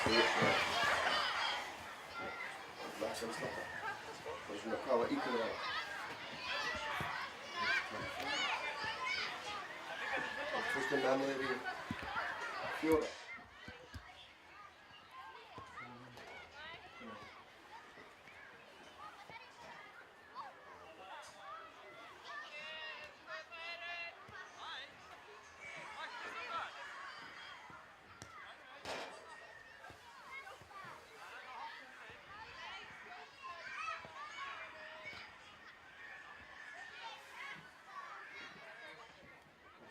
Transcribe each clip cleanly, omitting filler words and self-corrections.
Lækka við slappa. Það er svona hvað var íkvæmur á. Og fyrstu með niður í 4.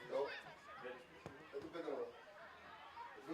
Já, þetta er betur á það.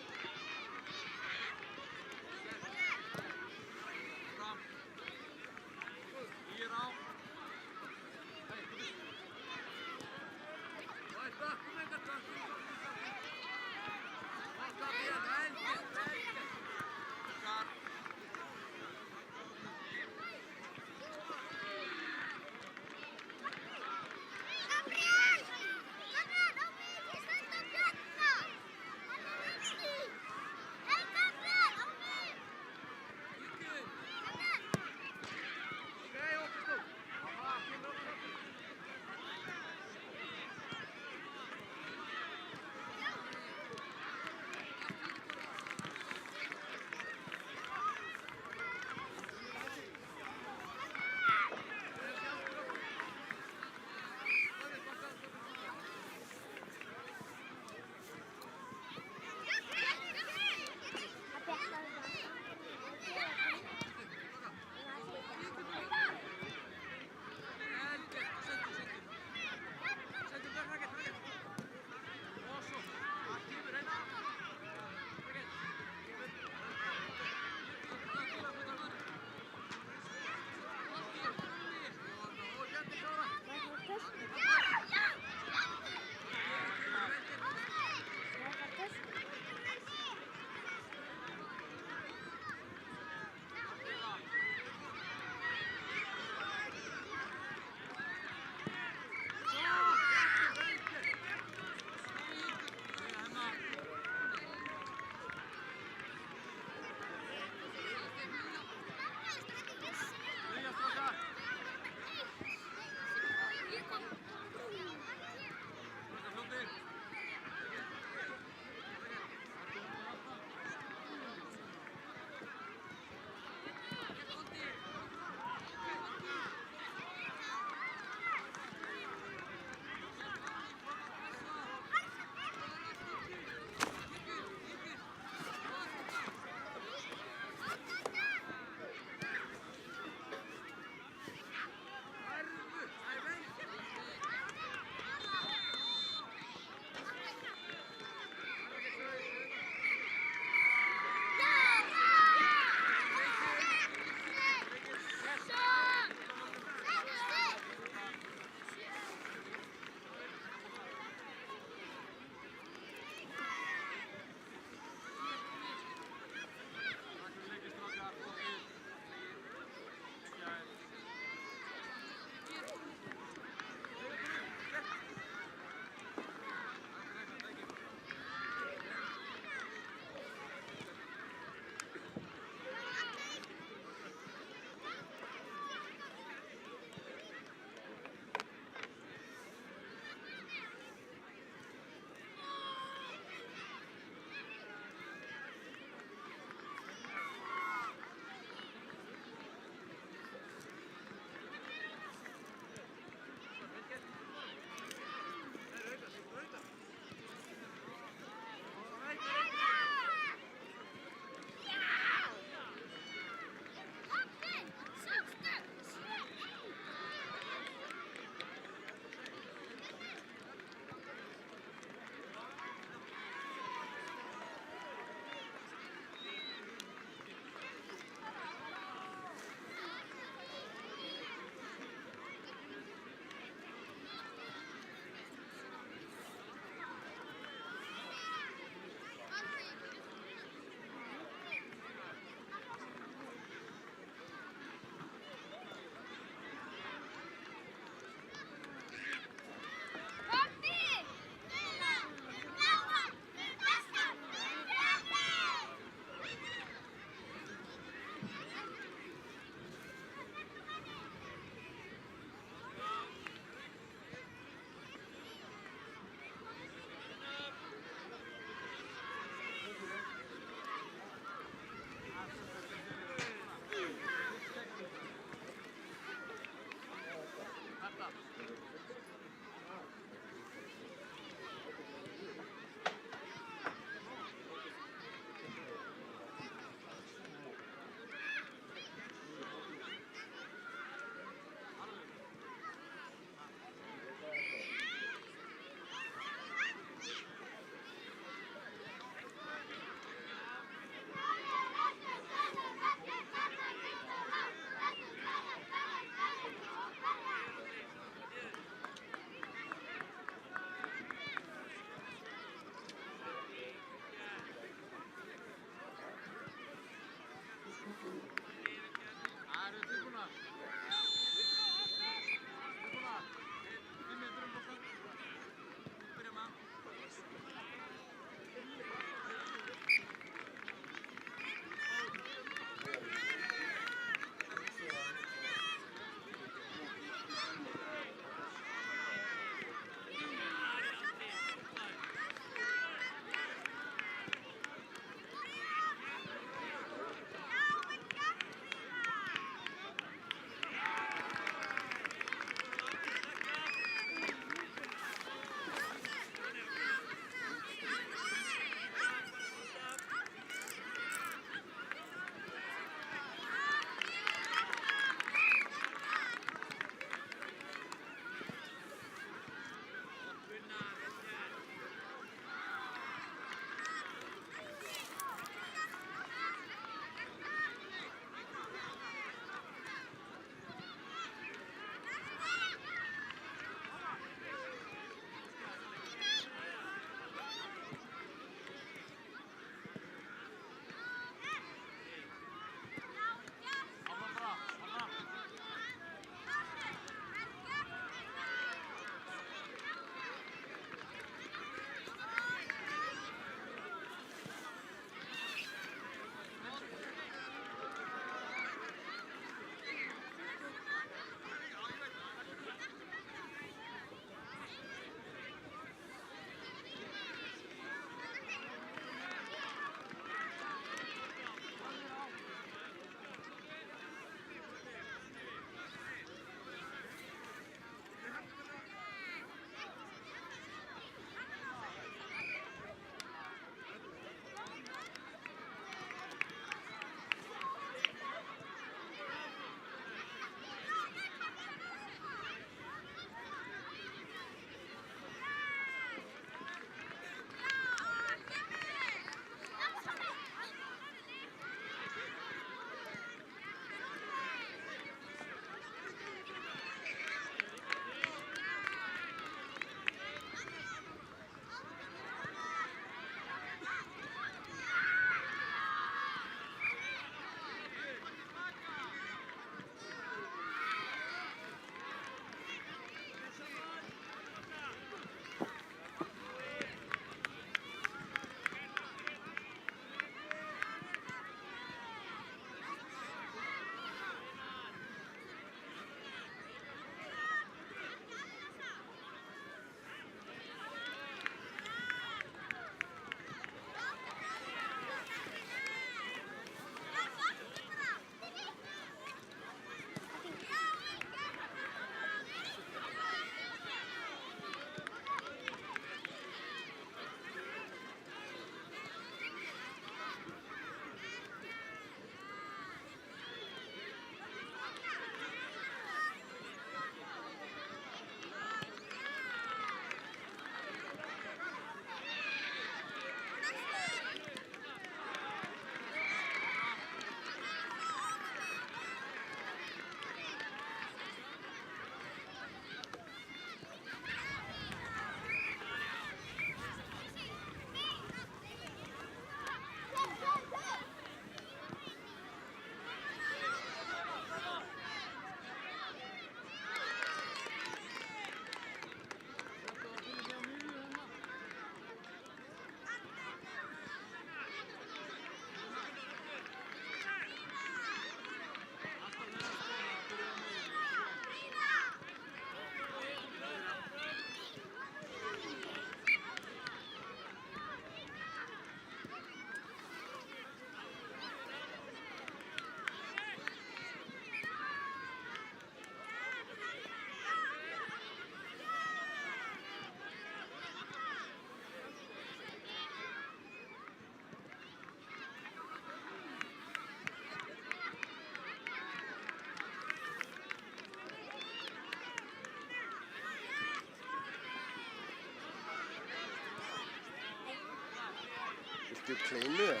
Viltu kleinu eða?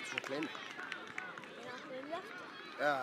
Svo kleinu? Er það byrjað? Já.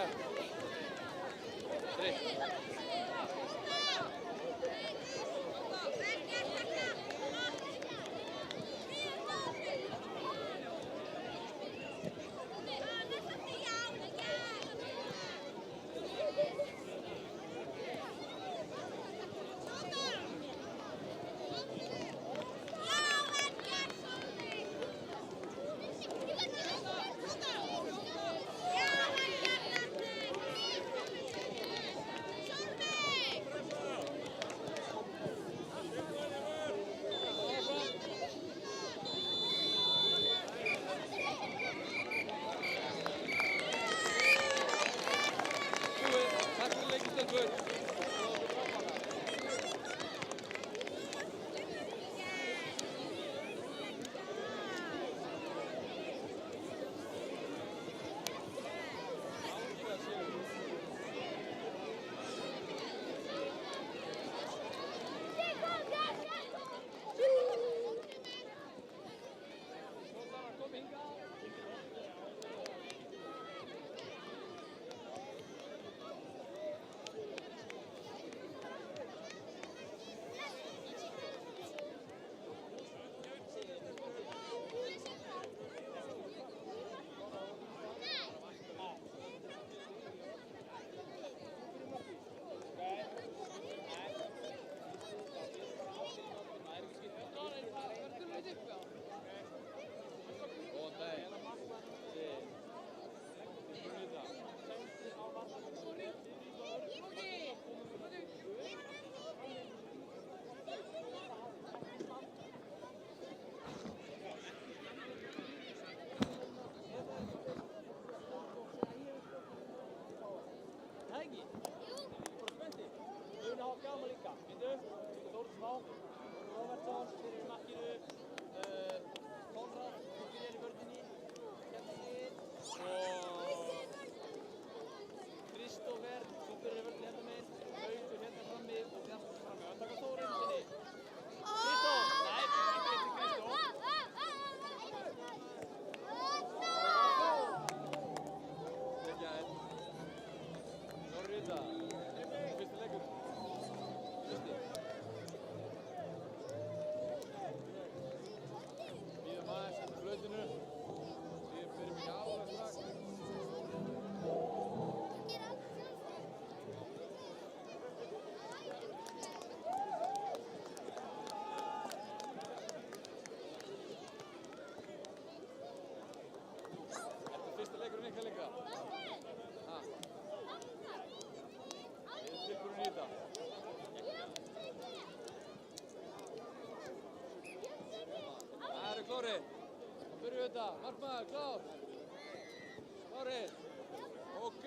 Kijk. 3. Klárir. Byrjum við þetta. Markmaður, klár. Klárir. Ok.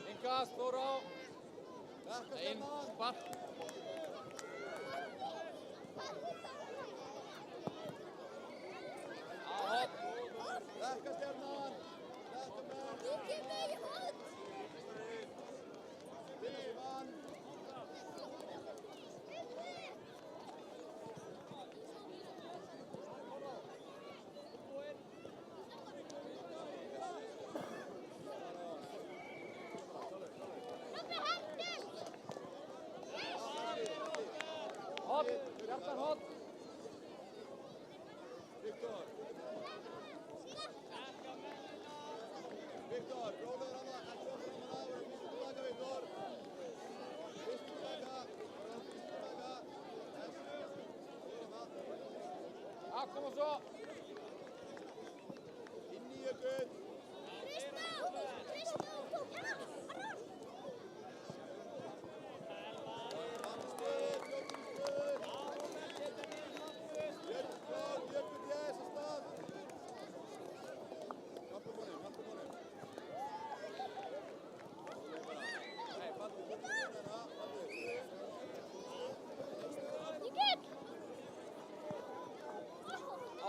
Innkast, Þóra á. Einn, spark. Áhopp. Rekka stjarnan. Hopp, Hjartar hopp. Viktor. Viktor, rólegur hana, ekki okkur hana af, fyrstu tilbaka Viktor. Fyrstu tilbaka. Koma svo. Inn í ykkur.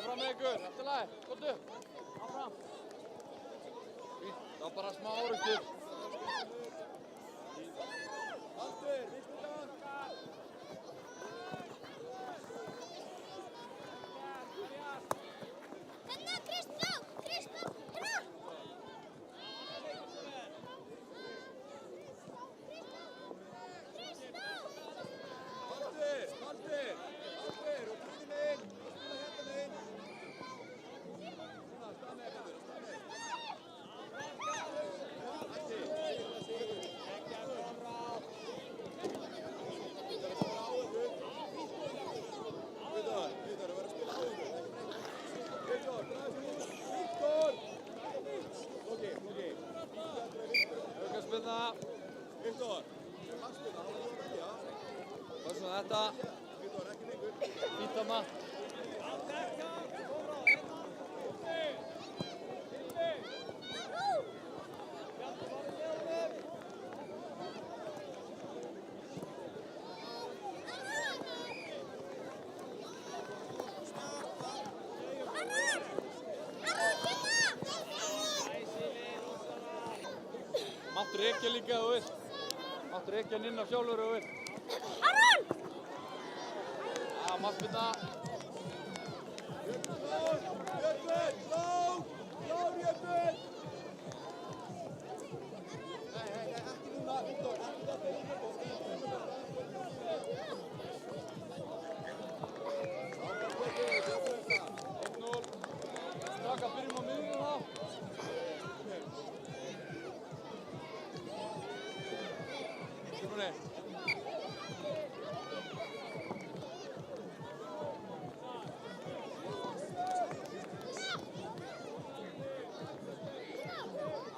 Áfram með ykkur, eftir lagi, komdu, áfram. Fínt, þá bara smá árekstur. Haldur, vinstri gang. Hotspilna. Viktor, hafspilna, hann var að velja. Hvað er svona þetta? Viktor, ekki lengur. Fínt þarna. Máttu rekja líka ef þú vilt. Máttu rekja hann inn á sjálfur ef þú vilt. Aron! Markspilna. Jökull, Jón, Jökull! Nei, ekki núna, Viktor, ekki þetta í Jökull. 1-0. Staka, byrjum á miðjunni þá. Núni.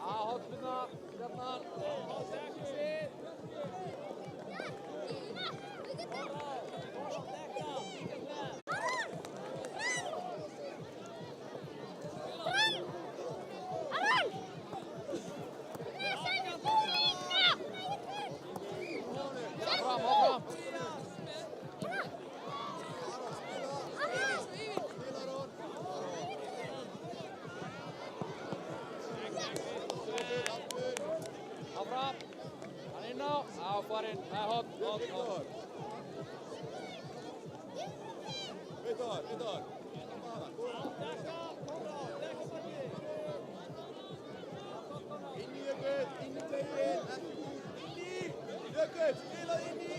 Hotspilna, Bjarnar. Áfram. Áfram. Hann inn á. Farinn. Hot. Viktor. Inn í Jökull, inn í teginn, ekki út. Inn í! Jökull, spilað inn í!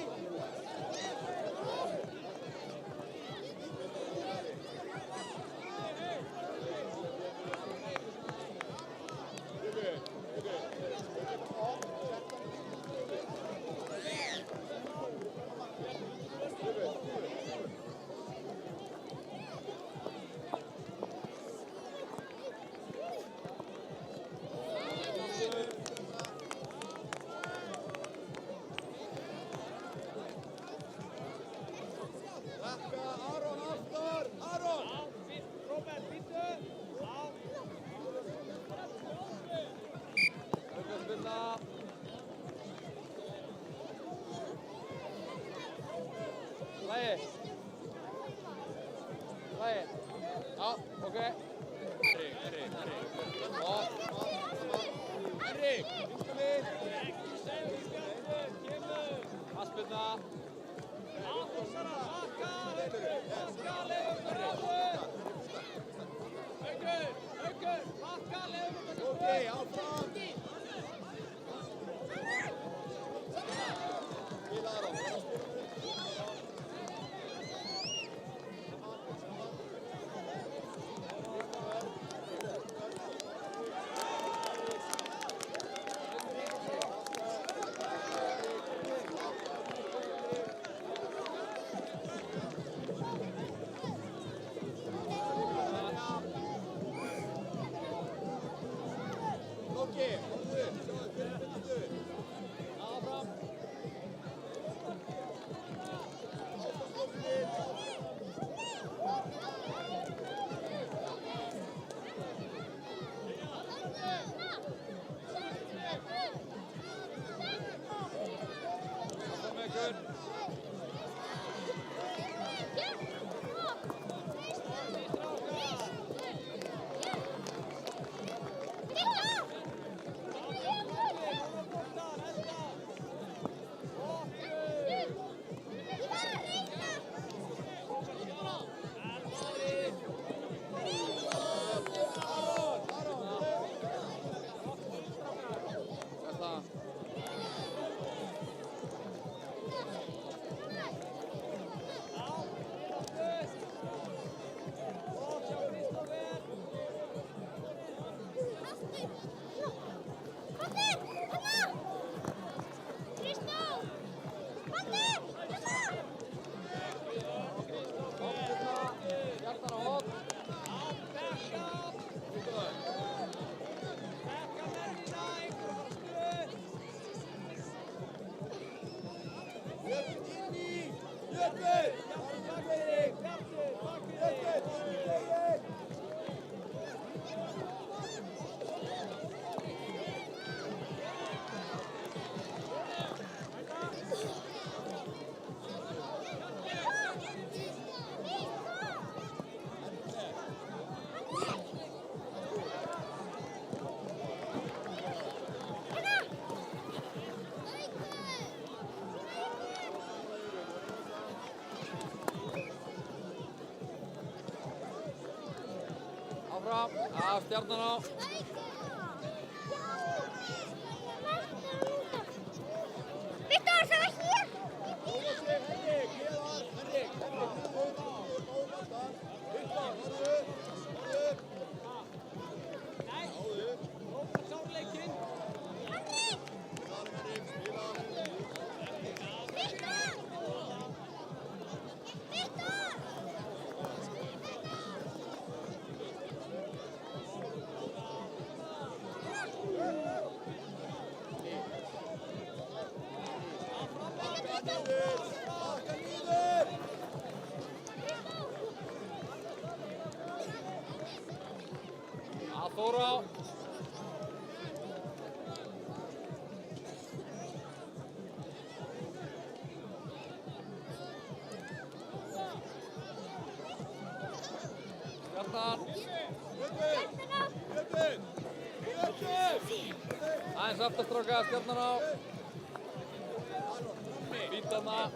Aron, aftar! Aron! Robert, bitte. Hotspilna. Lægi. Já, ok. Henrik. Henrik, vinstra minn. Hotspilna. Ok, áfram! Spila Aron. Ok, Áfram. Já, Stjarnan á. Viktor, það var hér! Að Þóra á. Stjarnan. Aðeins afturstráka, Stjarnan á. Vítarna.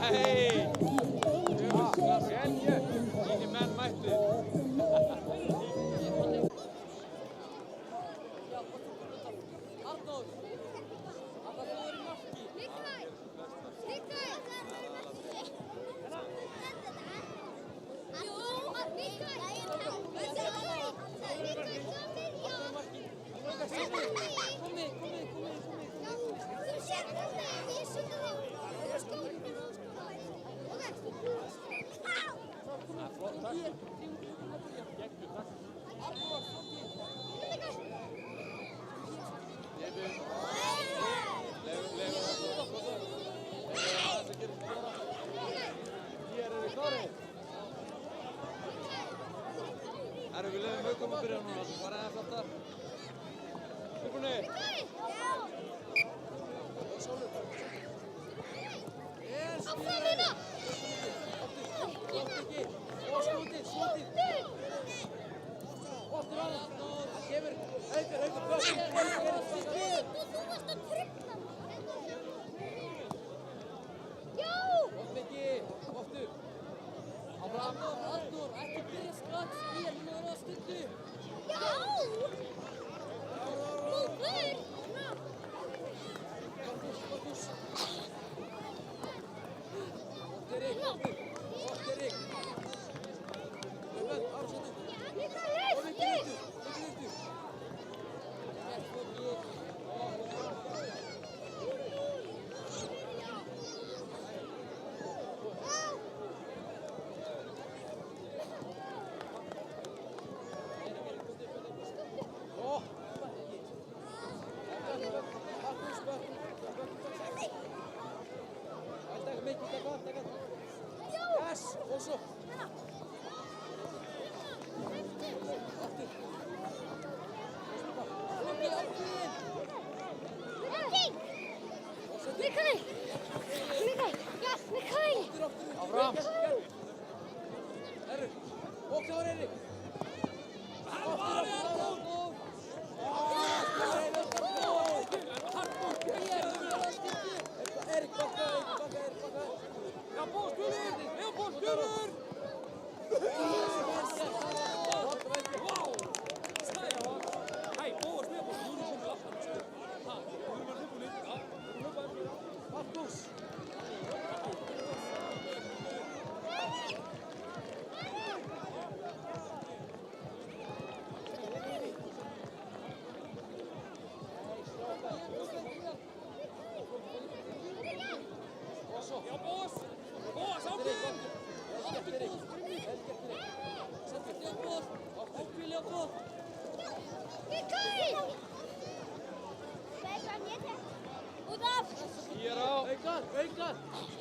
Nei! Vel gert! Þínir menn mættir. Herru, við lefum Haukum að byrja núna, það var aðeins aftar. Tilbúinni. Áfram hérna! Þú varst að trufla mig. Já! Arnór, ekki byrja strax hér, nú er það stundu. Já! Góður!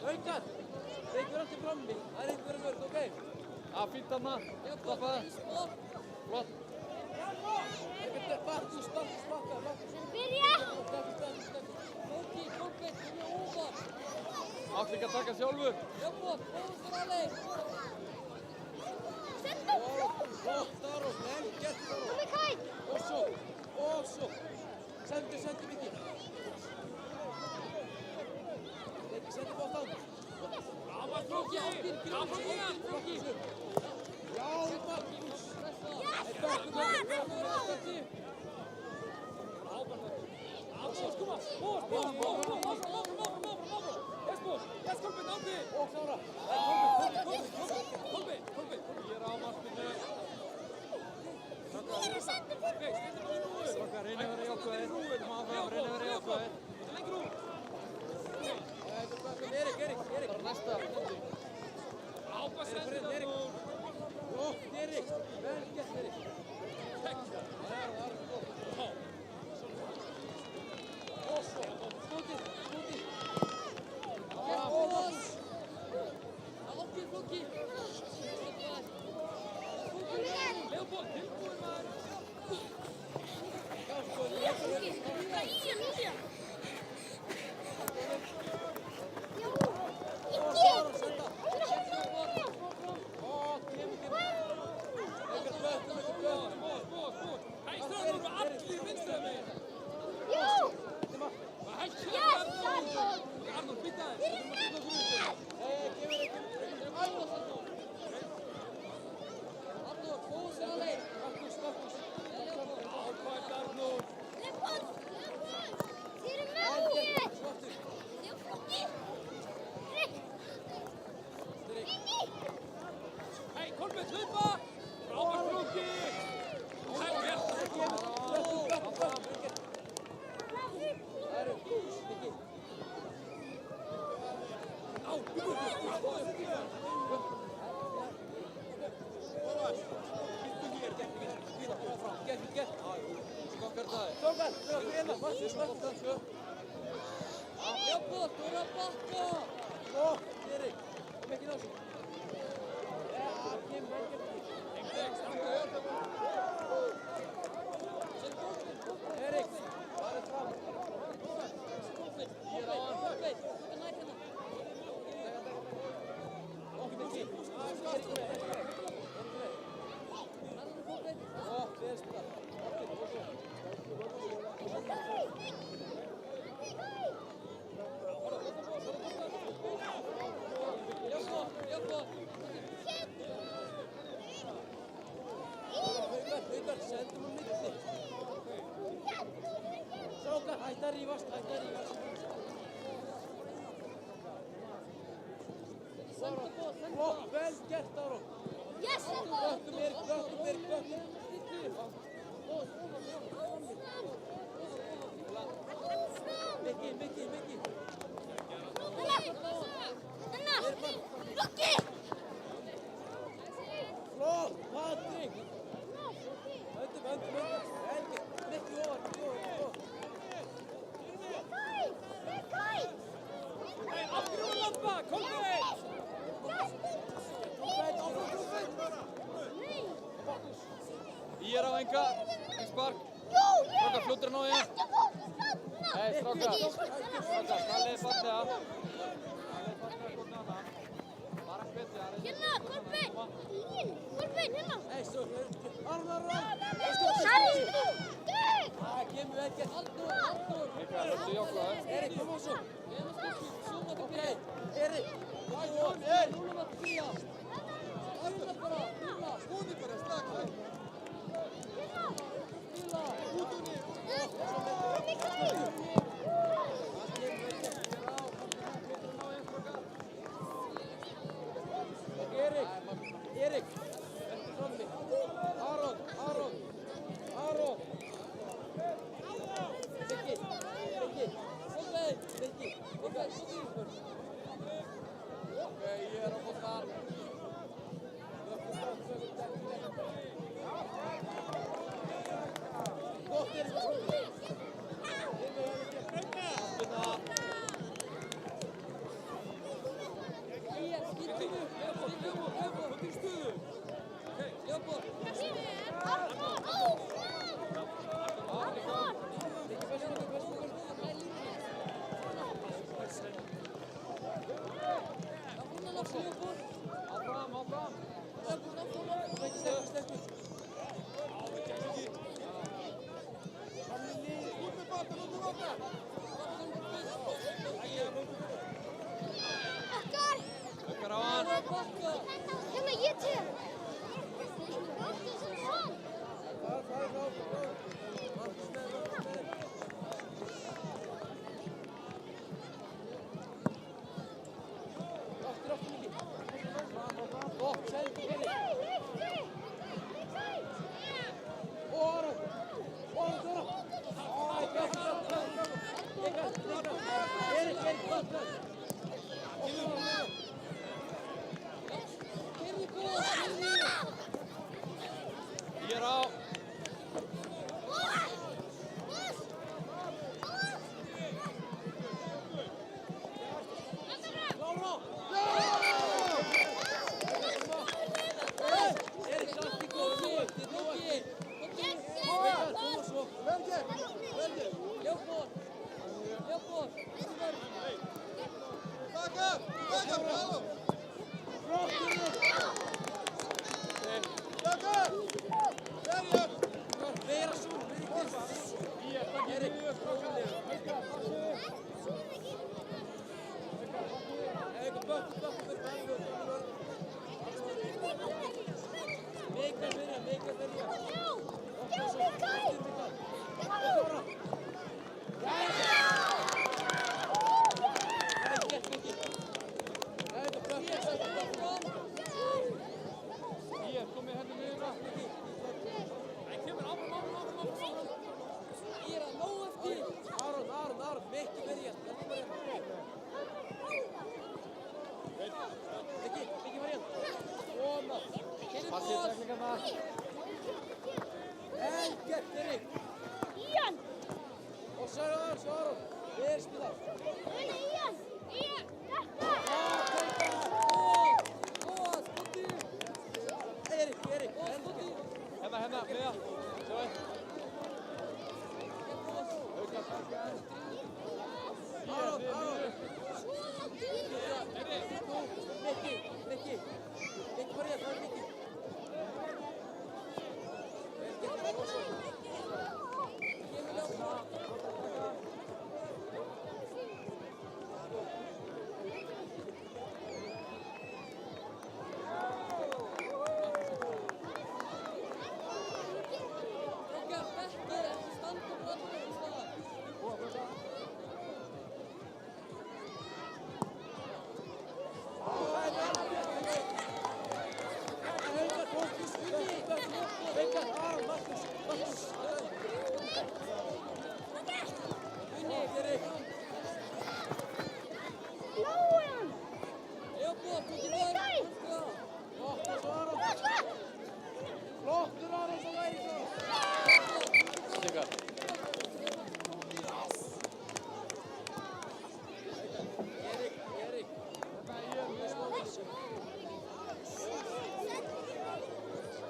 Haukar! Reikur aftur frammi, það er einhverjum vörð, ok? Það fínt þarna, stoppaði. Flott. Bakkus, bakka. Byrja! Flóki, Kolbeinn, kom ég óvart. Átt líka að taka sjálfur. Jöfnbótt, góður alveg. Senda Flott, Daros, vel gert, Daros. Kom í kæn! Og svo. Sendu Viki. Sendu bótt á. Flóki, aftur, Flóki. Já, Bakkus. gert. Skokkar það. Strákar, hérna, varstu. Jakob, þú er að bakka! Erik, kom ekki ná sig. Kim, vel gert. Erik, farið fram. Kolbeinn, Kolbeinn, þetta er nær hérna. Okkur með tíl. Annan Kolbeinn. Vel spilað. Jakob. Haukar, sendum á milli. Strákar, hætt að rífast. Vel gert, Aron. Yes! Bökkum, Erik, bökkum. Mikki. Rokki! Flott, Patrik. Höndum. Vel gert. Mikki ofar. Lampa, Kolbeinn! Ír á enga, spark. Strákar fljótur að ná í hann. Hei, strákar, Kalli er fallið að. Bara hvetja. Hérna, Kolbeinn! Kolbeinn, hérna! Arnar. Kemur vel gert. Mikael, þetta er jákvæður. Erik, kom á svo. Okay. Erik. Núna að byrja. Núna bara. Skóni bara strax. Erik. Eftir frammi. Aron. Mikki. Kolbeinn. Mikki. Siggar.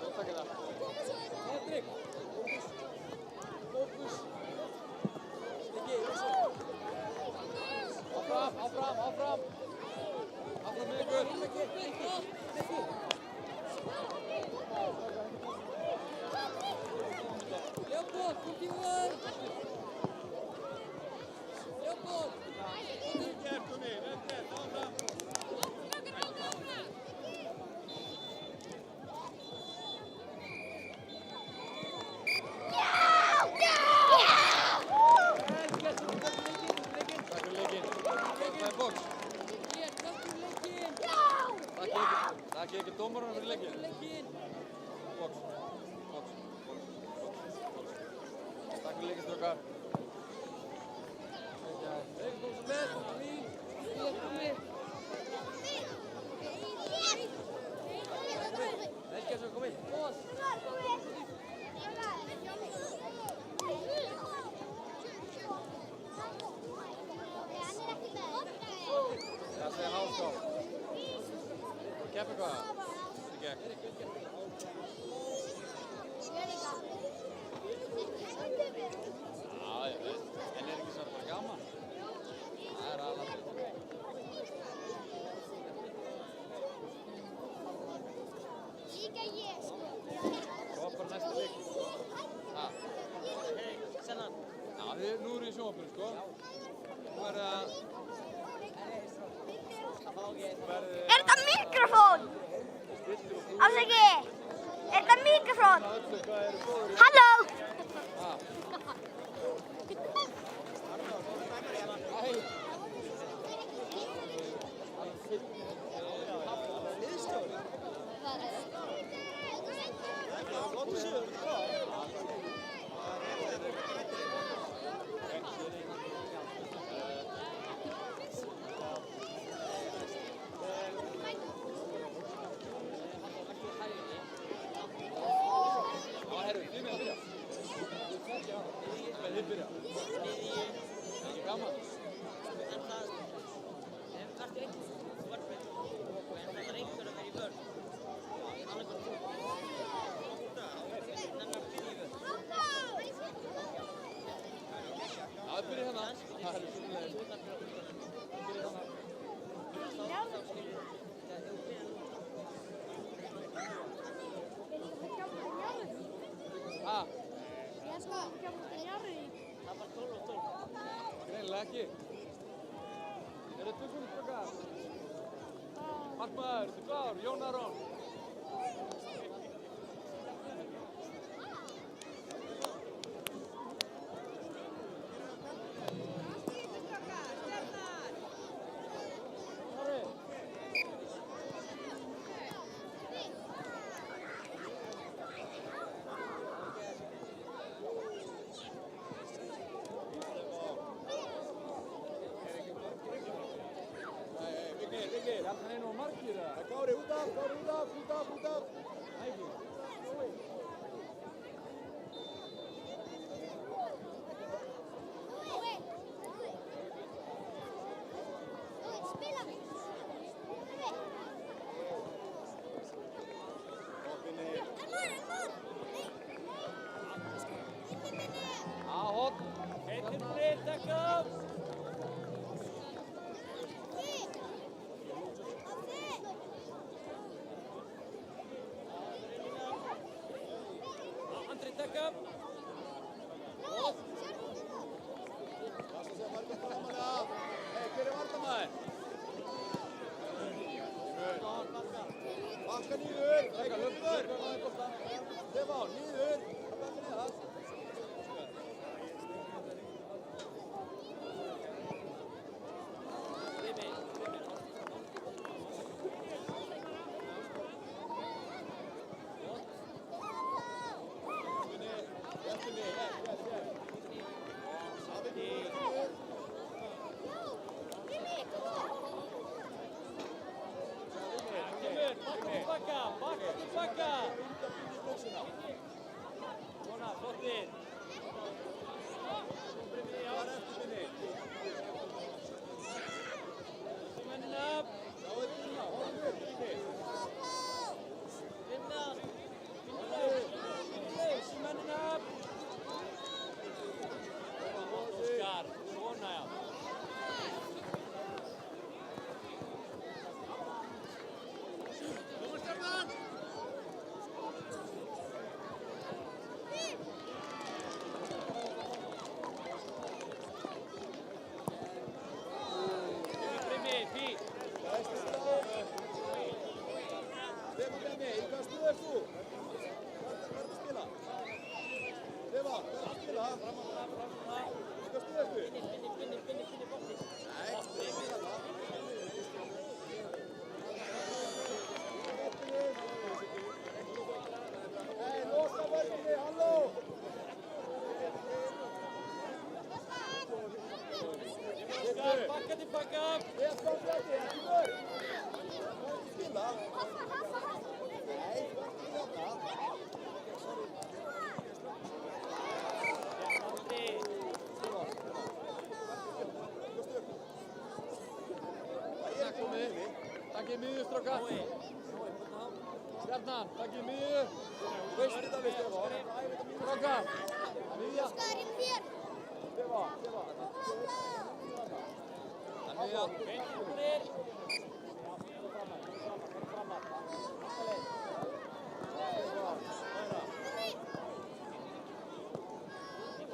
Takk það. Áfram. Áfram með ykkur. Leopold, kom tímur! Leopold! Kom inn, áfram. Takk fyrir leikinn. Það er box. Takk fyrir leikinn! Takk ekki dómarunum fyrir leikinn. Leikinn! Box. Takk fyrir leikinn, strókar. Leikinn kom svo með, mín! Helgason, kom inn! Bós! Það segir Háskó. Kepp eitthvað? Þetta gekk. Já, ég veit. En ekki samt bara gaman? Það alveg. Líka ég, sko. Svo bara næsta leik. Sennan! Já, nú erum við í sjónvarpinu, sko. Nú er það... Er þetta mikrofón? Afsaki! Er þetta mikrofón? Halló! Greinilega ekki. Er þetta tilbúin strákar? Markmaður, ertu klár? Jón Aron. Hann er nú margir það. Kári, út af. Ægir. Hot. Heitir frið, takk á! Andri, takk á! upp. Gott. Passa sig að marka framanlega. Hei, hver er varnarmaður? Bakka niður. Hei, Gunnur. Stefán, niður. Bakka niður. Bakka tilbaka. Svona, flottir. Hvað er eftir minni? Mennin upp. Já, þetta er minna. Hóðum upp, minni. Vinna. Mennin upp. Óskar, svona já. Stefán Bjarni, í hvað stöðu ert þú? Hvað ert að spila? Stefán, hvað ert að spila? Í hvað stöðu ert þú? Nei, spila það. Nei, loka vörðinni, halló! Óskar, bakka tilbaka. Stefán Bjarni, ekki vörð! Hvað ert að spila? Nei, hvað ert að spila það? Takkið miðju, strákar. Stjarnan, takkið miðju. Veistu þetta við Stefán? Strákar, miðja. Óskar, inn þér. Stefán. Miðja. Beinir.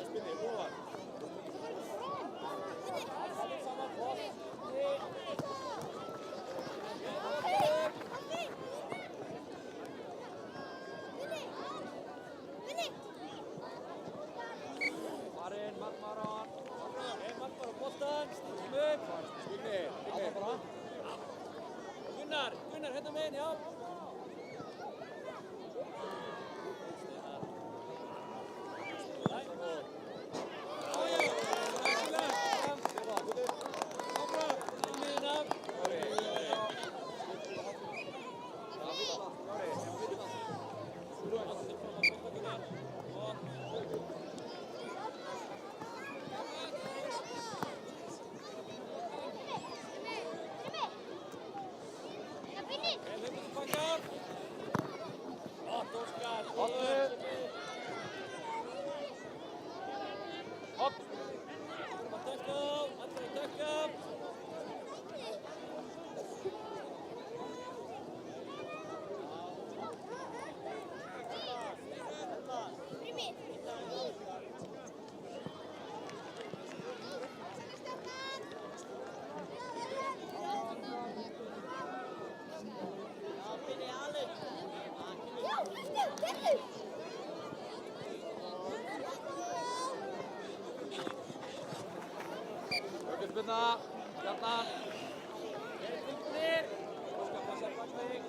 Spinni, ofan. Marin, Markmaron. Markmaron, boltan. Stíðum upp. Spinni, Gunnar, hérna meginn, já. Spilna, Stjarnan. Tilbúinir. Óskar passar bakveg.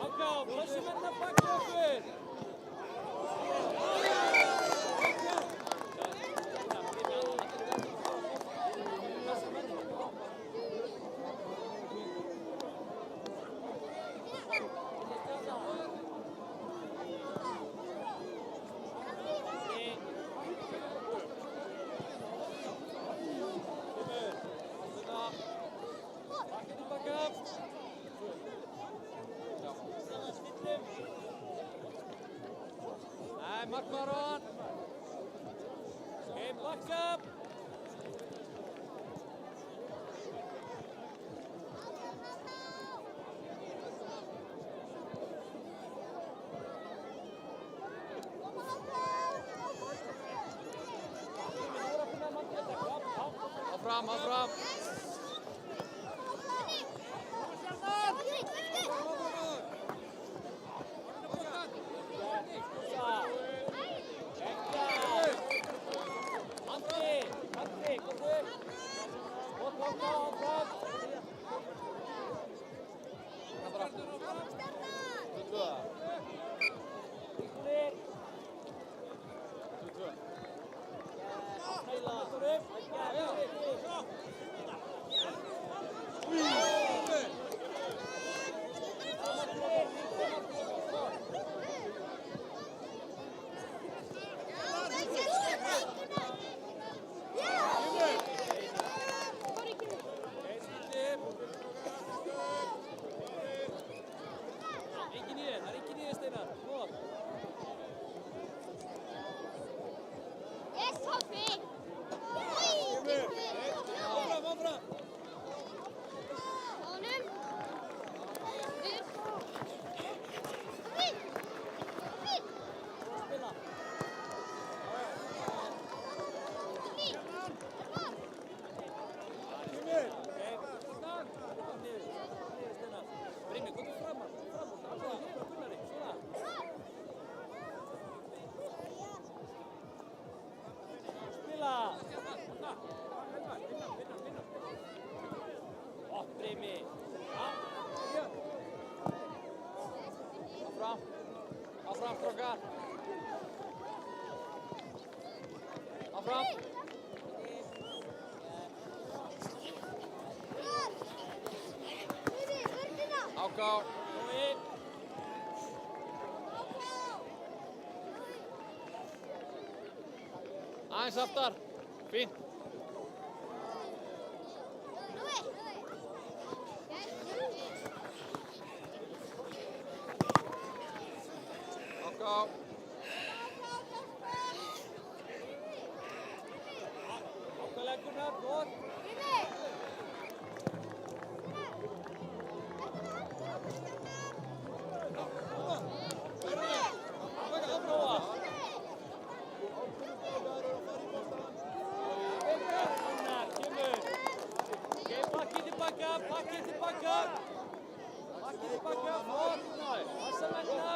Áká, plossum hérna bakveg okkur. Markmaron. Game back up. Áfram, áfram. Andri, komdu. Gott, áfram. Andra. 22. Íslandir. 22. Heila. Engin í þér, það er engin í þér, Steinar. Góð. Yes, Toppi! Áfram, áfram. Honum. Spila. Brimi, komdu fram. Alltaf hér á Gunnari. Svona. Spila. Gott, Brimi. Áfram. Áfram, strákar. Áfram. Áká. Nói. Aðeins aftar. Fínt. Áká. Áká leggur gott. Nóa. Gunnar, kemur. Ok, pakkið tilbaka. Flott, Gunnar. Passa mennina.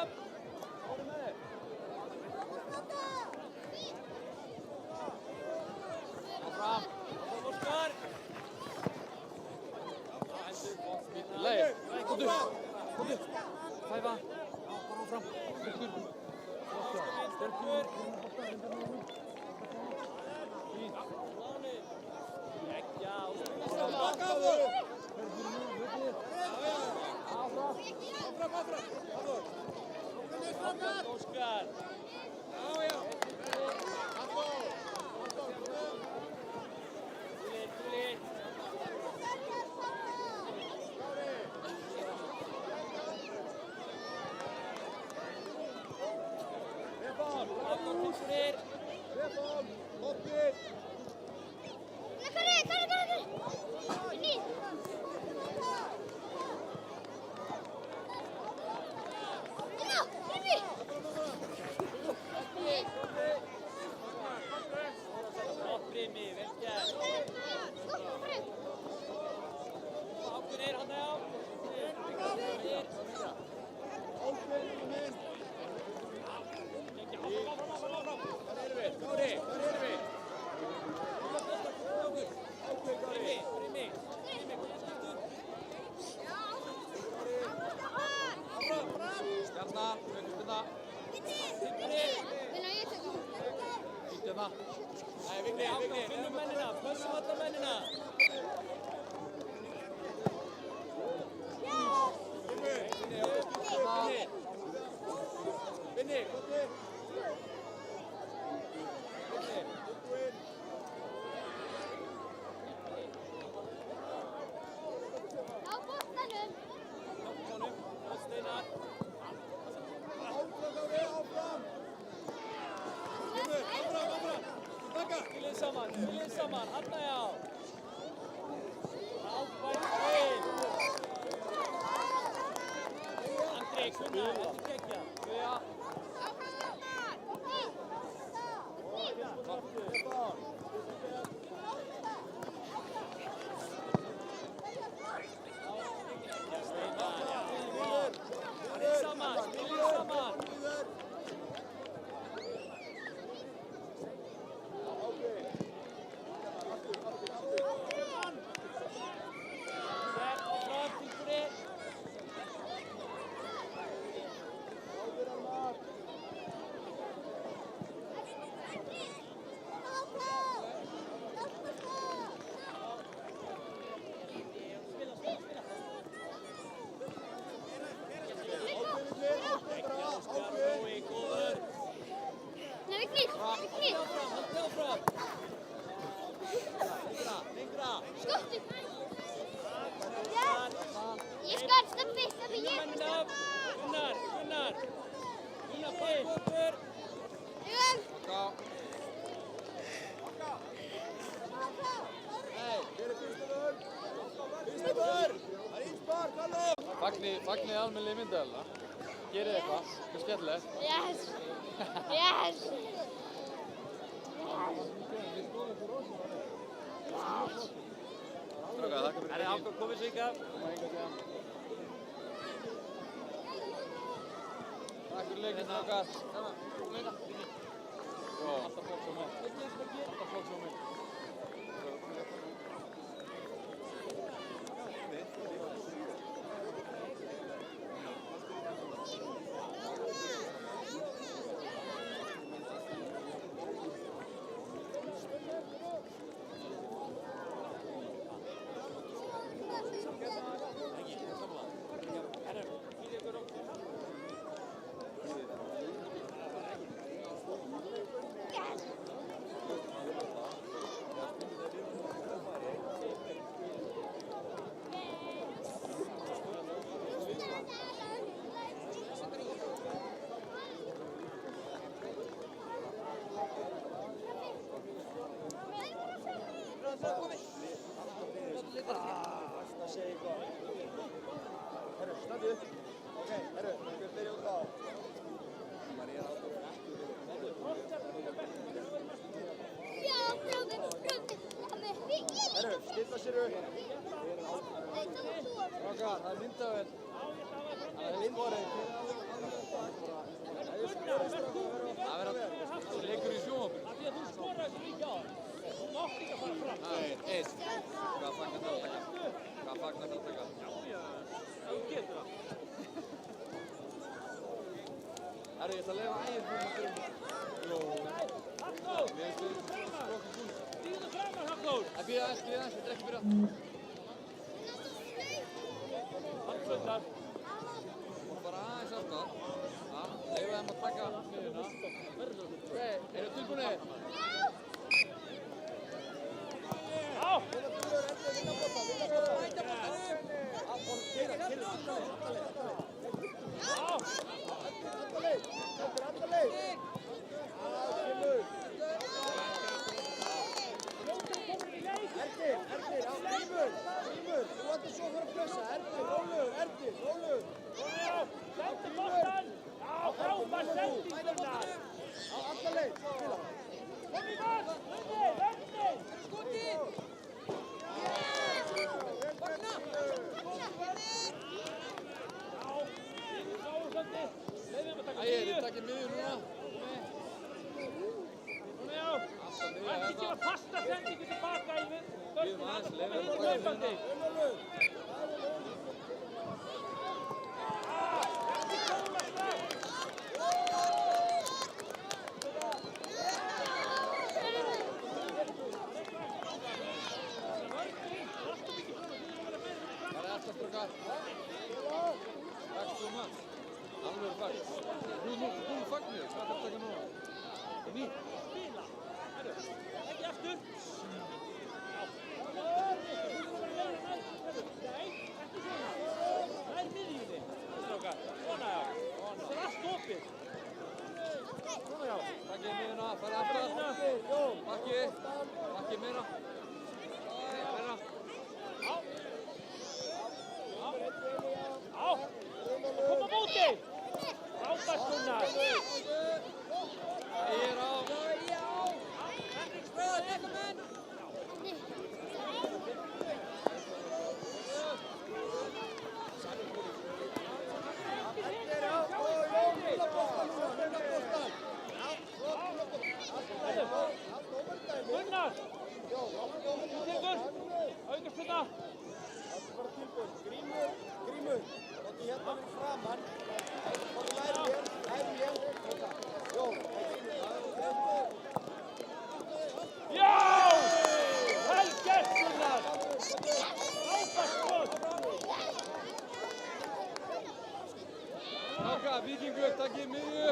Fórum með þér. Áfram, Óskar. Leif, komdu. Fæfa. Já, bara áfram. Sterkur. Fínt. Láni. Ekki, áfram. Óskar. Túli. Áfram pílsur. Stefán, Totti. Gott, Brimi, vel gert. Ákveðir, hann á. Áfram. Hvað erum við? Kári, hvað erum við? Brimi, Stjarna, auðvitað. Tippri. Fítjana. Nei, Vigni, finnum mennina, pössum alla mennina. Vinni. Steinar. Spilið saman, hanna já. Áfært heil. Andri, Gunnar, ekki geggja. Guja. Nýr. Haldið áfram. Lengra. Skottu. Ég skar, Stebbi, ég. Mennina upp. Gunnar. Gunnar bakfótur. Gá. Nei, hér er Kristofur. Kristofur. Það er ínspark, halló. Fagnið almennilega í myndaðalina. Gerið eitthvað. Það er skemmtilegt. Yes. Yes. Strákar, þakka fyrir Ákvað komið sig ykkar. Takk fyrir leikinn, strákar. Jó. Alltaf flokks á mig. Herru, standi upp. Ok, herru, við byrjum út á. Já, bróðir. Herru, stilla sér upp. Strákar, það er myndavél. Það er skorið. Það verður leikur í sjónvarpinu. Af því að þú skoraði svo mikið á það. Þú mátt ekki að fara fram. Eist. Hvað fagnar það að taka? Þú getur það. Herru, ég ætla að leifa ægir fyrir mig. Jó. Hallþór! Við erum strókið búin. Stíðu framar, Hallþór! Bíða aðeins, þetta er ekki byrjað. Hallþór! Og bara aðeins aftar. Já, leifa þeim að taka miðuna. Ok, eru tilbúinir? Já! Vinna bolta. Erdir, á Grímur, þú vantar svo að fara að pressa. Erdir, rólegur. Sendu boltan! Já, frábær sending, Gunnar! Á alla leið, spila. Kom í vall! Vörni! Skotið! Ægir, þið takkir miður núna. Ekki gefa fasta sendingu tilbaka í Bíðum aðeins, leifum vörnina. bara Hlaupandi. Ekki kóla strax. Það er alltaf strákar. Takk svo mann. Alveg fagn. Nú fagnir. Hvað er það að taka núna? Það er nýtt. Spila. Ekki aftur. Nei, ekki svona. Það er miðjunni. Strákar. Svona já. Það er allt opið. Svona já. Takkið miðuna, farið aftar. Bakki meira. Meira. Já. Koma á móti. Frábært Gunnar. Ægir á. Henriksbröð, ekkum menn. Gunnar. Þú tekur. Aukarstunna. Það er bara tilbúin. Grímur. Þetta hérna fyrir framann. Læri hér. Jó. Já! Vel gert Gunnar. Frábært skot. Strákar, Víkingur, takkið miðju.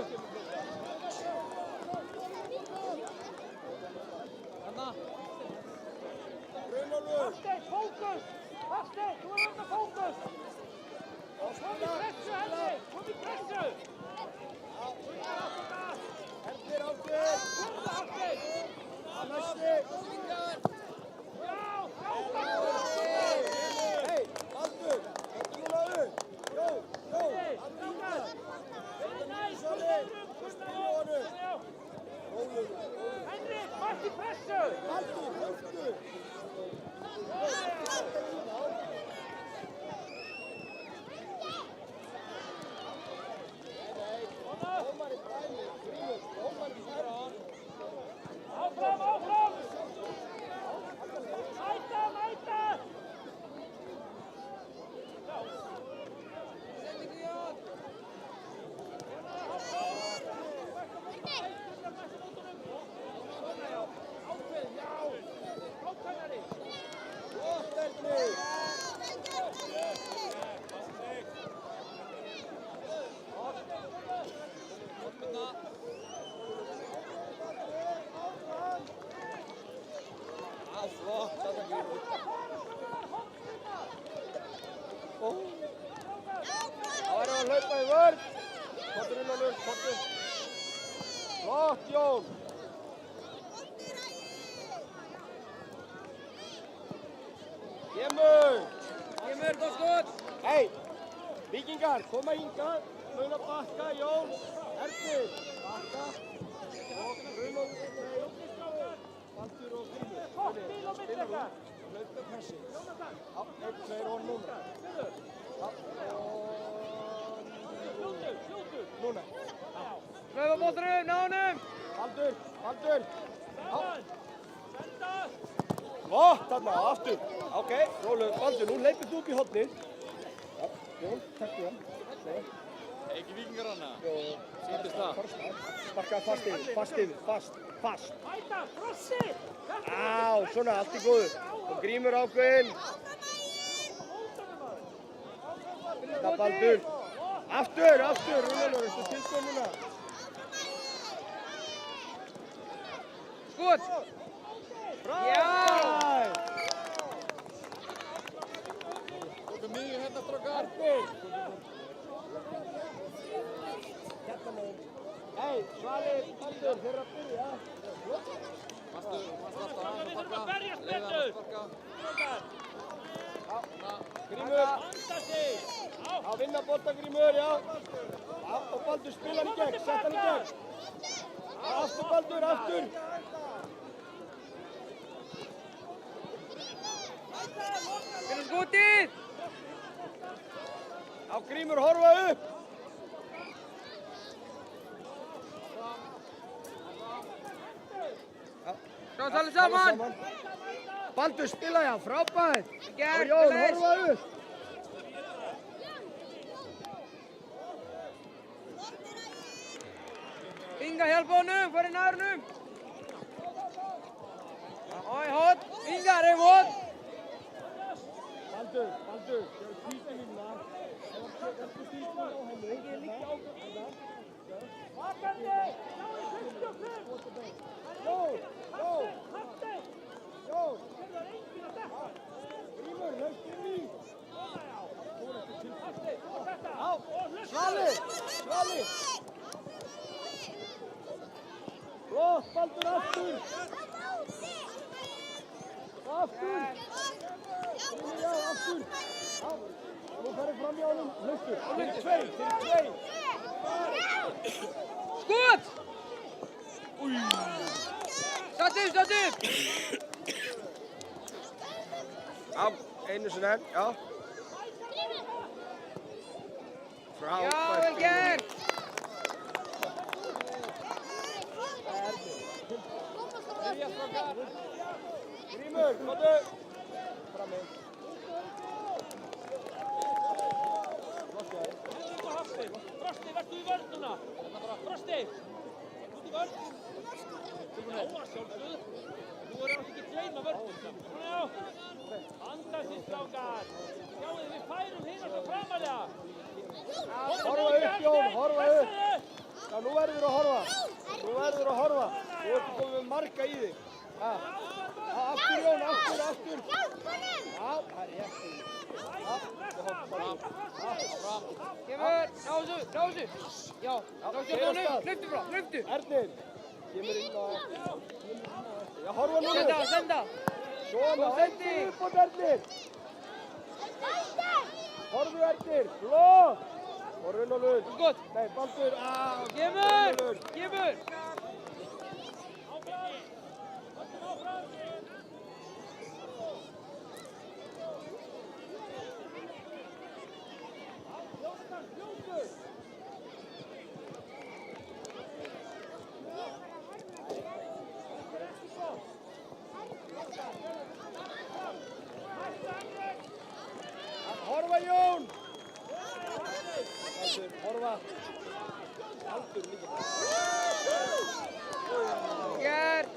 Gott, Jón. Kemur, gott skot. Hei, Víkingar, koma hingað. Mun að bakka, Jón. Erfnir, bakka. Og Runolf, Baldur og Grímur. Spila þú. Hlaupa pressi. Já, 1, 2 og núna. Já, og núna. Hlaupa boltanum, ná honum! Baldur. Gott, þarna, aftur. Ok, rólegur, Baldur, nú leipir þú upp í hornið. Já, Jón, takk það. Ekki Víkingar hana. Jó, Sýndist það. sparkaði fast yfir, fast. Hætta, krossi! Á, svona, allt í góðu. Og Grímur ákveðinn. Það Baldur. Aftur, Rúnalur, ertu tilbúin núna? Skot! Frábært! Tókum miðju hérna strákar. Erfnir! Hérna meginn. Hei, Svali, Baldur, þeir eru að byrja. Manstu alltaf að Við þurfum að berjast leiða hann betur. að sparka. Grímur, Anda sig! að vinna bolta Grímur, já. Já, og Baldur spila hann í gegn, sett hann í gegn. Aftur Baldur, aftur. Fyrir skotið! Á Grímur, horfa upp. Sjá talið saman! Baldur spila, já, frábært. Gegn, Og Jón, bless. horfa upp. Inga, hjálpa honum, farið nær honum! Oj, hot! Inga, reyf hot! Baldur, séu skýtulína. Ertu skýtulína á henni? Engið líka ákveðna. Vakandi! Sjáðu 65! Jón! Hatti! Jón! Það er enginn að dekka! Grímur, hlaust inn í. Hatti, og þetta! Á, Svali! Flott, Baldur, aftur! Grímur, já, aftur! Já, nú ferðu fram hjá honum, hlaustu. Fyrir tveir! Skot! Satt upp! Já, einu sinni enn, já. Já, vel gert! Miðja strákar! Grímur, komdu! Fram með. Frosti, verður í vörn núna! Frosti! Út í vörn! Já, að sjálfsögðu! Nú er hann ekki gleyma vörnum. Já! Anda sig, strákar! Sjáu þið, við færum hinn alltaf framalega! Horfa upp, Jón, horfa upp! Já, nú verður að horfa. Þú ert komið með marga í þig. Aftur, Jón, aftur! Já, það er rétt. Fram! Kemur! Ná þessu! Já, hlaustu frá, hlaustu! Ernir, kemur inn á... Já, horfa núna! Senda! Svona, ekki upp á Ernir! Horfu Ernir, flott! Og Runolfur. Skot! Nei, Baldur, Kemur! Horfa Jón! Baldur, horfa. Baldur líka. Gert!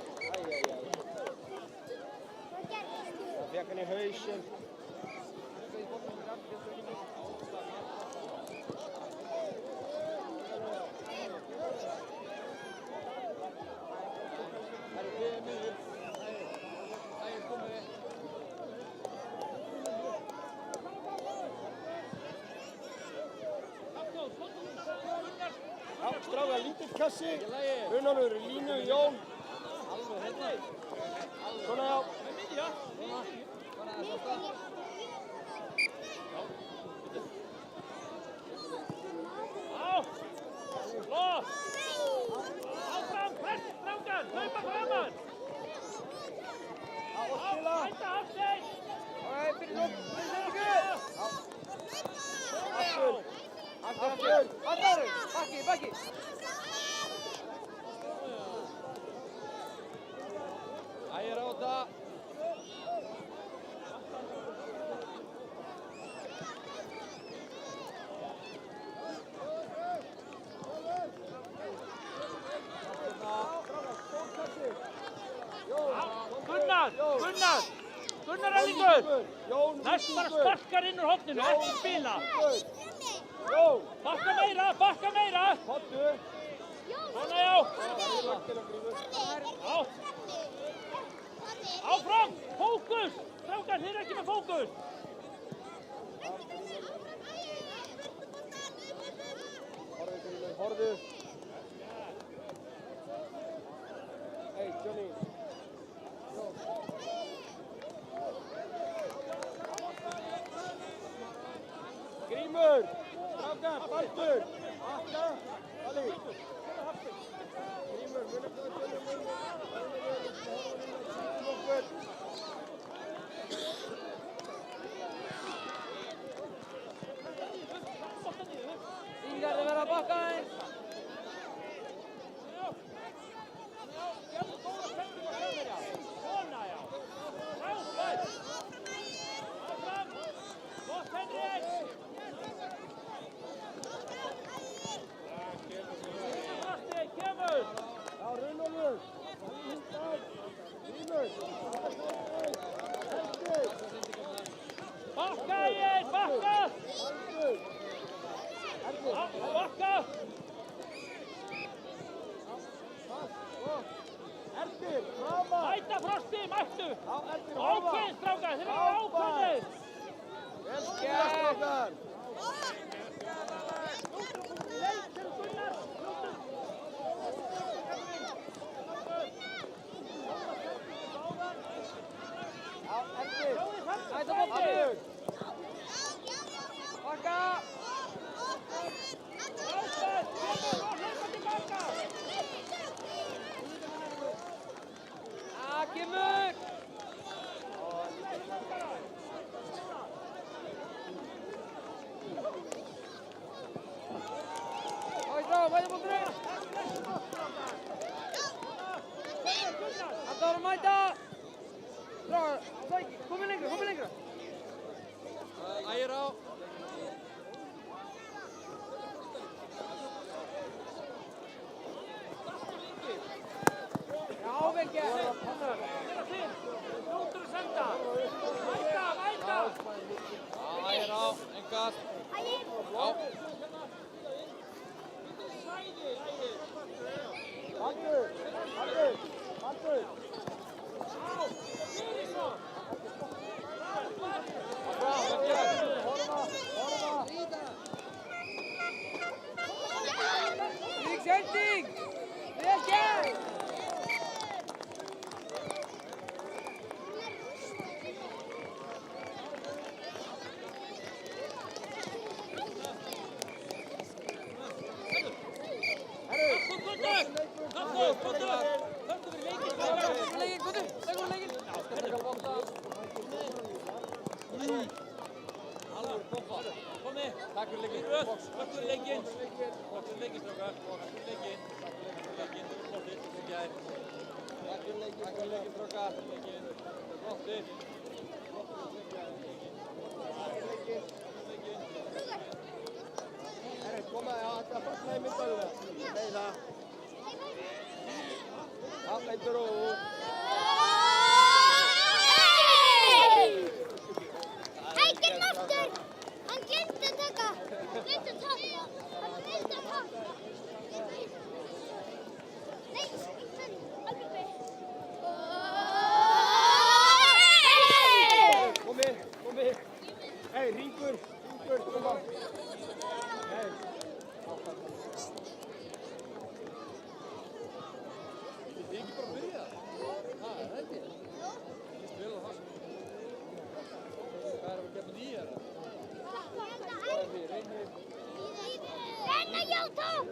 Það fekk hann í hausinn. kassi. Ekki lagi. Runólfur í línu, Jón. Alveg hérna. Svona já. Með miðja. Svona aðeins á stað. Á. Lóð. Áfram, press, strákar, hlaupa framan. Og spila. Hætta afstein. Fyrir nóg. Aftur. Aftur. Aftur. Bakki. Ægir á þetta. Gunnar Erlingur. Jón. Næst bara sparkar inn úr horninu, ekki spila. Jón. Bakka meira. Pottu. Svona já. Áfram, fókus. Strákar, þið eru ekki með fókus. Horðu. Hey, Johnny. Grímur. Strákar, Baldur. Akka. Ali. Grímur, munum það okkur. Ingar þið verða að bakka aðeins. Svona já. Frábært. Áfram. Gott Henrik. Martin, kemur. Já, Runólfur. Grímur. Helgi. Bakka Egill, bakka. Bakka. Erdir, framar. Mæta Frosti, mættu. Já, Erdir, horfa. Ákveðin strákar, þeir eru ákveðin. Vel gert, strákar. Já, Erdir. Næsta bolti. Bakka. Ákveðin, kemur og hlaupa tilbaka. Kemur. Mæta bolturinn. Alltaf að mæta. Komið lengra. Ægir á. Já, vel gert. Þeirra til, fljótur að senda. Mæta. Ægir á, engast. Já. Baldur. Sending! Vel gert! Takk fyrir leikinn. Takk fyrir leikinn. Takk fyrir leikinn, strákar. Takk fyrir leikinn. Takk fyrir leikinn, strákar. Flottir. Koma, já, þetta er fastlega í myndalina. Nei, það. Já, eindur og... Hækir aftur! Hann glemdi að taka! Hann glemdi að taka! Nei, alveg. Komi. Hey, Ríkur, koma. Hey. Topp!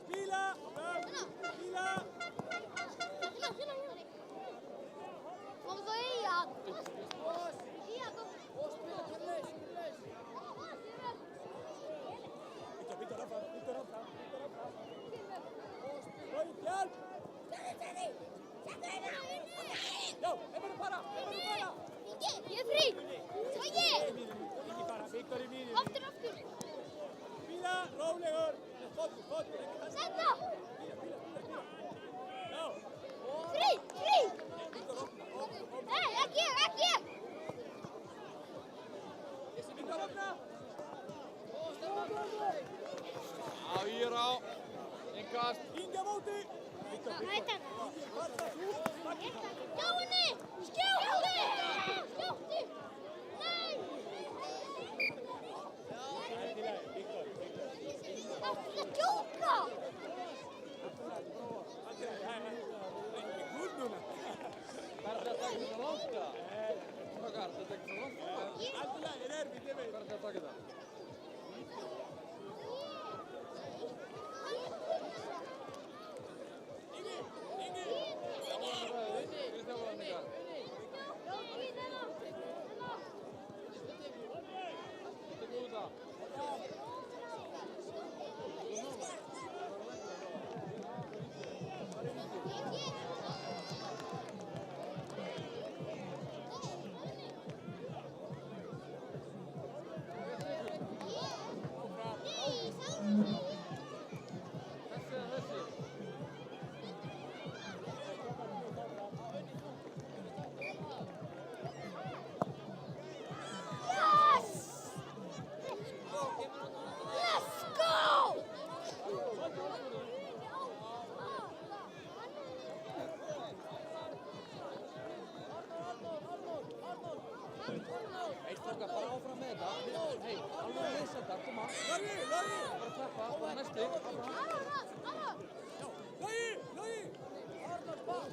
Spila! Spila! Vamos aí, Iago. Iago. Victor, Rafa. Oj, hjälp! Jo, Emil, para! Ég er frí. Sæki. Ekki fara, Victor í miðjunni. Aftur. Spila, rólegur. Fóttur, ekki það. Setta. Já. Frí. Nei, ekki ég. Victor, opna! Já, ég á. Innkast. Inga móti! Hættan. Skjóðinni. Skjóðinni. Nei. Allt í lagi, Victor. Það er djóka. Allt í lagi, Ekki gull núna. Hvað er þetta ekki svo langt það? Strákar, þetta er ekki svo langt það? Allt í lagi, erfitt, ég veit. Hvað er þetta að taka þetta? Strákar, bara áfram með þetta. Hei, alveg að leysa þetta, koma. Logi! Bara klappa, bara næsti. Logi! Arnar, bak!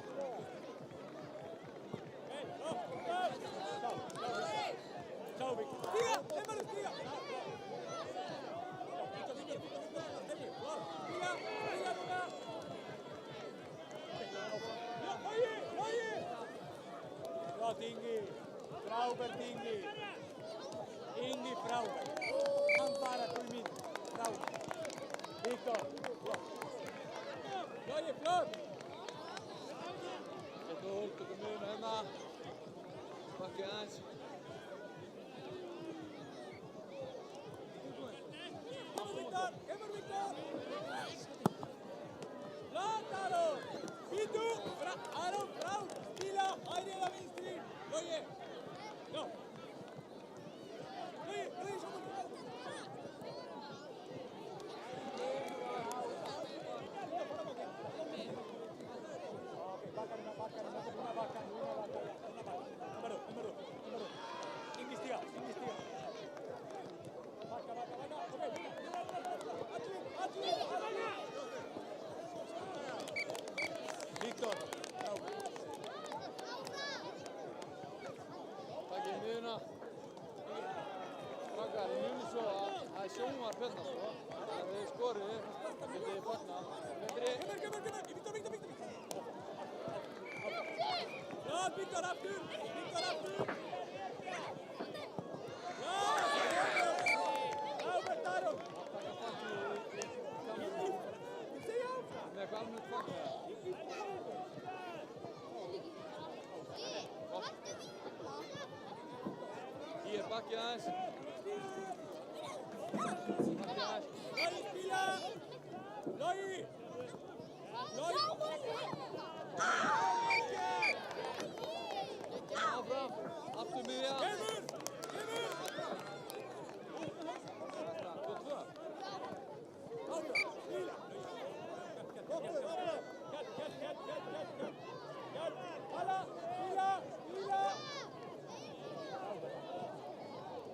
Hei, Sjá, Vík. Stíga! Emil, stíga! Stíga núna! Logi! Bra, Ingi. Frábært, Ingi. Ingi, frábært. Hann bara til mín. Frábært. Viktor. Logi, flott. Þetta hold, tökum miðuna hérna. Bakkið aðeins. Kemur Viktor. Flott, Aron. Vítu. Aron, frá. Spila. Hægri eða vinstri. Logi. Já. Logi, saman. Ingi stiga. Viktor. Það er sjónvarp hérna, sko. Ef þið skorið, getið þið fagna. Betri. Já, Víktor aftur! Víktor aftur! Já! Frábært Aron! Með eitthvað almennt fagna. Í er bakkið aðeins. Logi spila! Logi! Logi! Áfram. Aftur miðja. Kemur! Kemur! 2-2. Áfram! Spila! Hala! Spila! Spila!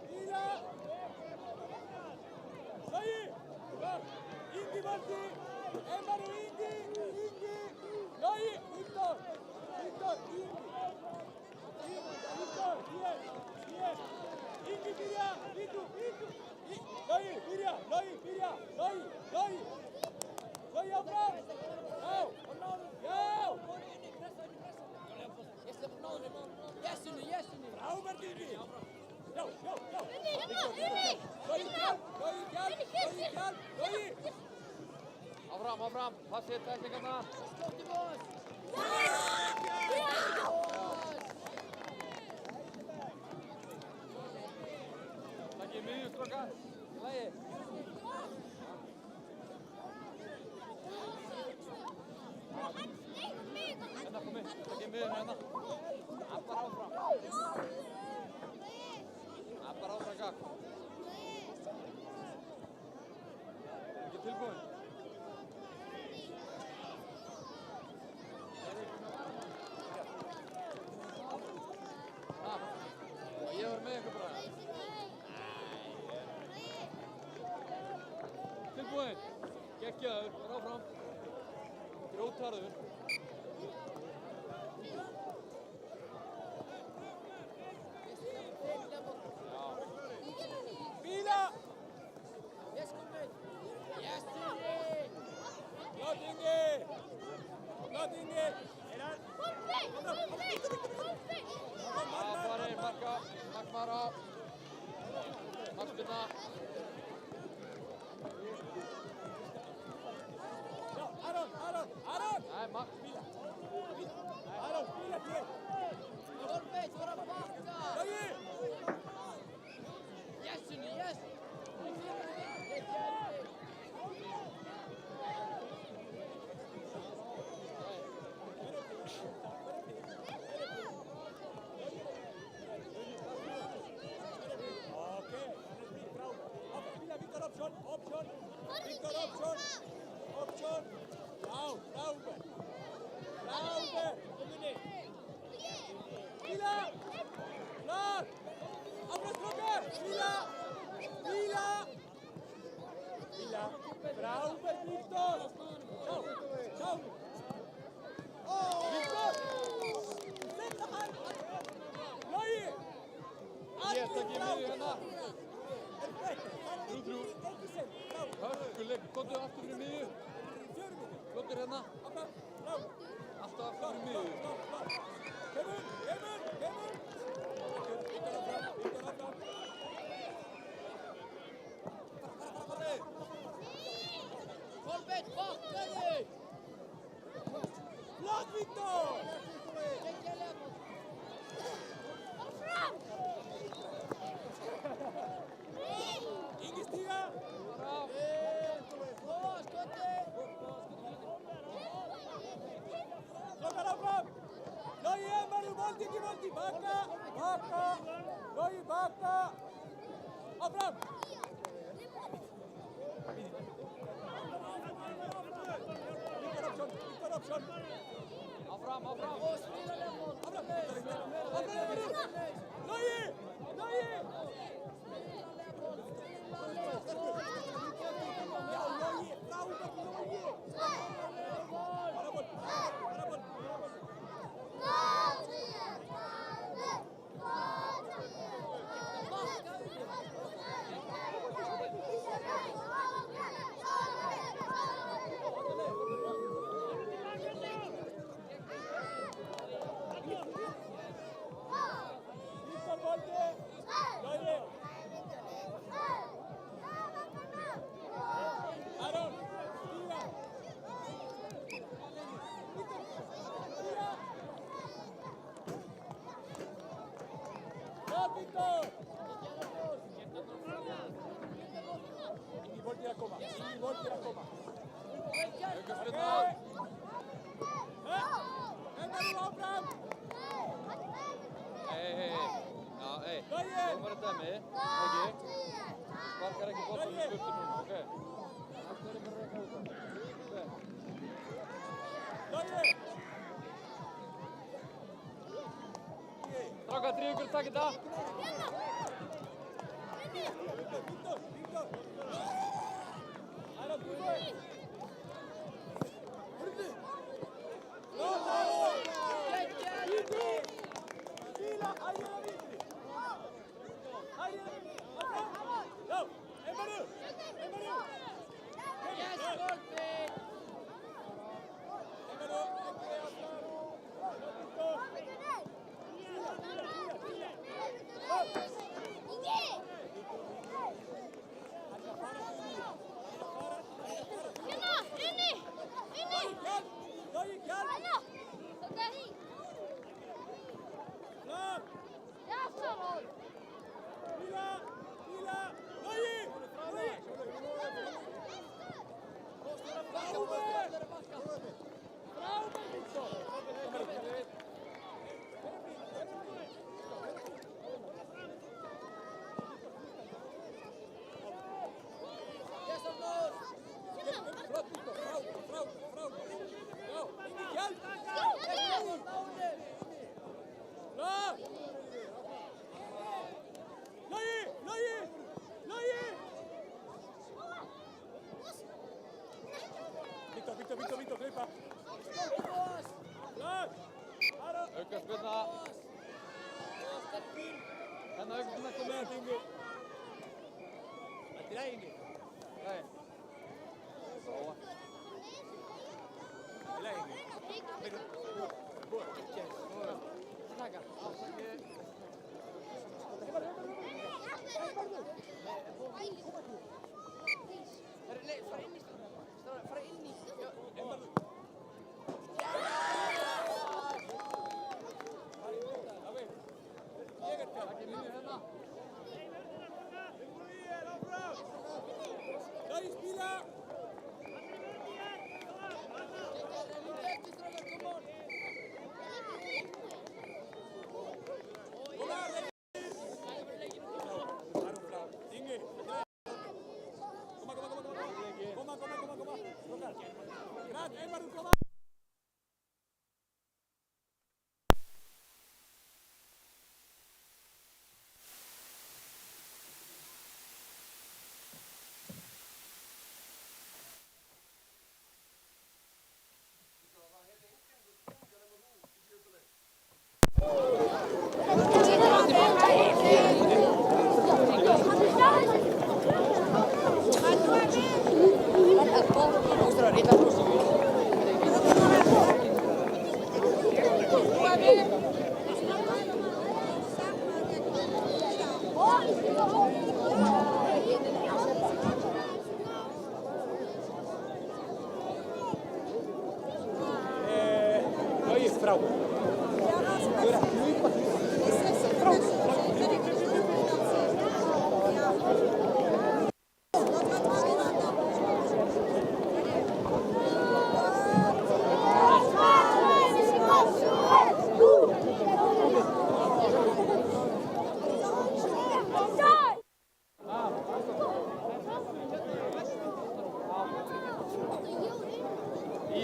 Spila! Logi! Ingi Marti! Emar og Ingi! Ingi! Logi! Víktor! Víktor! Ingi! Víktor! Hier! Ingi byrja! Víktor! Logi! Byrja! Logi! Byrja! Logi! Logi! Logi áfram! Já! Já! Frábært Ingi! Já! Já! Já! Logi Kjálp! Logi Kjálp! Logi Kjálp! Logi! Áfram, áfram. Passið tæklingarna. Takkið miðju, strákar. Í lagi. Hérna, komi. Takkið miðjuna hérna. Appar áfram. Appar áfram, gakk. Ekki tilbúin. Ég var með ykkur bara. Tilbúin. Geggjaður. Var áfram. Grjótharður. Spila! Flott Ingi! Flott Ingi! Farin, marka. Markvara. Markspilna. Já, Aron! Aron! Aron! Nei, mark. Aron, spila hér! Logi! Víktor option, option, Víktor option, option, já, Ráber, Ráber, Spila, klar, áfram strókar, spila, spila, spila, Ráber, Víktor, sjá, sjá, Víktor, setja hann, Logi, Ég takkið miðju hérna. Þrjú. Hörkuleik. Komdu aftur fyrir miðju. Flottur hérna. Alltaf aftur fyrir miðju. Kemur, kemur, kemur. Víktor áfram, Víktor áfram. Kolbeinn, bakkaðu! Flott, Víktor! Ingi stíga! Strókar áfram! Logi Emar, voldi ekki voldi! Baka! Baka! Logi baka! Áfram! Víktor option! Víktor option! Áfram, áfram. Áfram! Logi! Logi! Já, Logi! Frábært Logi! Varabol! Varabol! Ingi bolti að koma. Aukaspyrna. Einherji áfram. Hei. Já, hei. Dómari dæmi. Ekki. Sparkar ekki boltanum í burtu núna, ok? Allt er ykkur að reyka út á. Strákar, drífðu ykkur, takk þetta. Víktor, hlaupa. Aukaspyrna. Hérna aukaspyrna komið. Ingi. Þetta er Ingi. Nei. Góða. Þetta er Ingi. Taka. Fara inn í.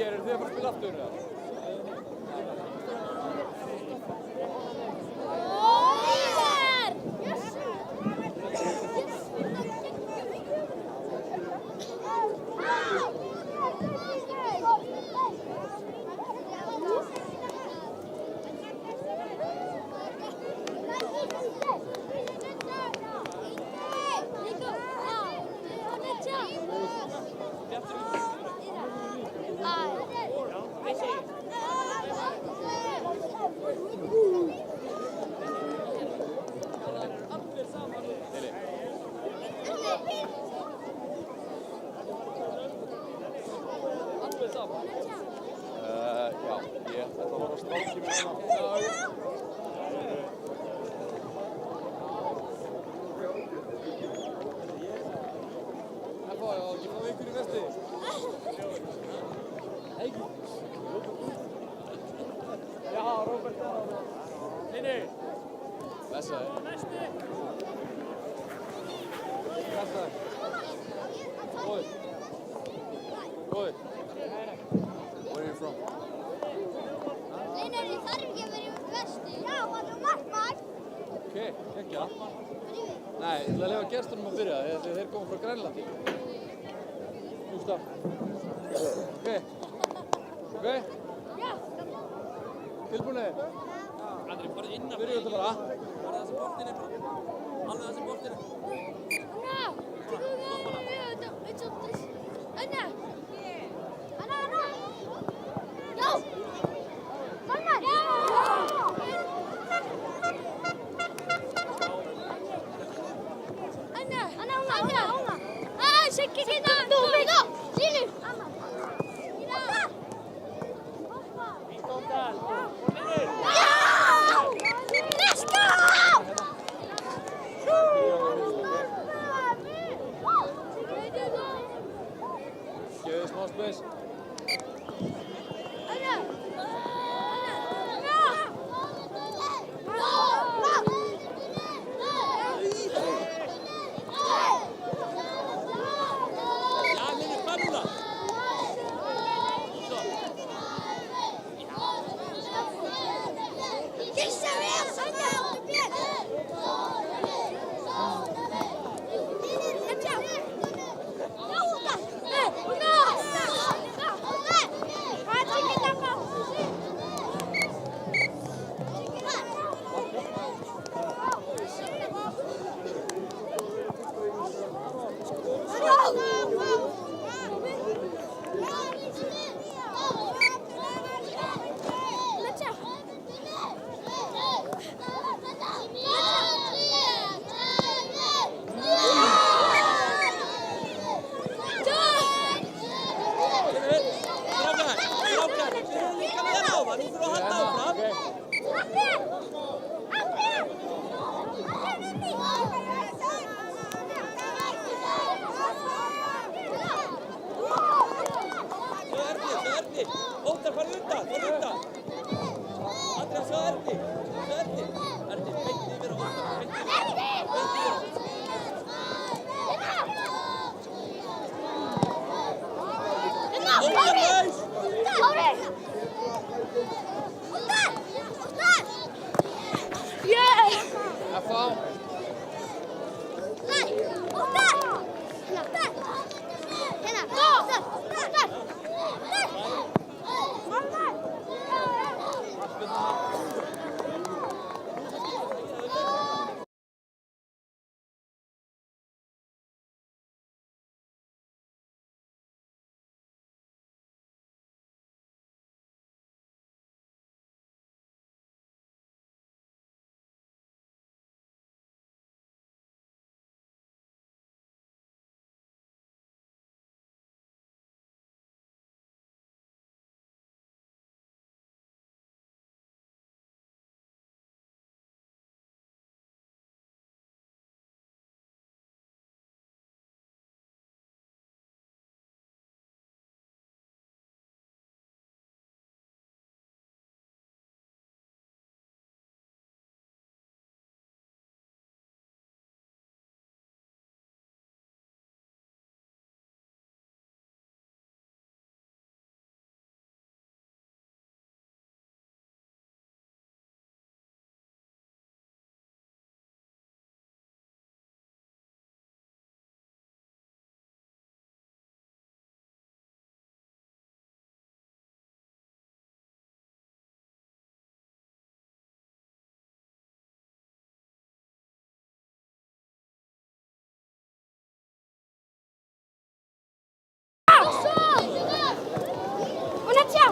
Eru þið að fara að spila aftur? Blessaði. Blessaði. Góður. Góður. Where are you from? Einar, ég þarf ekki að vera í vestu. Já, það er markmann. Ok, ekki að. Nei, ég ætla að lefa gestunum að byrja þeir koma frá Grænlandi. Gústaf. Ok. Ok. Já. Tilbúinir? Andri, farðu inn að Byrjuðu þetta bara. Farðu það sem boltinn er bara. Alveg það sem boltinn er. Anna! Anna! Já! Mamma! Já! Anna! Anna! Siggi hérna! Þú veit! Sýnur! Víkóndal, kom niður! Já! Let's go! Gefið smá space. Já, minni framla! Óttar, farðu undan! Andri, sjá Erni! Erni, beint yfir á Óttar, beint yfir. Óttar, laus! F.A.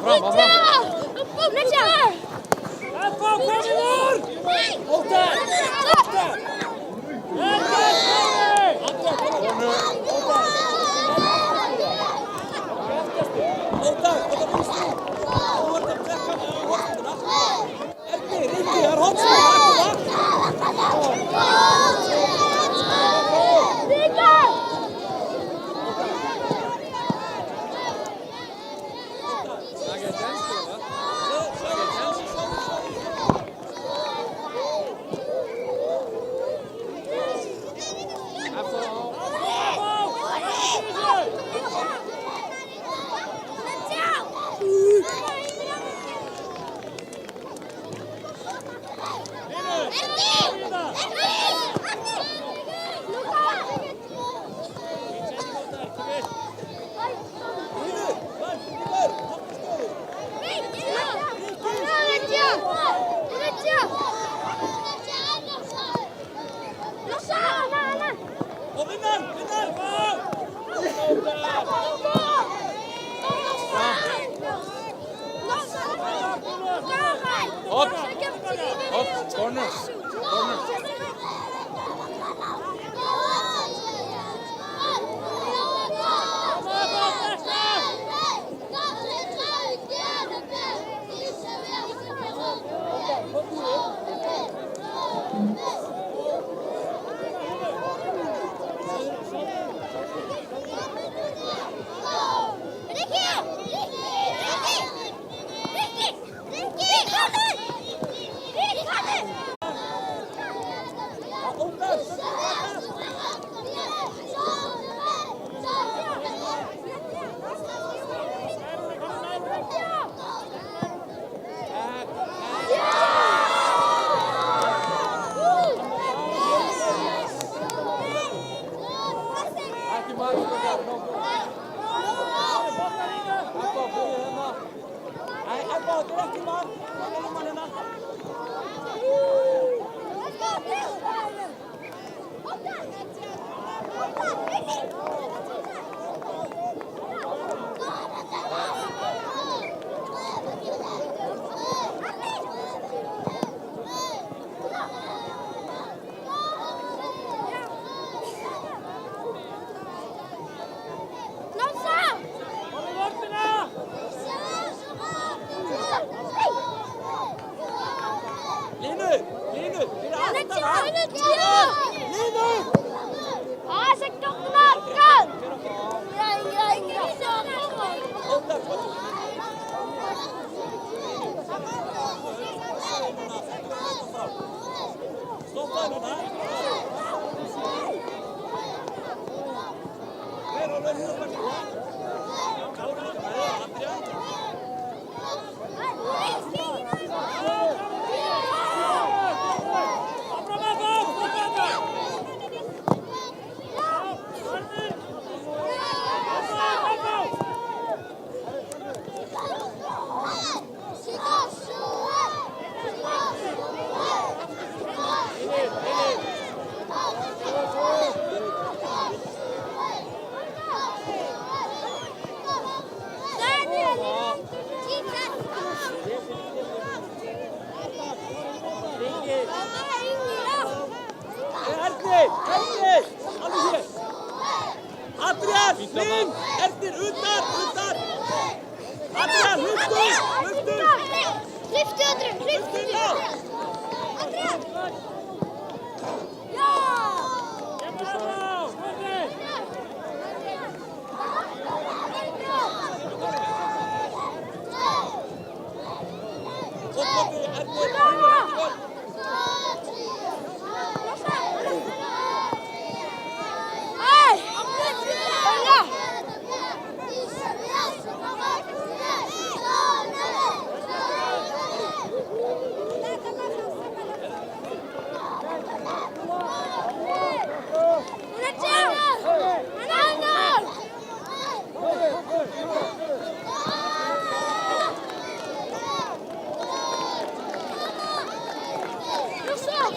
Fram, áfram. F.A. komið! Óttar! Óttar! Óttar, þetta vinstri! Þú ert að trekka með hornstuna. Erni, Rikki, það er hornstuna! Og vinnar! Up, corner. Ekki maður skoðar, nóg. Ebba, byrja hérna. Nei, Ebba, þetta er ekki mann. Það er mann hérna. Línu, fyrir aftan hann. Línu! Asik dong makan. Óttar, stoppa núna. Hver og lögum það bara. Kári, Andrea. Ernir, alveg hér. Adrian, Linn, Ernir, utan. Adrian, lyftu. Lyftu, Adrian. Adrian. Já.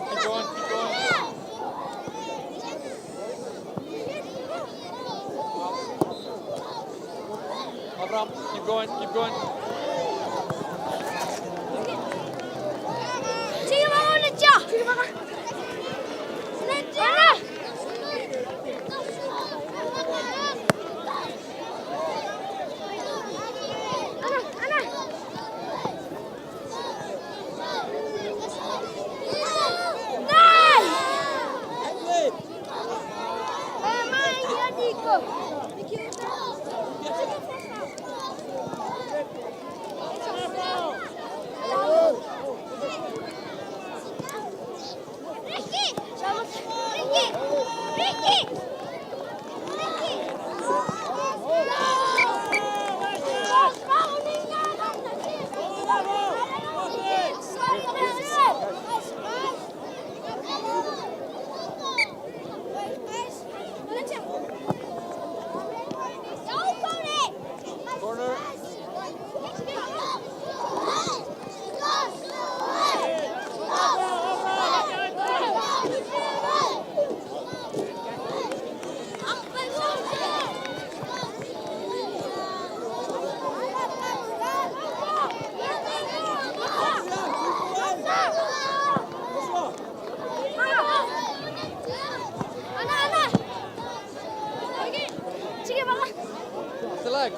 Keep going. Abraham, keep going. Sige bare lidt, ja. Lidt, ja. Anna. Nej! Nico.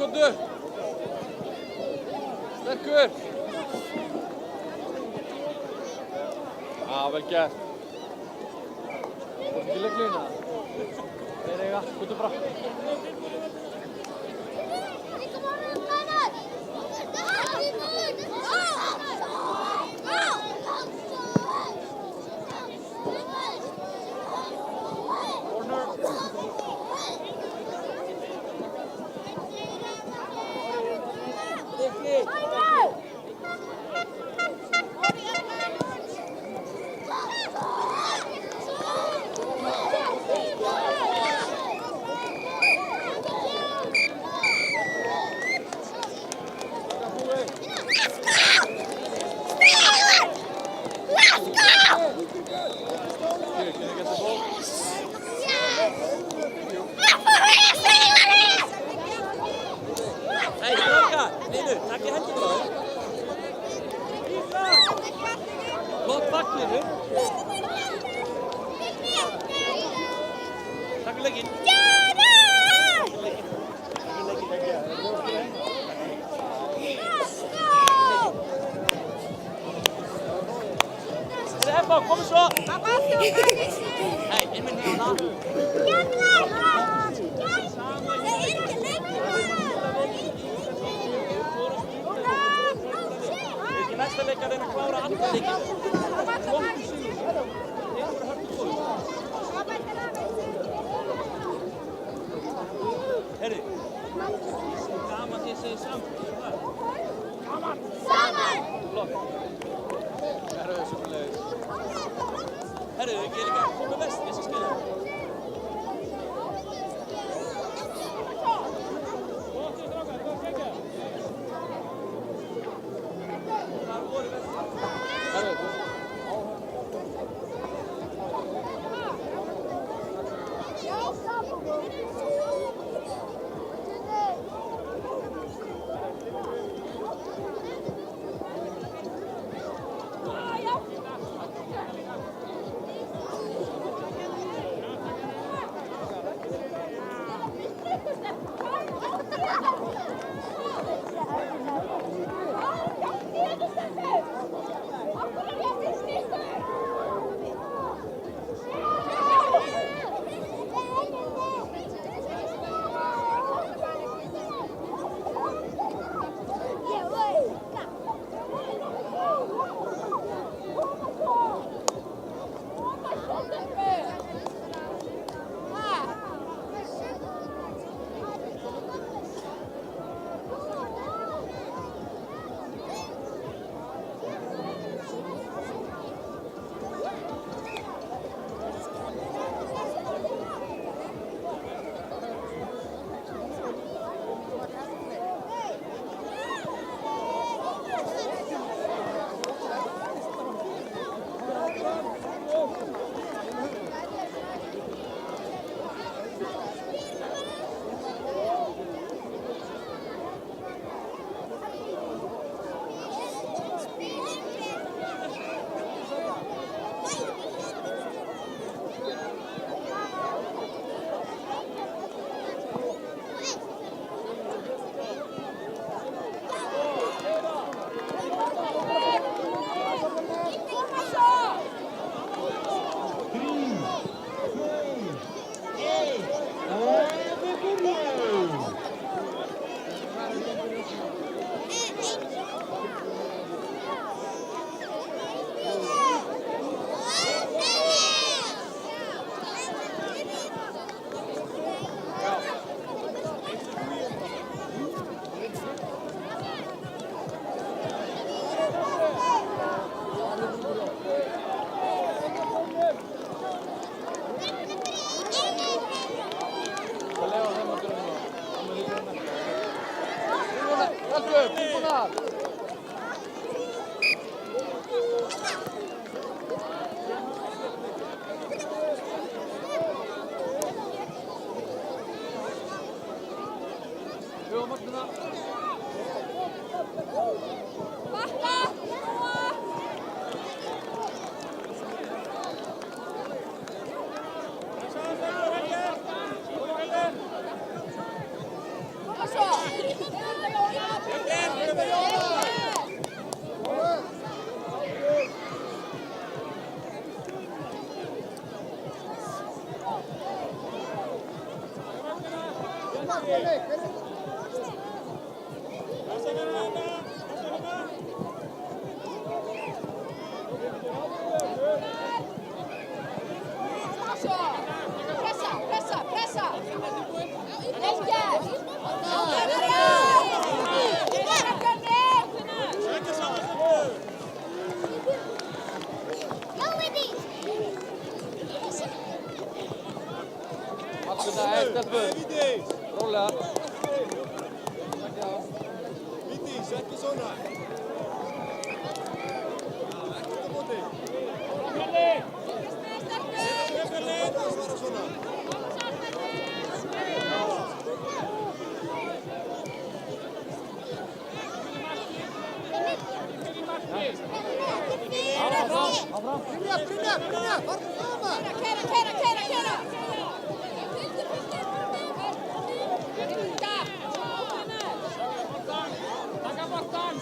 Komdu. Sterkur. Já, vel gert. Þú ekki leiklíðina? Þeir eiga, komdu bara. Hei, strákar, Hlynur, takkið hendurna á þér. Flott bakk, Hlynur. Takk fyrir leikinn. Hebba, komum svo. Hei, einminn hérna. Næsta leik að reyna að klára annan leikinn. Flottur sigur. Þeir voru hörku góður. Herri, gaman því að segja saman. Gaman! Saman! Flott. Herðu, sömuleiðis. Herri, ég er líka komið vest, ég sé skilja. Afturna, stelpur. Rólega. Vigdís, ekki svona. Ekkert á móti. Það svara svona. Brynja, farðu saman. Kæra. Taka boltan!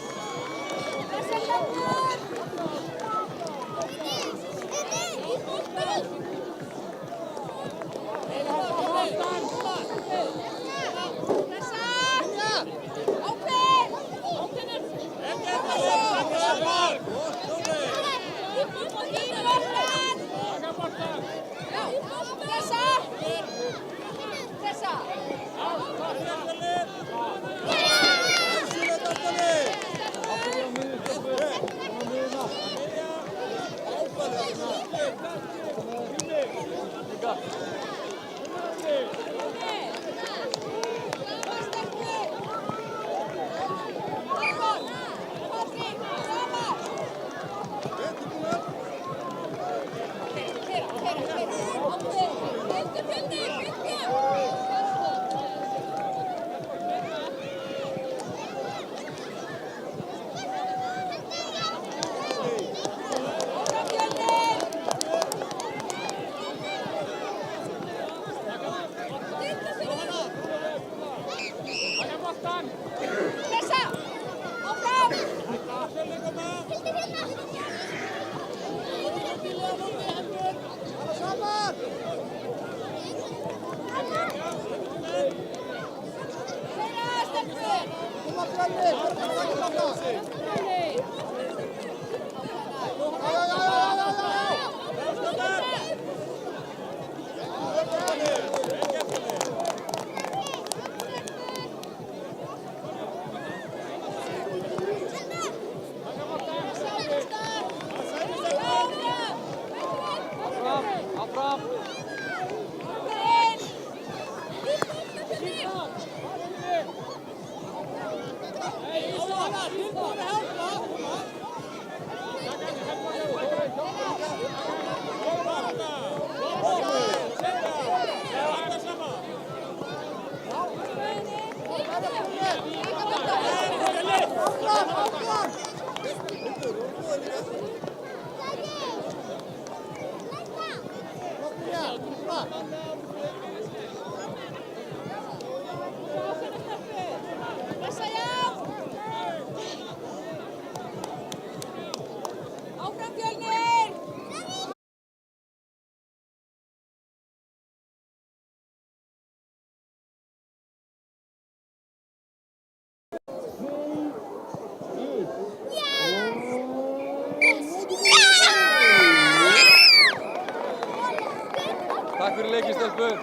Takk fyrir leikinn, stelpur.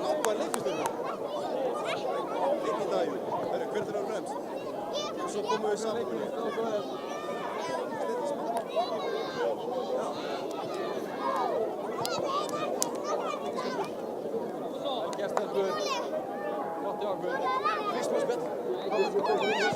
Ákvað leikistöðu. Ekki daginn. Hver er það fremst? Svo komum við saman. Ekki stelpur. Gott hjá okkur. Fyrst með spjall. Skemmtileg.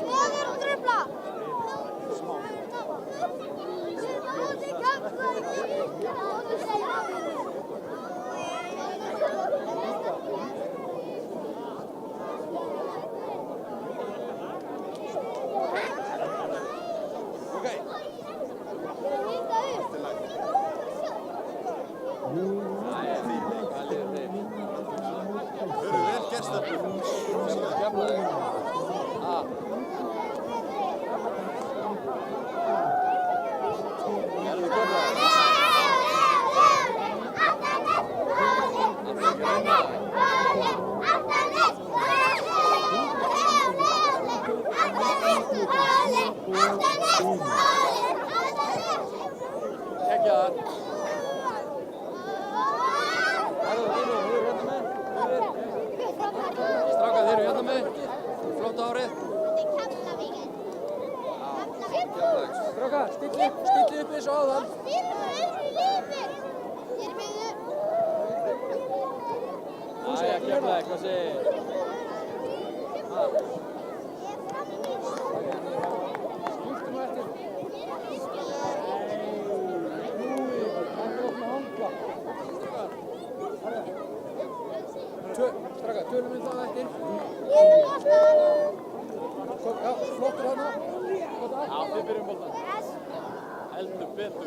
Geggjaðar. Herðu, þið eru hérna með. Strákar, þið eru hérna með. Flott árið. Strákar, stillið upp eins og áðan. Æja, Keflavík, hvað segir? Skiptum nú eftir. Strákar, tölum við það eftir. Já, flottur hana. Já, þið byrjum boltan. Heldur betur.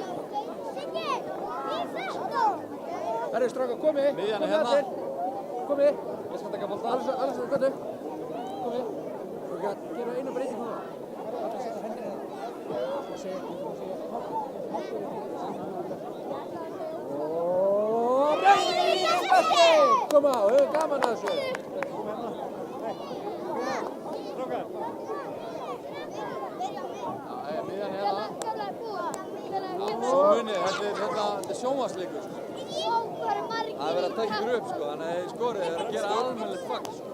Herru, strákar, komið. Miðjan er hérna. Komið. Ég skal taka boltan. Alexander, komið. Komið. Við gerum eina breyting núna. Allir setja hendina hérna. Koma, og höfum gaman að þessu. Strákar. Já, miðjan er hérna. Svo munið, þetta er sjónvarpsleikur, sko. Það er verið að taka ykkur upp, sko, þannig að þið skorið er að gera almennilegt fagn, sko.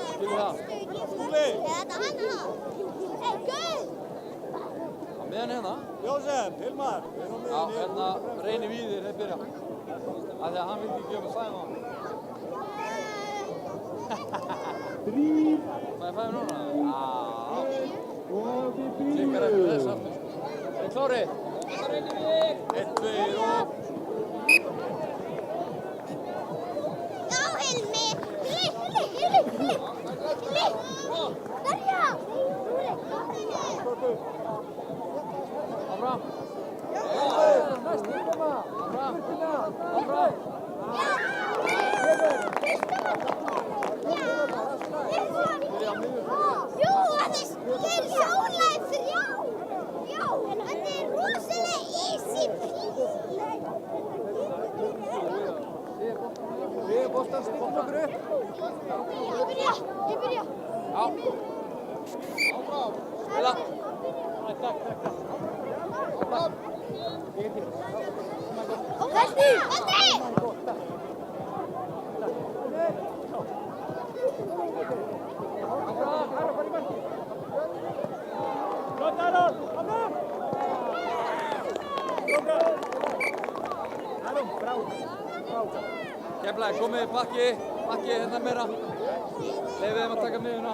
Skilur það? Skúli! Já, miðjan hérna. Jósef, Hilmar. Já, hérna Reyni Víðir, þeir byrja. Af því að hann vildi ekki gefa fæðum á hann. Fæði fæðum núna? Já. Klikkar eftir þess aftur, sko. Er þið klárið? 1, 2 og... Já, Hilmi! Hilmi! Verja! Áfram! Næst, koma! Áfram! Áfram! Byrja á miðju. Jú, hann er sjólaði þrjá. Já, hann er rosalega easy peasy. Við boltan, stillum okkur upp. Ég byrja. Já. Áfram. Spila. Takk. Áfram. Veldi! Keflavík, komið bakki hérna meira. Leifið þeim að taka miðjuna.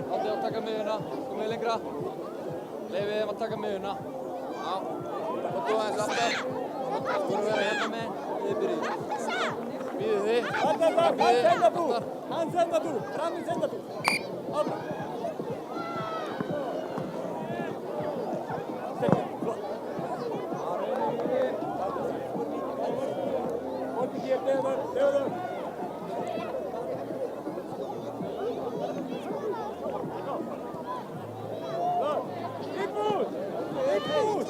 Látið að taka miðjuna. Komið lengra. Leifið þeim að taka miðjuna. Já. Kottu aðeins aftar. Það voru að vera hérna með. Þið byrjið. Bíðið þið. Hann senda þú. Frammi senda þú. Áfram. Theodor. Yppus!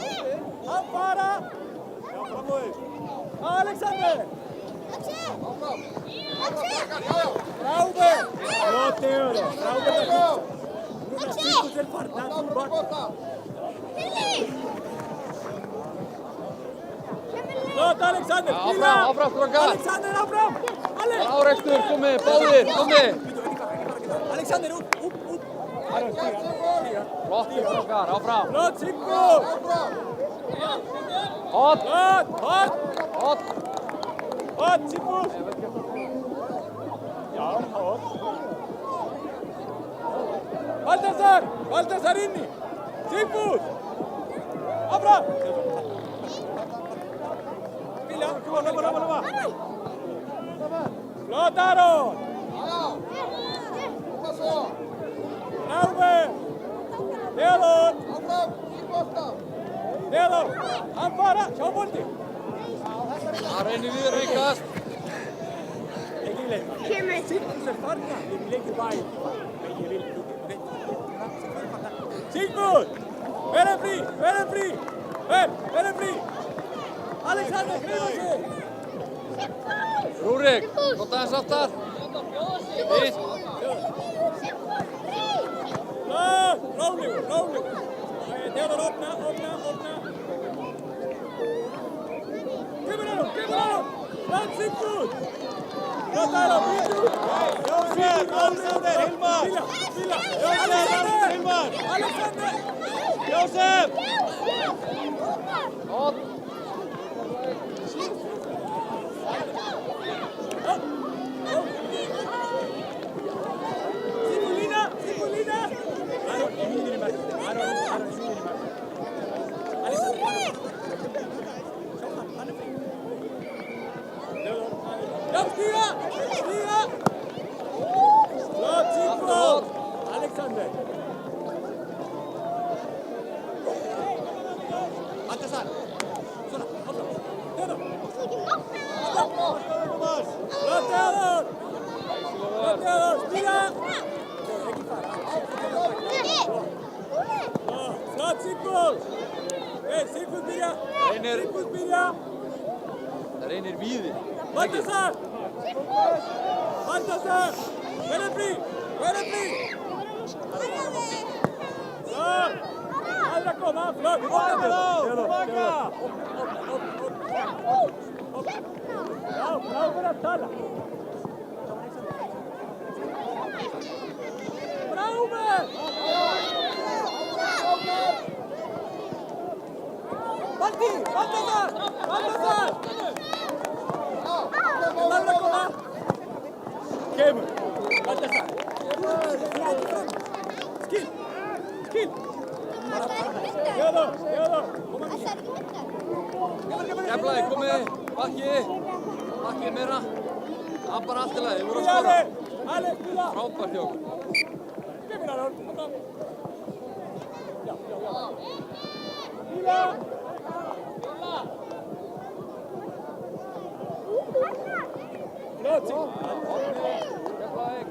Hann fara! Já, fram á þig. Alexander! Ráði! Flott, Theodor. Ráði það. Núna sýttu til farna, þú bakka. Flott, Alexander! Áfram, strákar! Alexander, áfram! Alex! Árekstur, komið, báðir, komið! Alexander, upp! Flottir, strákar, áfram! Flott, Siggo! Hot! Hot, Siggo! Já, hot! Baltasar inni! Siggo! Áfram! Vilja, koma! Flott, Aron! Náve! Theodor! Theodor! Hann fara! Sjá bolti! Það reynir við ríkast! Ekki leik! Siggo sem farna! Við leikir bæði! Siggo! Verð frí! Alexander, skrifa sig! Rúrik, gott aðeins aftar! Fínt! Flott! Stefán, opna. Kemur á. That's it, good. Gott aðra, býtu. Jósef, Alexander, Hilmar. Fíla. Jósef, Hilmar. Alexander. Jósef. Sigurlína. Aron, í miðjunni í markinu. Aron, í miðjunni í markinu. Alexander. Hann er frí. Já, stíga. Flott, Sigfús. Alexander. Baltasar. Svona, áfram. Flott, Aron. Stíga. Ekki fara. Flott, Sigfús. Sigfús byrja. Reynir Víðir. Baltasar. Verður frí. Aðra koma, flott. Tilbaka. Já, fyrir að tala. Bráver. Baltasar. Aðra koma. Kemur. Baltasar. Skil. Gjörðu. Keflavík komið, bakki meira. Það bara allt í lagi, við vorum að skora. Frábært hjá okkur. Kemur Aron. Já. Fíla. Flott. Keflavík.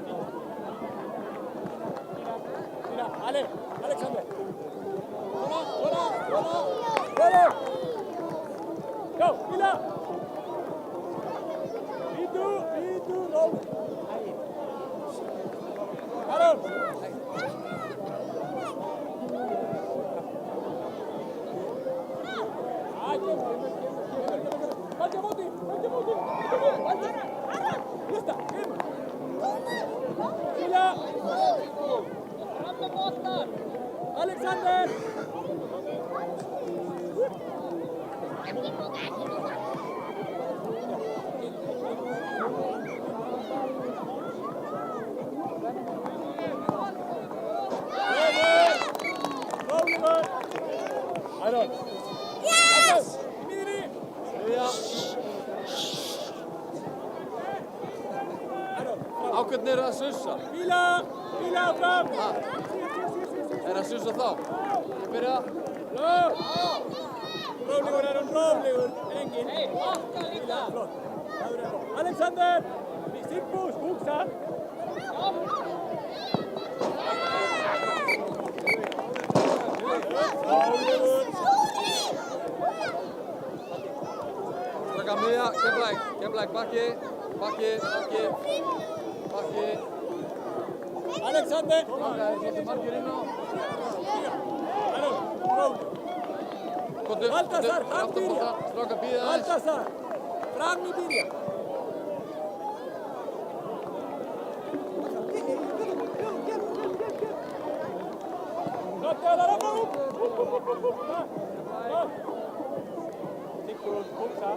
Fíla. Alexander. Svona. Go, Fíla. Býtu, ról. Aron. Baki á móti. Hlusta, kemur. Fíla. Fram með boltan. Alexander. Rólegur. Aron. Yes! Í miðjunni. Aron. Ákveðin eru að sussa. Fíla fram. Er að sussa þá? Ég byrja. Rólegur, Aron, rólegur. Engin. Bakka líka. Flott. Alexander. Sigfús, hugsa. Rólegur. Straka miðja, Keflavík, bakki. Alexander. Það er svolítið margir inn á. Aron, rólegur. Baltasar, fram byrja. Stráka bíða aðeins. Baltasar, fram í byrja. Nottar Aron upp. Sigfús, hugsa.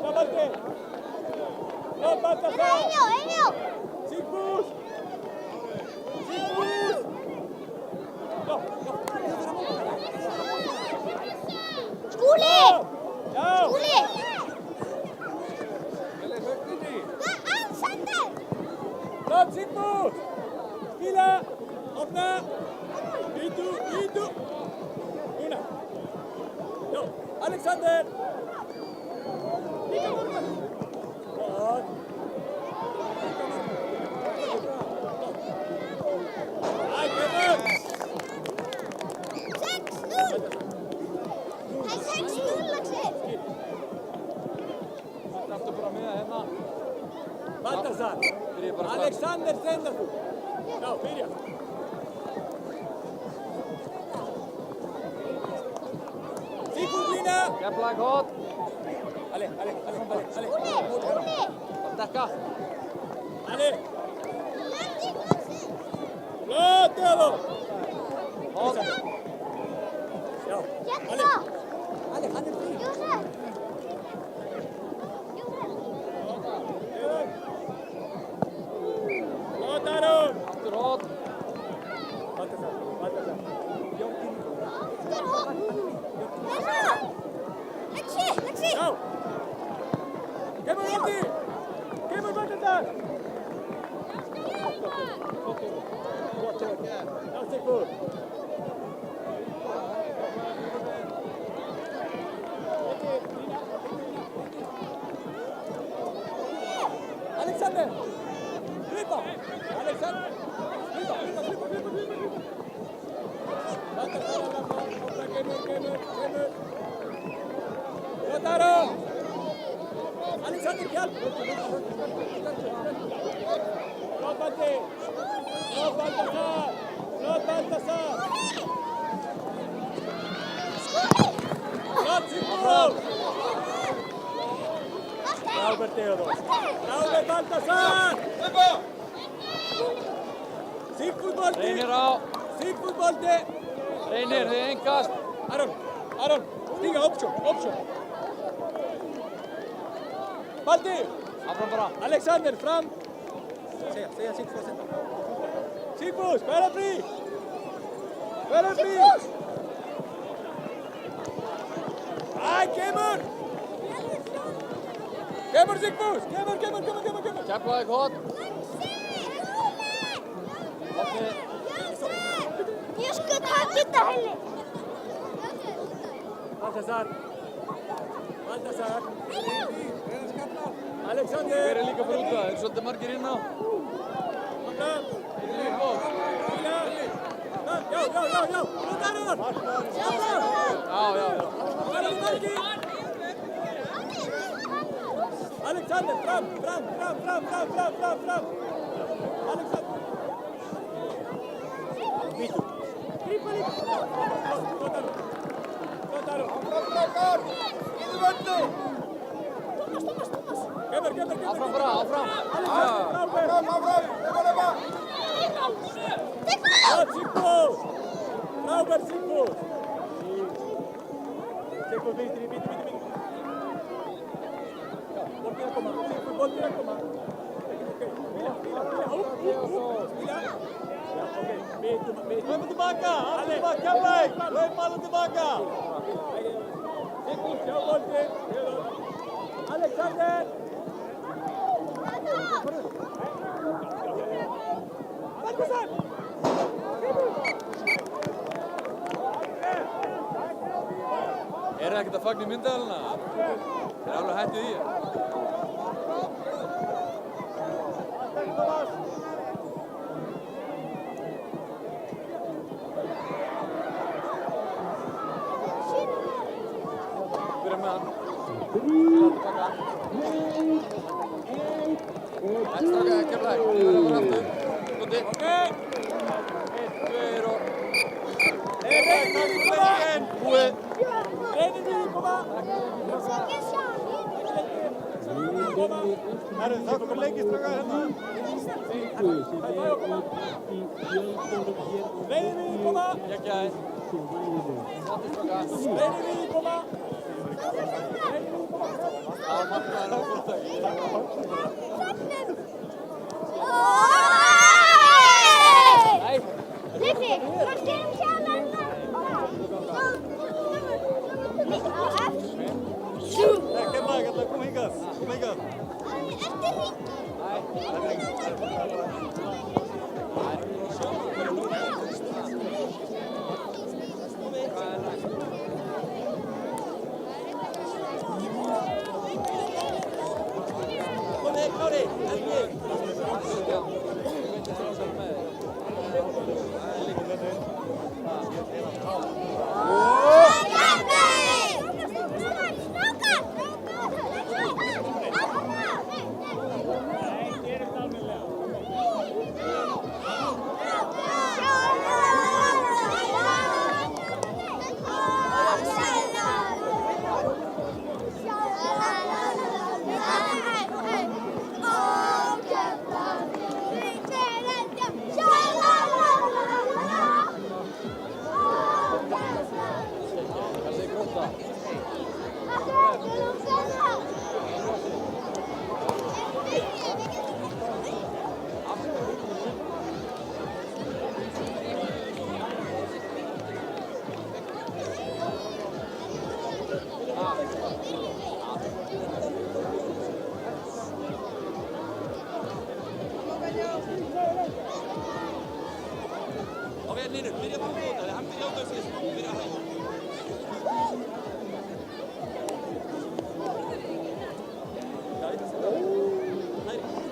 Já, Balti. Já, Baltasar. Einjó. Sigfús. Skúli. Já. Alexander. Flott, Sigfús. Fíla. Opna. Býtu. Una. Já, Alexander. Líka morgun. Flott. Kemur. 6-0. Það er 6-0, Laxi. Aftur bara miða hérna. Baltasar. Baltasar. Byrjið bara strax. Alexander Stendarsson. Já, byrja. Sigfús Lína. Keflavík hot. Ali. Bara dekka. Ali. Flott, Evo. Hot. Já, Ali. Ali, hann frí. Jósef. Flott, Aron. Aftur hot. Baltasar. Lexi. Já. Kemur Valdi. Kemur Baltasar. Já, Sigfús. Alexander. Flytta. Alexander. Flytta. Baltasar alla fram. Kemur. Flott, Aron. Alexander, hjälp! Flott, Valdi! Flott, Baltasar! Flott, Sigfús! Robert Theodor! Robert Baltasar! Sigfús bolti! Reynir á. Sigfús bolti! Reynir, þið engast. Aron! Stíga, option! Balti! Áfram bara. Alexander, fram! Säga Sigfús. Sigfús, spela fri! Æ, kemur! Kemur Sigfús! Kemur! Keflavík hot. Hotni. Ég skal taka þetta henni. Baltasar! Hver Alexander! er líka fyrir út það? Það eru svolítið margir inn á. Fram! Já! Flott, Aron! Já. Aron, marki! Alexander, fram! Alexander! Vítur! Grípa líka! Flott, Aron! Kemur! Áfram bara, áfram. Sigfús! Frábær Sigfús! Sigfús vinstri, bíti. Já, boltinn að koma. Sigfús, boltinn að koma. Spila. Já, ok. Bítum. Hlaupa tilbaka, Keflavík. Hlaupa alveg tilbaka. Sigfús, sjá boltinn. Alexander! Baltasar! Er það ekkert að fagna í myndaðalina? Það er alveg hættið í. Byrja með hann. Tilbaka. Stráka, Keflavík. Þið verða bara aftur. Góti. Ok! 1, 2 og... Reynir koma! Búið. Koma! Herru, það komur lengiströka hérna. Reynir koma! Gekkjaði. Stráka. Reynir koma! Það var markaðan á fórtæki. Nei. Liffi, hvað gerum sjálf Keflavík, kom hingað. Eftir hringi. Kári, Helgi.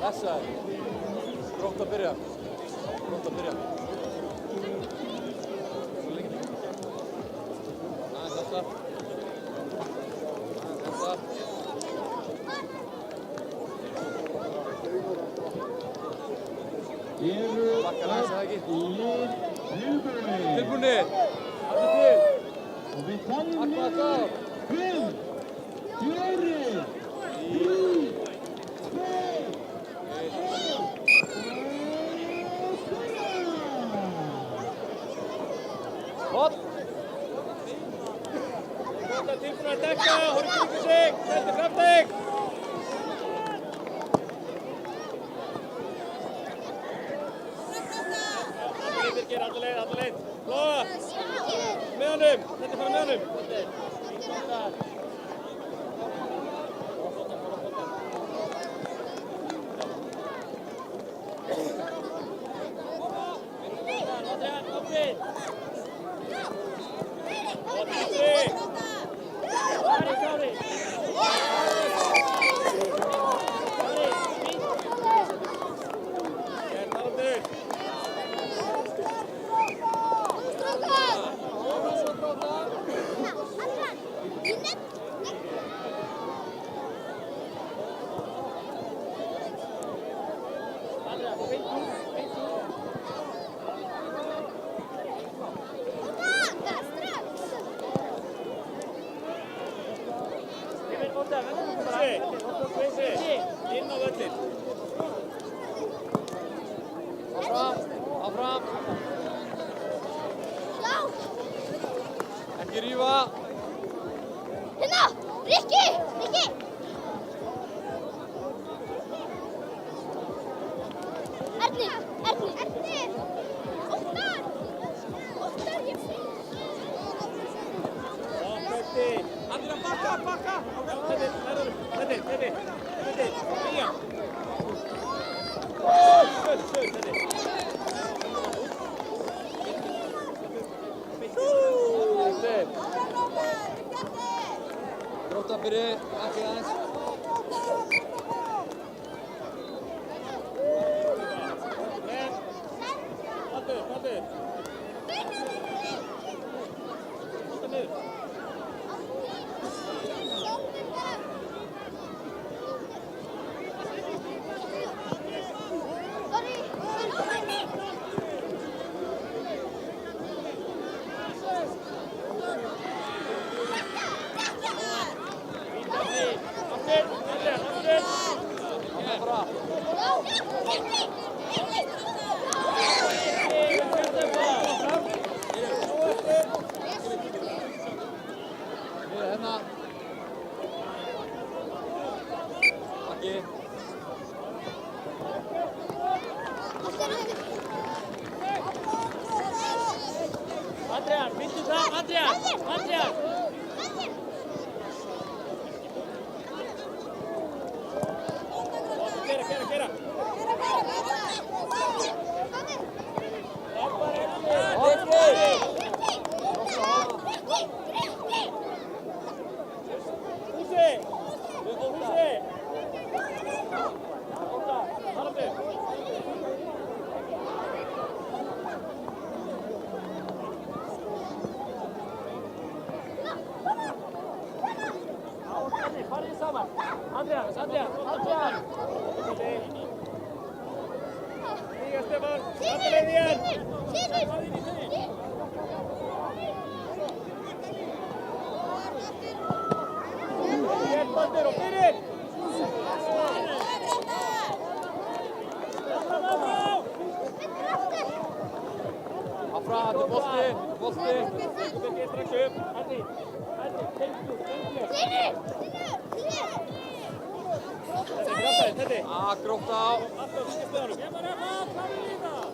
Blessaður. Grótt að byrja. Grótt að byrja. Aðeins aftar. Aðeins aftar. Bakkar aðeins, eða ekki? Tilbúinir. Allir til. Akkur að það. 5, 4, 3, 2, 1. Hopp. Þetta er tilbúin að dekka, horfðu kringum sig, seldi fram þig. Alla leið. Lóa, með honum, þetta fara með honum. Inn á völlin. Áfram. Ekki rífa. Hérna, Rikki. Ernir. Óttar, ég finn. Allir að bakka. Þetta. Fía. Grótt að byrja. Ekki aðeins. Allir. Hérna. Ekki. Adrian, myndu fram, Adrian! Gera. Farið saman! Adrian! Stíga Stefán, alla leið í hann! Baldur og fyrir! Áfram, þetta er bolti. Þetta er strax upp. Adri, tengdu! Þetta. Grótt á. Alltaf stígastöðanum. Ég bara kláði í það!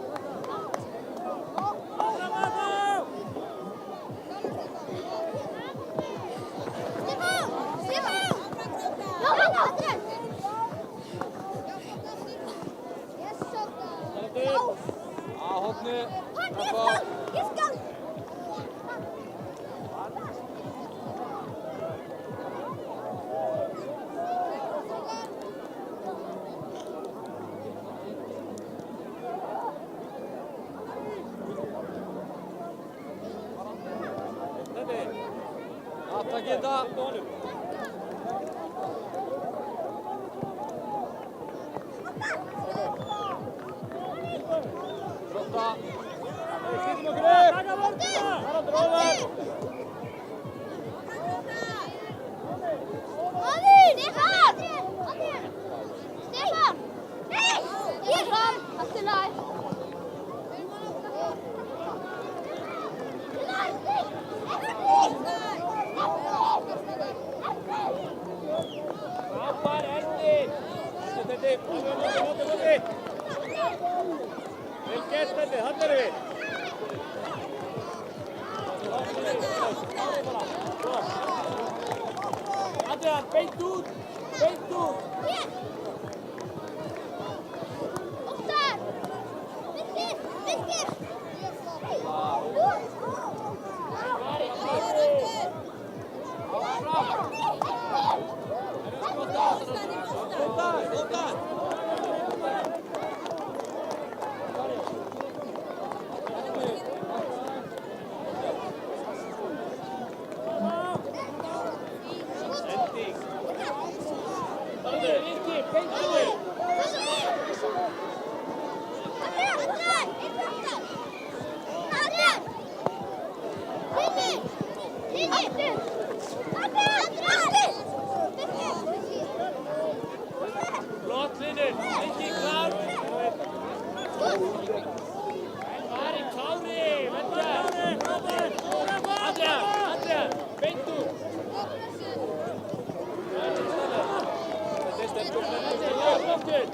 Hókni. Ég skal. Takk þetta. Flotta. Skiptum okkur upp! Haraldur ofar! Stefán! Stefán! Nei! Ég er fram! Allt í lagi. Frábær Erni! Þetta móti! Vel gert Erni, þarna erum við! Adrian, beint út! Beint út! Óttar! Birkir! Flott Hlynur, Rikki klár. Ari klári, Adrian, beint út. Flottur.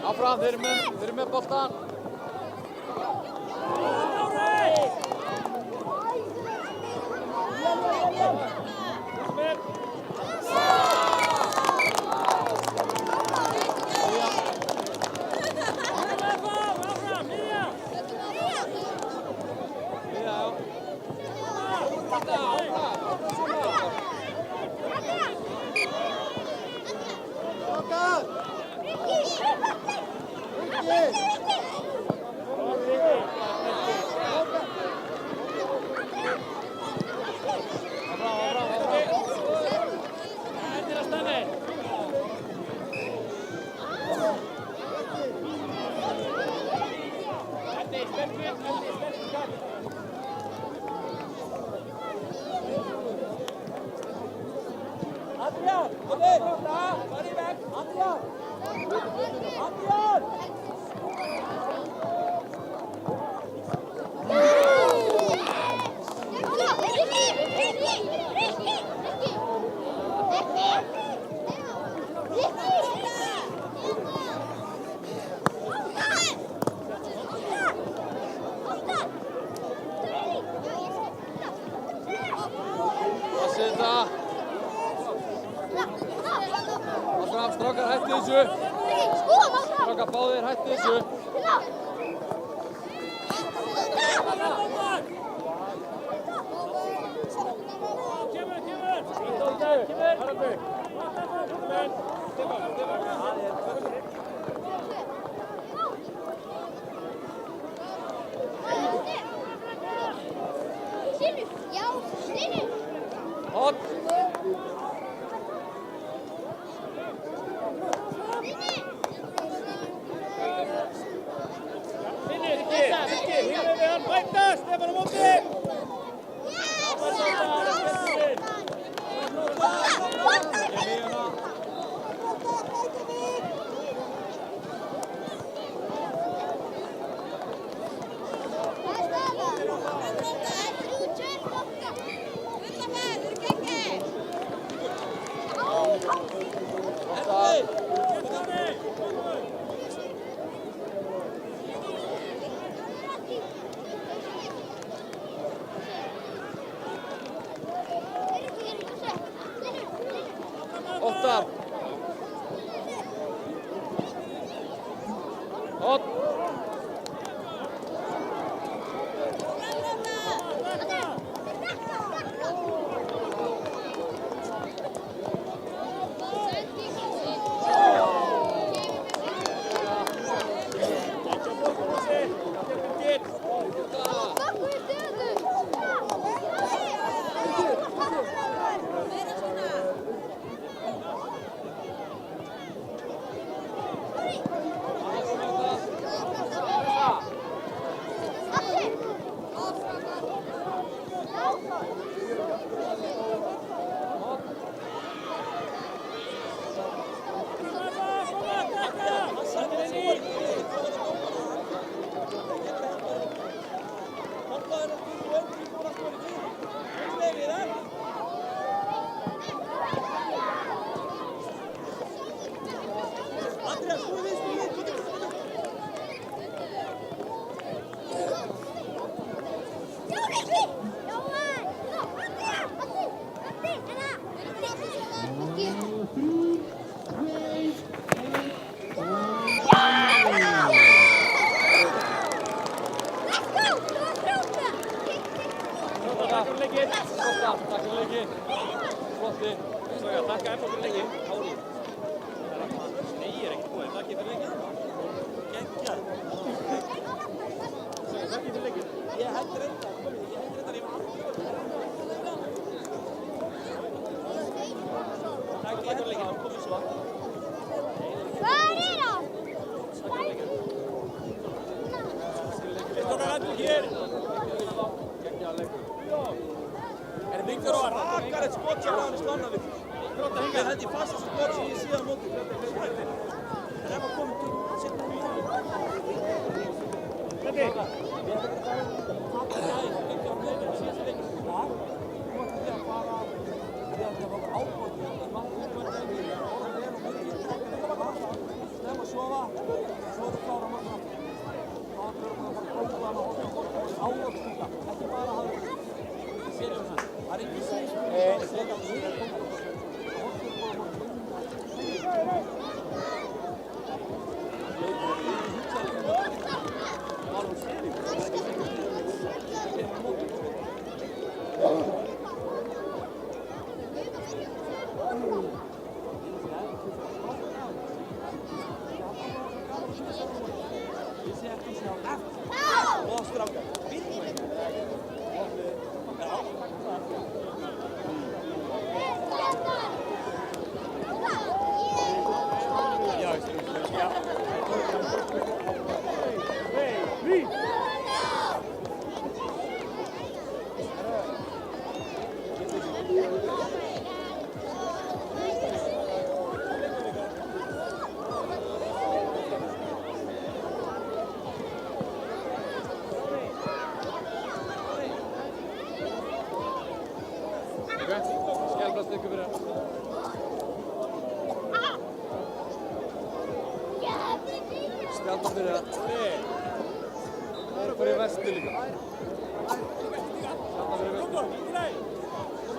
Áfram, þeir eru með boltan. Strákar, hætti þessu. Strákar, báðir, hætti þessu. Hot. Óttar. Hot.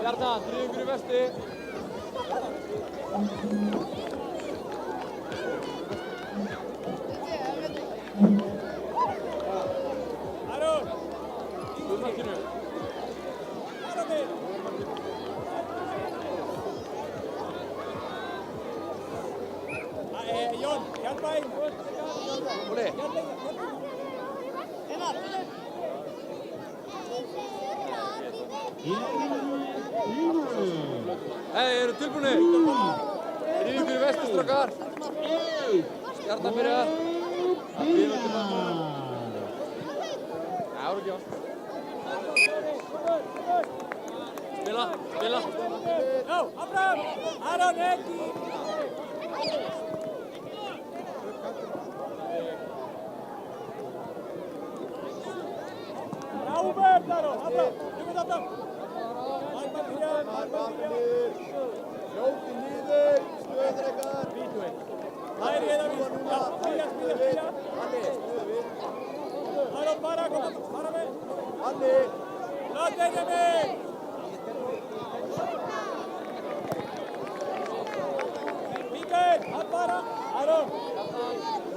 Bjarnar, þriðjungur í vesti. Hei, eru tilbúinir? Ríðu ykkur í vesturstrákar. Stjarnan byrjar. Það byrjar til það. Já, það er ekki á. Spila. Já, Abraham! Aron, ekki! Robert, Aron! Abraham! Ljúfið Abraham! Markmannir! Hljóti niður! Stöður ykkar! Hæri eða við! Já, spila! Halli, stöður við! Aron, fara með! Halli! Lát Benjamin! Mikael, hann bara! Aron!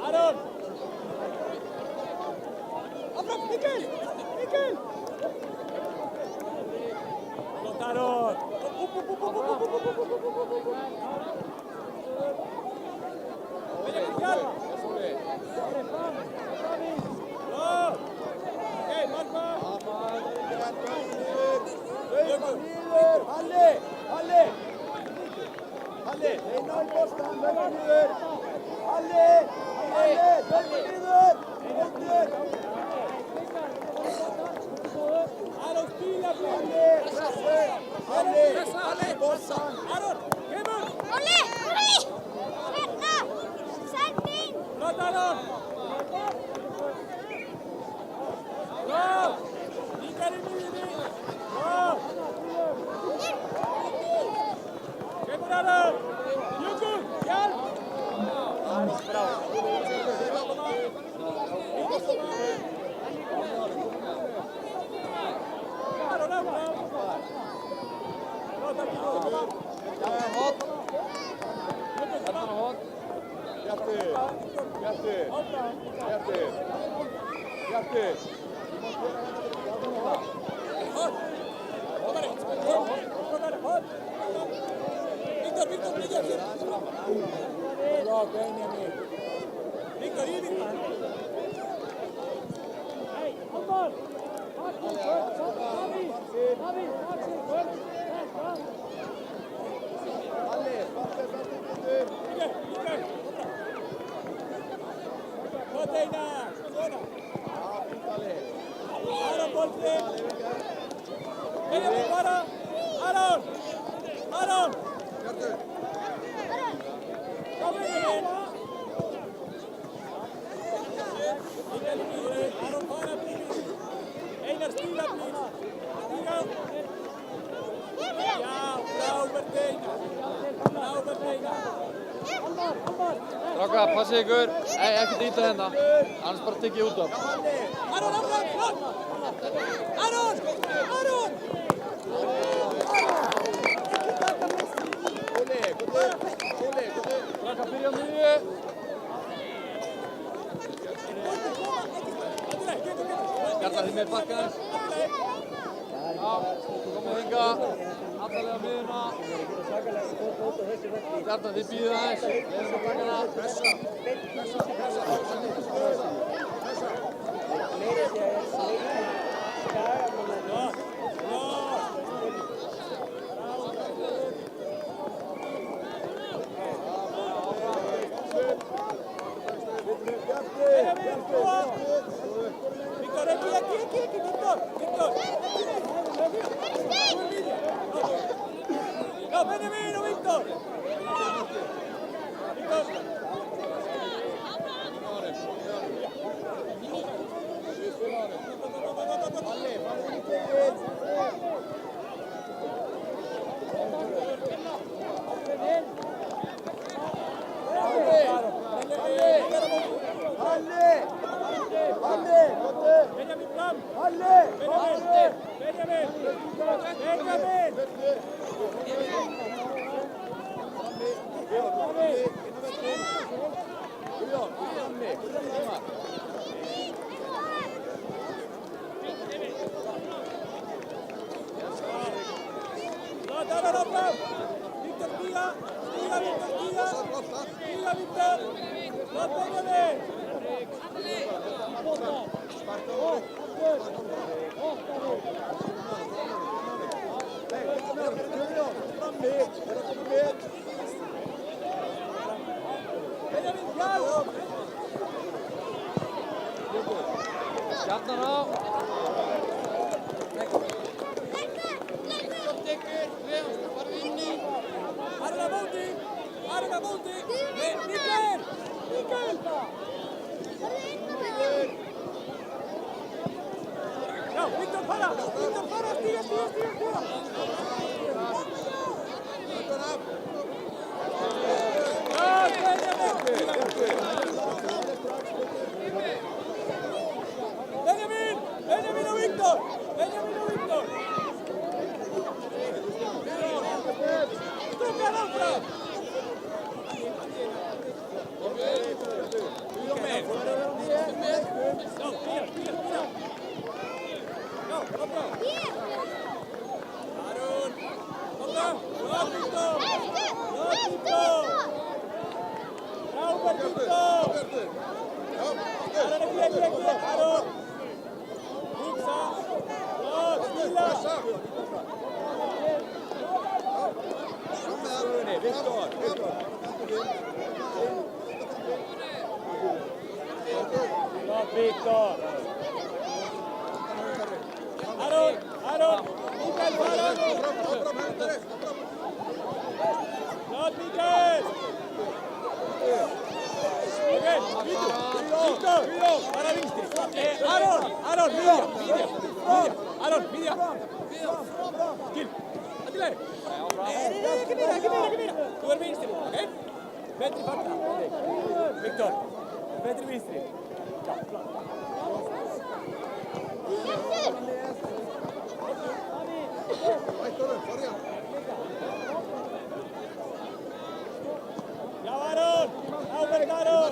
Aron! Abraham, Mikael! Låt Aron! Benjamin, hjälp! Bra! Okej, Markman! Halli! Eina í boltan, verður niður! Halli! Verður niður! Mótið! Aron, spila blíð! Halli! Boltan! Aron, kemur! Olli! Svenna! Sending! Låt Aron! Bra! Mikael i miðjunni! Bra! Kemur Aron! Jökull, hjálp! Aron, bra! Aron, áfram! Låt Aron! Bjarti! Viktor! Bra, Benjamin! Viktor, Ivica! Hej, Alvar! David! Halli, Mikael! Låt Eina! Aron, bolti! Benjamin, bara! Aron! Kom Benjamin! Mikael i miðjunni, Aron fara blíð! Einar stíla blíð! Stíga! Já, frábært Einar! Strákar, passið ykkur. Ekkert ýta hérna. Annars bara tekið út af. Aron! Strákar, byrja á miðju. Stjarnan þið með bakkaðins. Já, komið hinga. Allalega á miðjuna. Stjarnan þið býðið aðeins. Leðum að taka hana. Viktor, aquí, Viktor! No, Benjamin och Viktor! Benjamin fram! Benjamin! Viktor, stiga! Viktor! Låt Benjamin! Stjarnan á. Arna móti! Mikael! Já, Viktor fara! Stíga! Benjamin och Viktor! Strunga långt fram! Viktor! Aron! Mikael, fara! Klart, Mikael! Okej, Viktor! Bara vinster! Aron, midja! Aron, midja! Till! Attila! Ekki meira! Þú vinstri, okej? Betri farta! Viktor, betri vinstri! Ja, Aron! Albert Aron!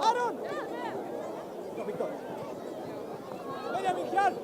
Aron! Benjamin, hjálp!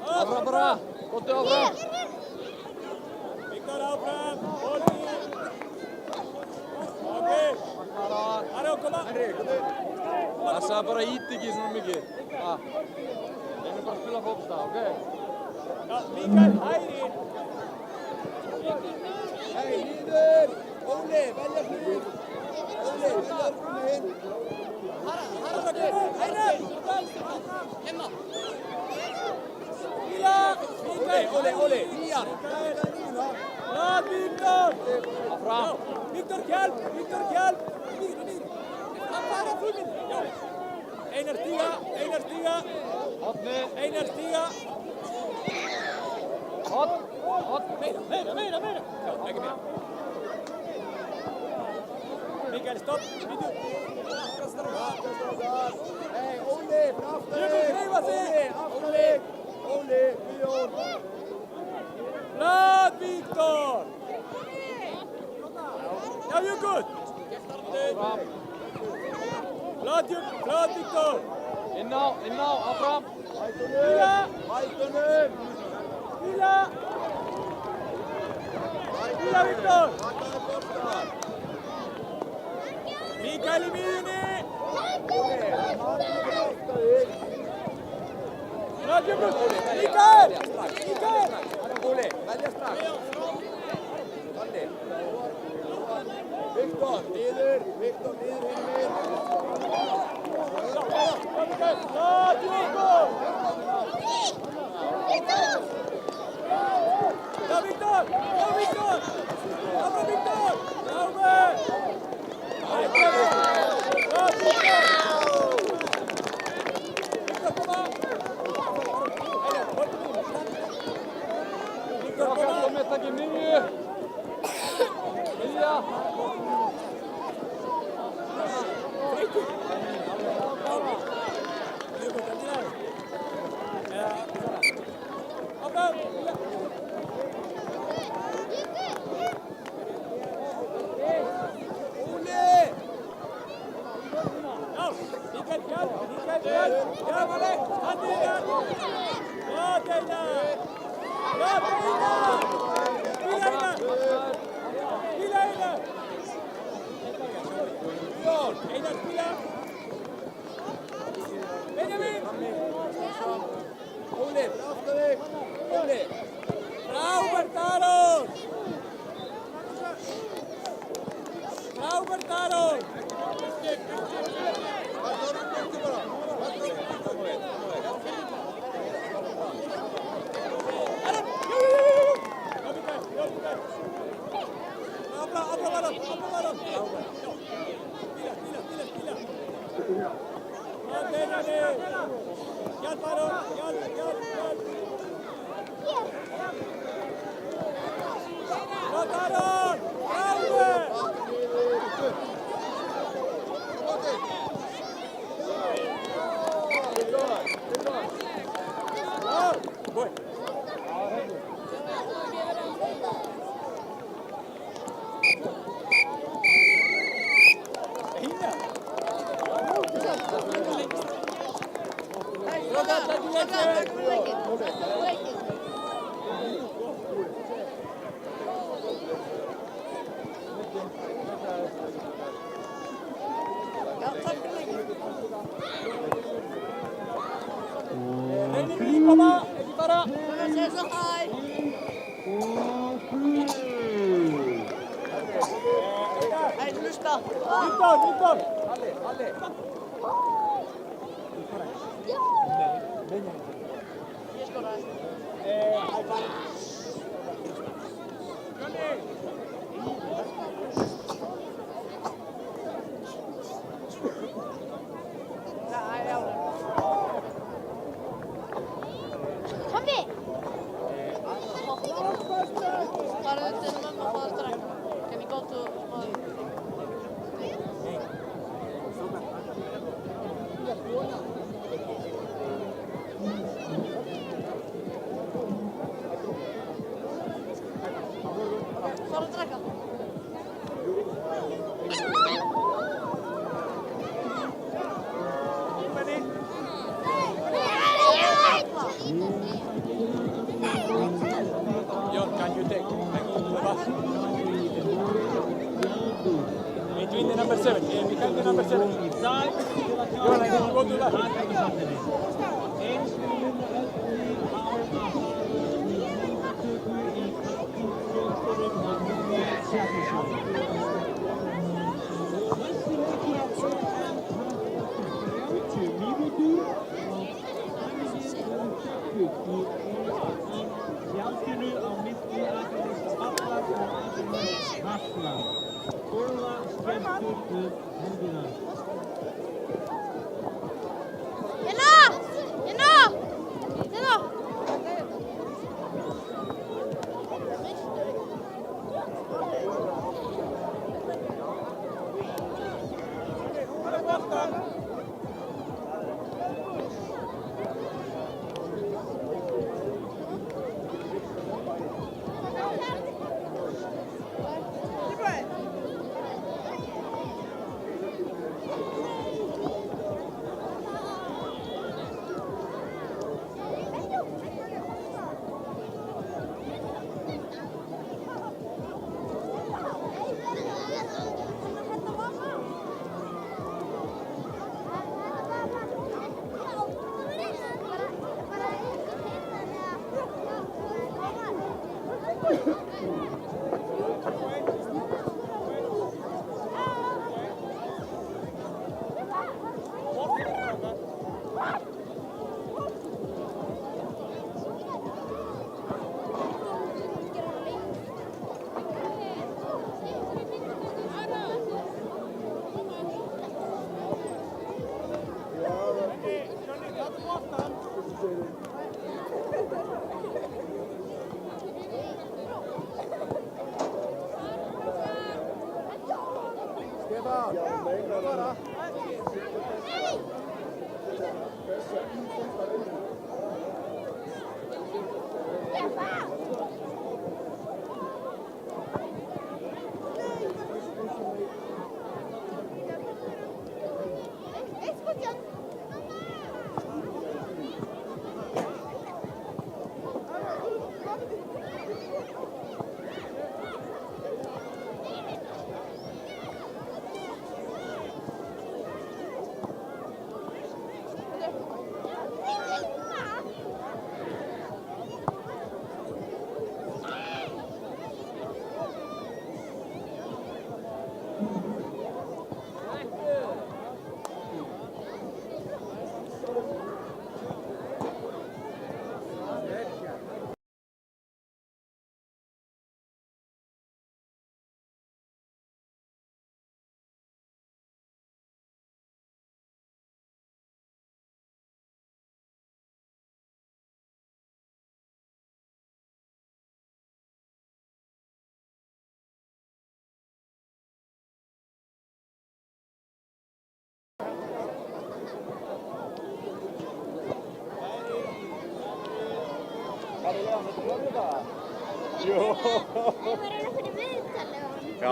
Áfram bara, góttu áfram. Viktor áfram, okej. Aron, koma. Passa bara ít ekki svona mikið. Reynum bara að spila fótbolta, ok? Já, Mikael, hægri. Hei, líður. Óli, velja hlýð. Ole, Ian. Bra, Viktor. Áfram. Viktor, hjälp. Ja. Einar stiga. Hotni. Einar stiga. Hot. Meira. Ja, ekki meira. Mikael, stopp. Hei, Ole, framför. Du får skriva sig. Ole, Björn. Blad, Viktor. Ja, you're good. Áfram. Blad, Viktor. Inn á, áfram. Vila, Viktor. Mikael i miðjunni. Blad, you're good. Mikael. Ole, velja strax. Viktor, niður hinn megin. Blad, Viktor. Ja, Viktor. Viktor. Miðja. Between the number 7, behind the number 7. Go to that. Já,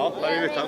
það er í viðtal.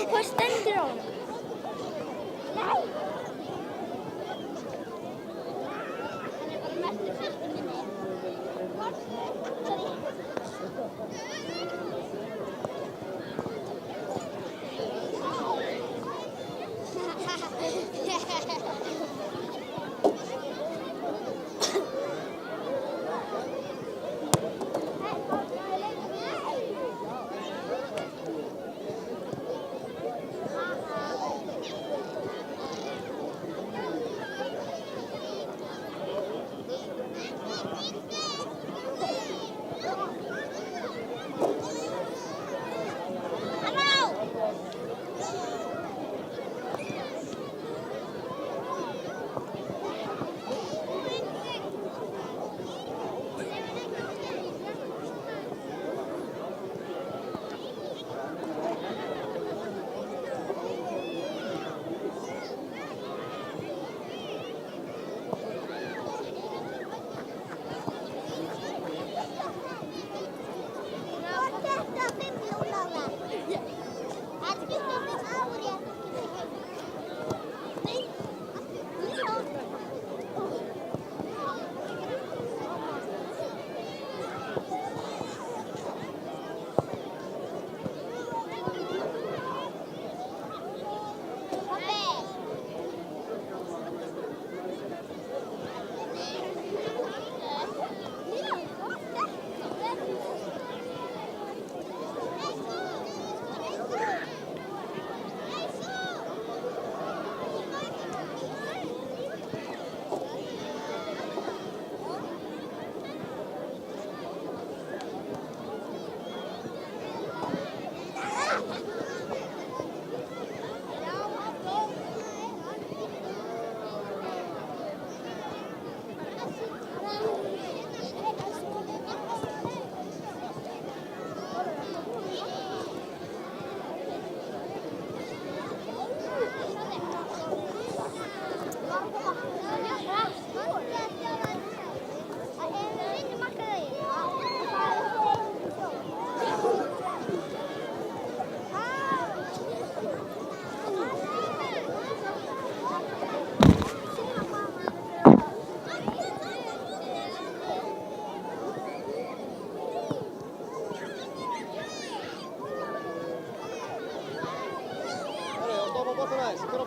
Hvað stendur á hann? Nei! Hann er bara mest í fyrstu minni.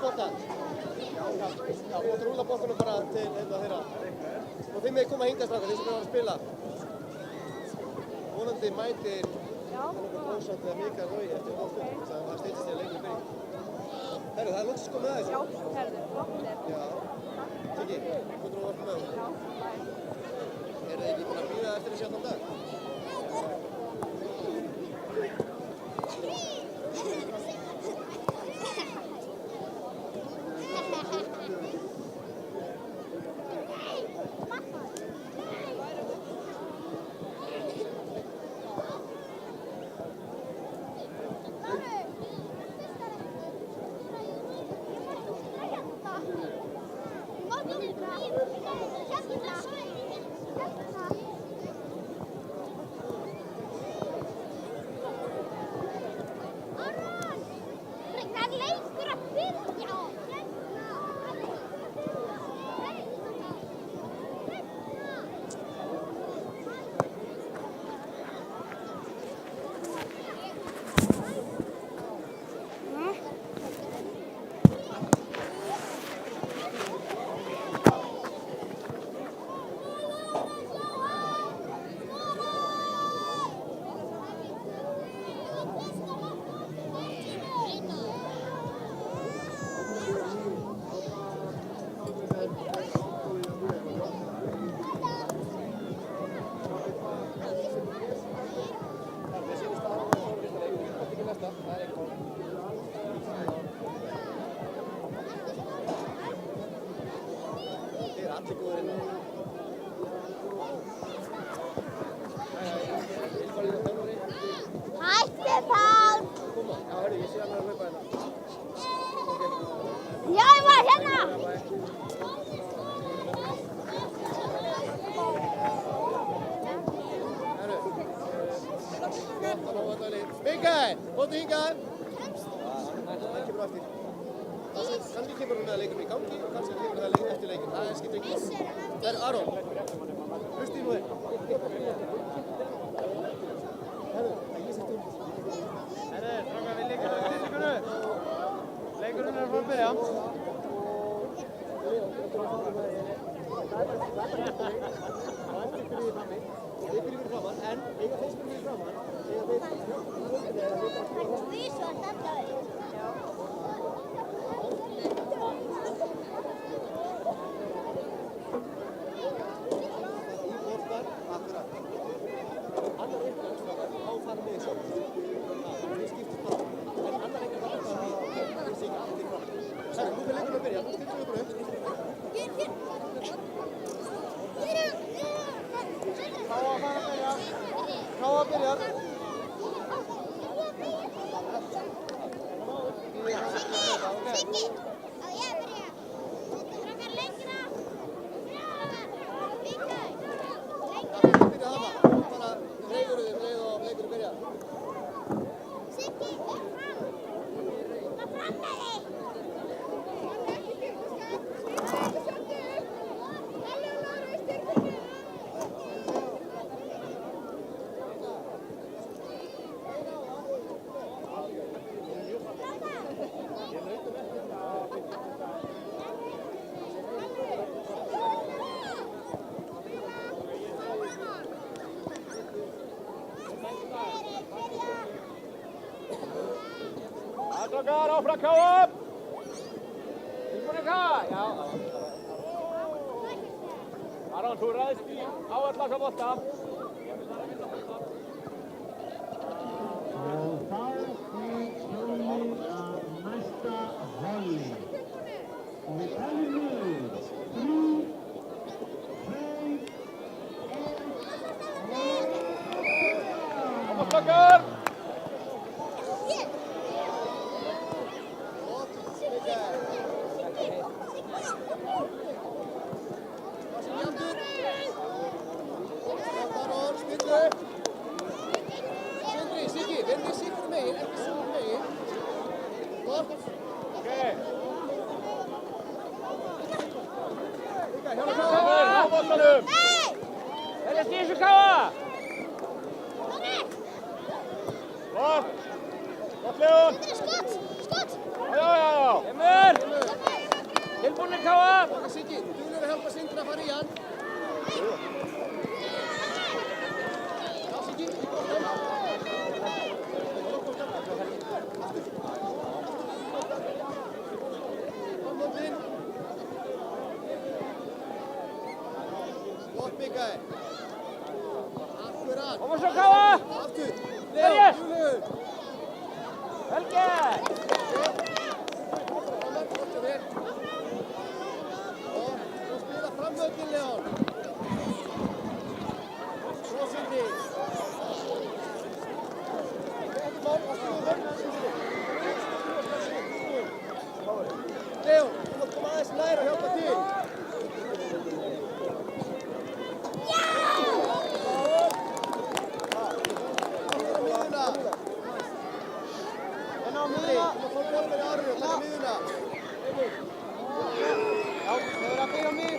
Boltan. Já, þú átt að rúla boltanum bara til þeirra. Og þið með koma hingað strákar, þeir sem eru að spila. Vonandi mætir einhver brósand eða Mikael Rauði eftir góð stund, þess að það steytist því að leikurinn byrja. Herru, það er loksins komið að þessu. Já, herðu, flott er. Já. Siggi, hvað þú varst með það? Já, Eru þið ekki búin að bíða eftir þessi allan dag? Hætti Pál! Já, hörru, ég sé hann að hlaupa hérna. Já, ég var hérna! Herru, það má þetta lið. Mikael, hóttu hingað. Það kemur á eftir. Kannski kemur hún að leikurinn í gangi og kannski kemur það eftir leikinn. Það skiptir ekki. Herru, Aron, hlusti nú hérna. Herru, það ég sé stund. Herru, strákar, við leikum á stillingunni. Leikurinn er að fara að byrja. Þið byrjum fyrir framann, en eiga þeir spyrir fyrir framann, eiga þeir Því svo að standa upp. í boltar, akkurat. Annar eitthvað strákar, á fara með sjálf. Þið skiptist á. En annar eitthvað fara með þið sig allir fram. Herru, nú fyrir leikurinn að byrja, nú stillum við ykkur upp. Káa að fara að byrja. Káa að byrja. Siggi, á ég að byrja. Strákar, lengra. Mikael, Það fyrir að byrja hana. Bara reyður þið leið og leikurinn byrja. Siggi, upp fram. Það fram með þig. Strákar, áfram Káa. Tilbúinir Káa? Já. Aron, þú ræðst í áallaka bolta. Og þá er komið að næsta volley. Og við teljum niður 3, 2, 1. Vamos strákar. Aron, spillu upp. Sindri, Siggi, verðið sigur megin, ekki sigur megin. Gott. Okay. Hjálpa Káa, á boltanum. Verðist í þessu Káa. Gott. Gott Leon. Skott, skott. Já. Kemur. Tilbúinir Káa. Siggi, þú viljum að hjálpa Sindri að fara í hann. Gott Mikael. Akkurat. Koma svo Káa! Aftur. Leon, Július. vel gert! Og spila framvöldin, Leon. Svo Sindri. Ekki mál, það spilum vörðin, Sindri. Leon, þú mátt koma aðeins nær og hjálpa til. Sindri, þú mátt fá boltan í árinu og taka miðuna. Já, þau verða að byrja mig.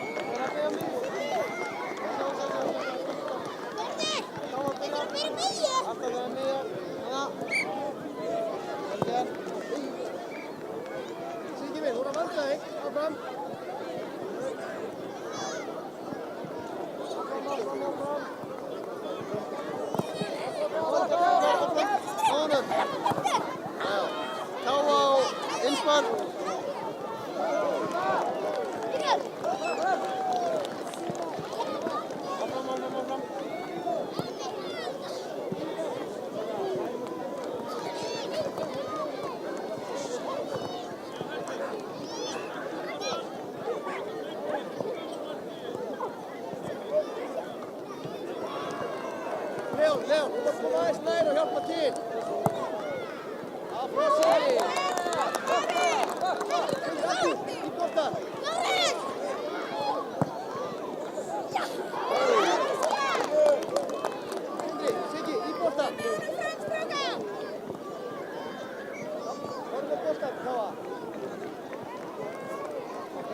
Alltaf þegar miðjar. Vel gert. Siggi minn, þú er að vanda þig. Áfram. Ánum. Káa á innspann. Áfram. Leon, þú mátt koma aðeins nær og hjálpa til. Áfram Siggi. Aftur, í boltan. Sindri, Siggi, í boltan. Horfum á boltan, Káa.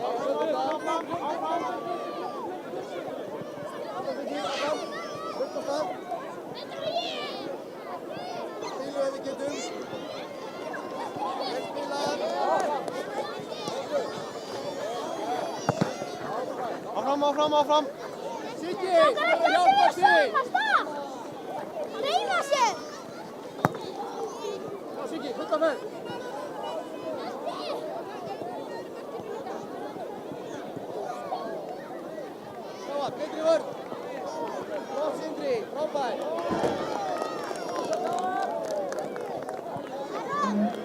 Áfram Siggi, áfram. Upp á stað. Spilu ef við getum. Vel spilað. Áfram. Siggi, þú verður að hjálpa sig. Reyna sér! Já, Siggi, fulla ferð. Káa, betri vörn. Flott Sindri, frábær.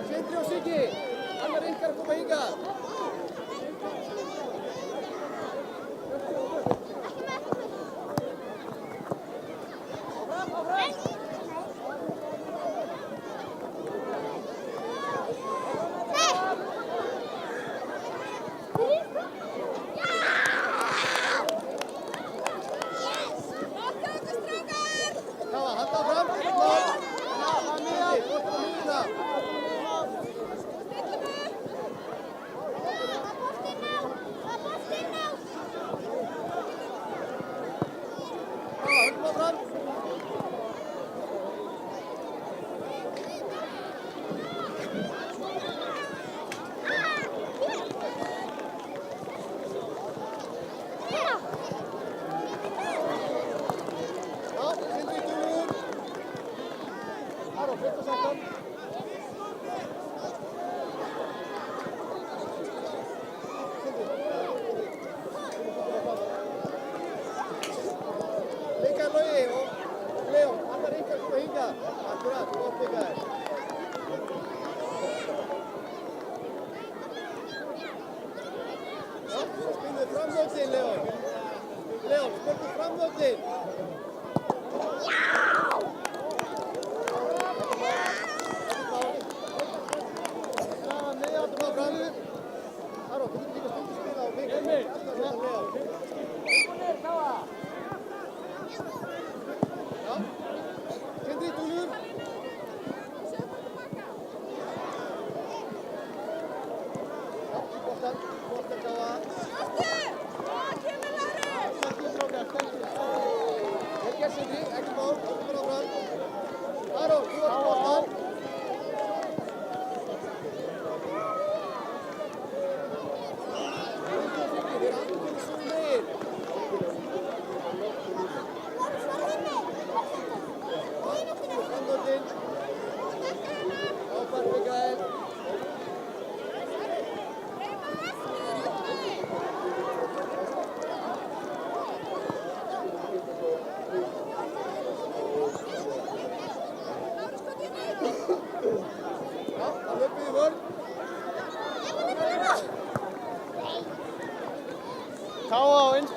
Sindri og Siggi, annar ykkar að koma hingað. Káa, halda fram. Sindri, boltan á miðjuna. Káa, höldum áfram. Já, Sindri í dúlur. Aron, fyrst og sættan. Mikael Logi og Leon, annar ykkar koma hingað. Akkurat, gott Mikael. Já, svo spilum við framvöldin, Leon. Leon, spilum við framvöldin. Höldum áfram. Aron, þú getur líka stundum spila á Mikael. Alltaf svona Leon. Já, Sindri í dúlur. Já, í boltan, Káa. Vel gert Sindri, ekki mál,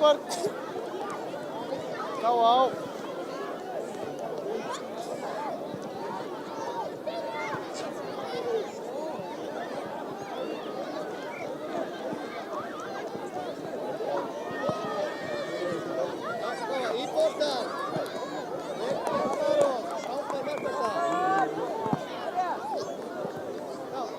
vörn. Þá á. Í boltan. Frábær markvarsla. Áfram.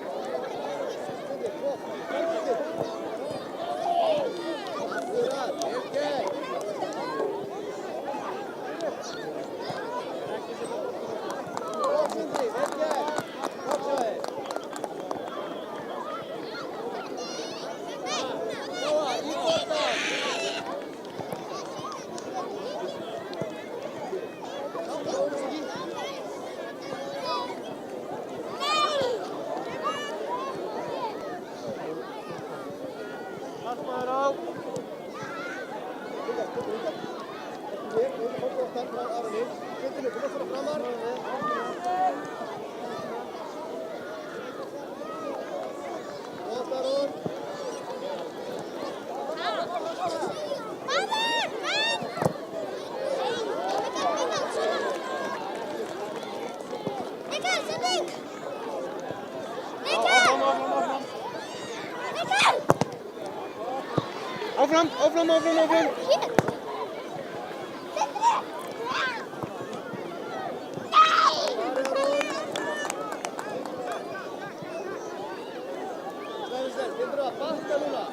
Svenningsson, þið að bakka núna.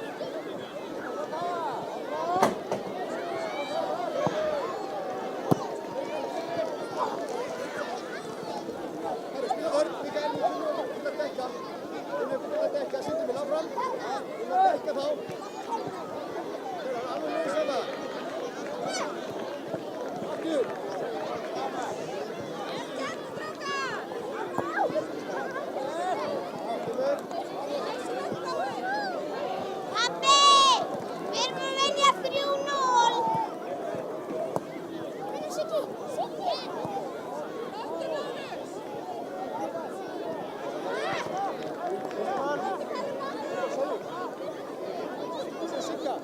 Spila vörn, Mikael, þú ert að dekka. Þú ert að dekka, sýndu mig áfram. Þú ert að dekka þá. Alveg með svona. Aftur. Pabbi, við erum að vinna 3-0. Siggi. Sigga.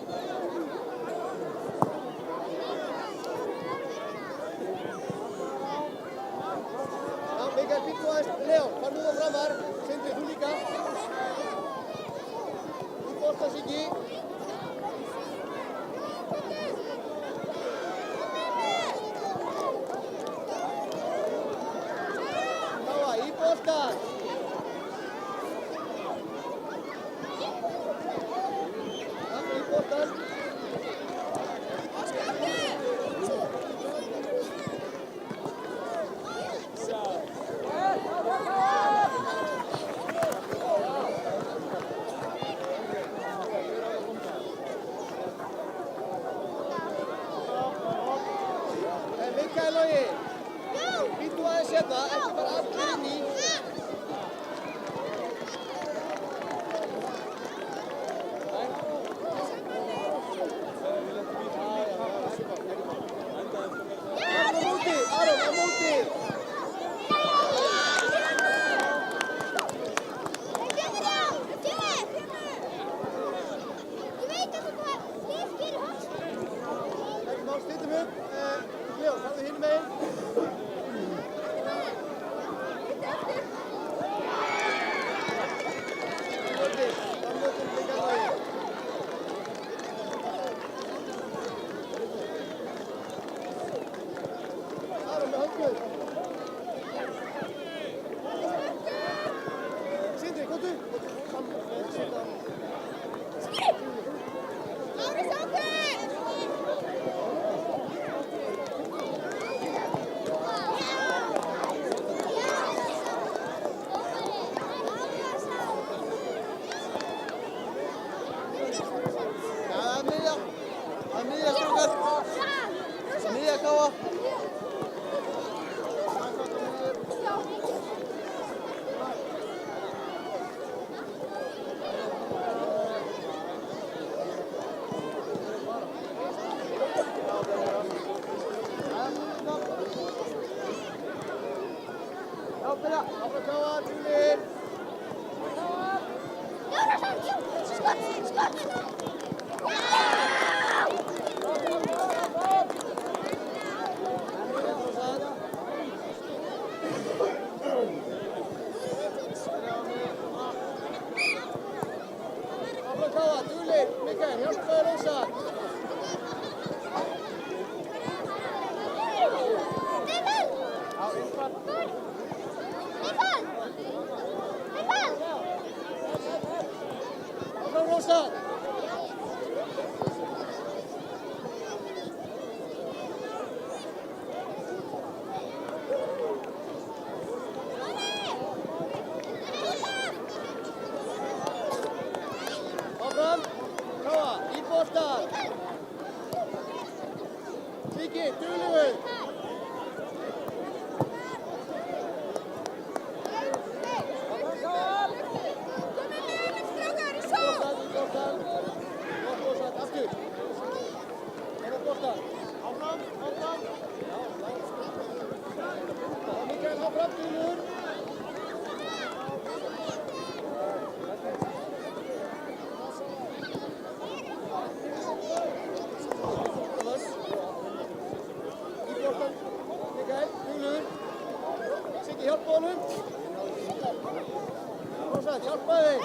Mikael, býttu aðeins. Leó, far nú á framar. Sindri, þú líka. Í bolta, Siggi. Káa, í boltan. Í boltan. Mikael Logi, býttu aðeins hérna, ekki bara allir inn í. Aron, á móti. Ekki mál, stýttum upp. Leó, farðu hinum megin. Framlöfum Mikael Logi. Aron með höngur. Sindri, komdu. Að miðja strókar. Að miðja Káa. Já, byrja. Áfram Káa, Júli. Skott! Rosa. Áfram. Káa, í boltan. Siggi, duglegur. Siggi, hjálpa honum. Rósa, hjálpaði.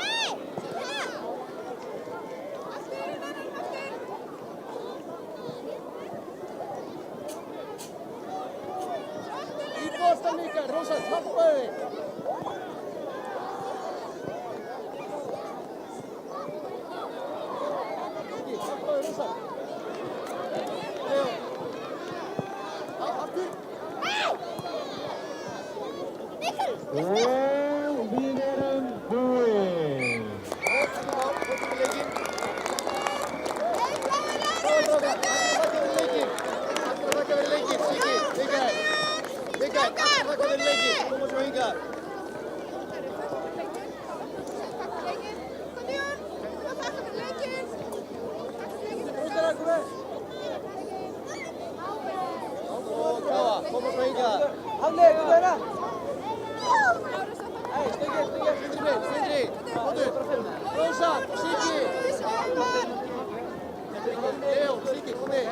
Í boltan Mikael, Rósa, hjálpaði. Siggi, hjálpaði Rósa. Leo. Aftur. Og við erum búin. Rósa, Siggi. Leo, Siggi, kom með.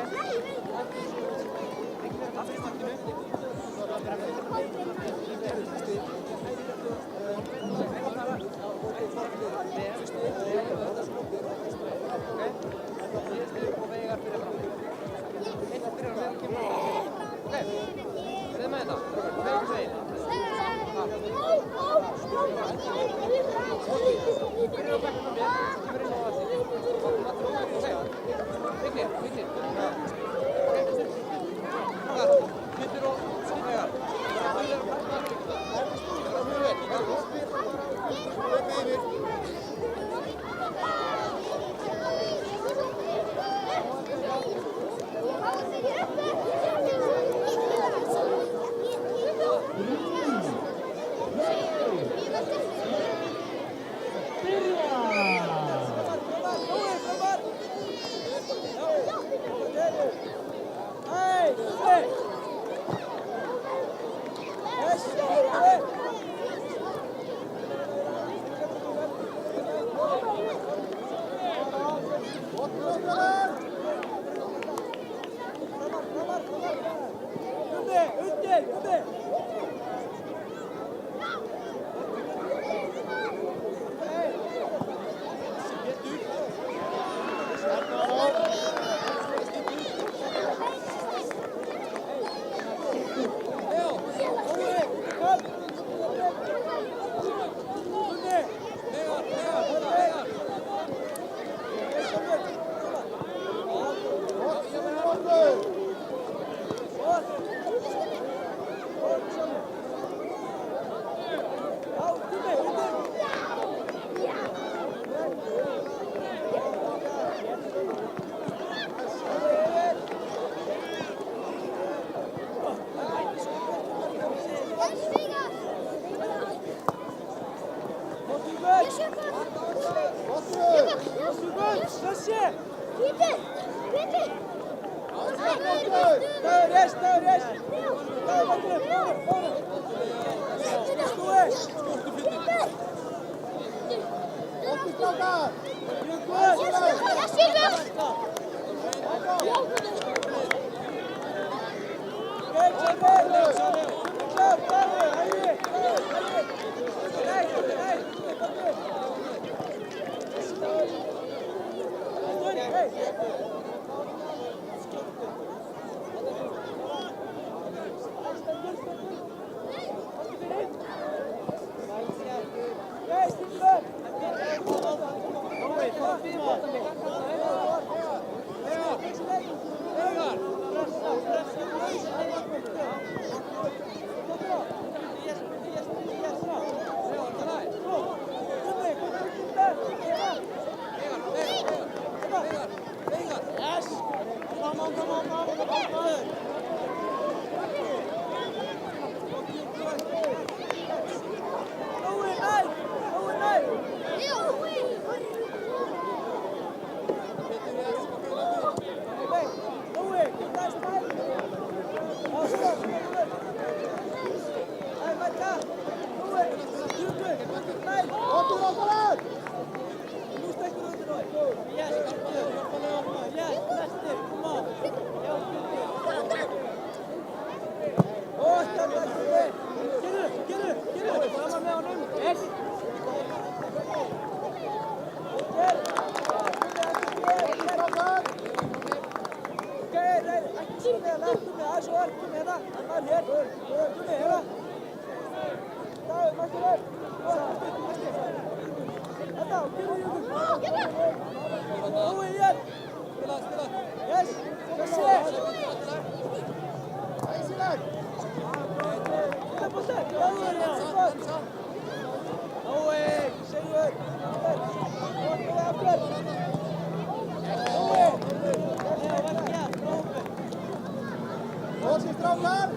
Loksins strákar!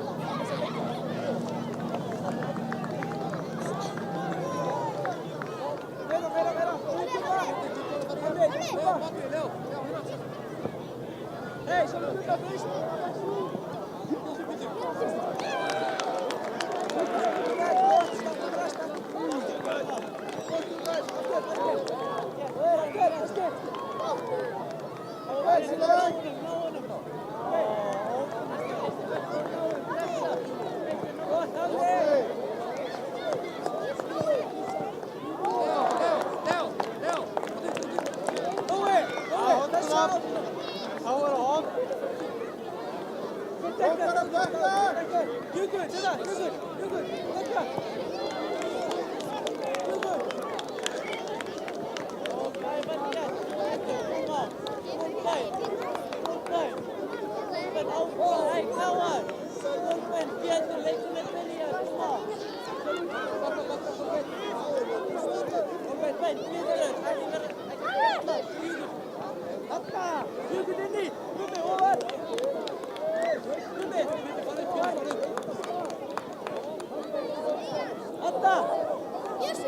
Yes,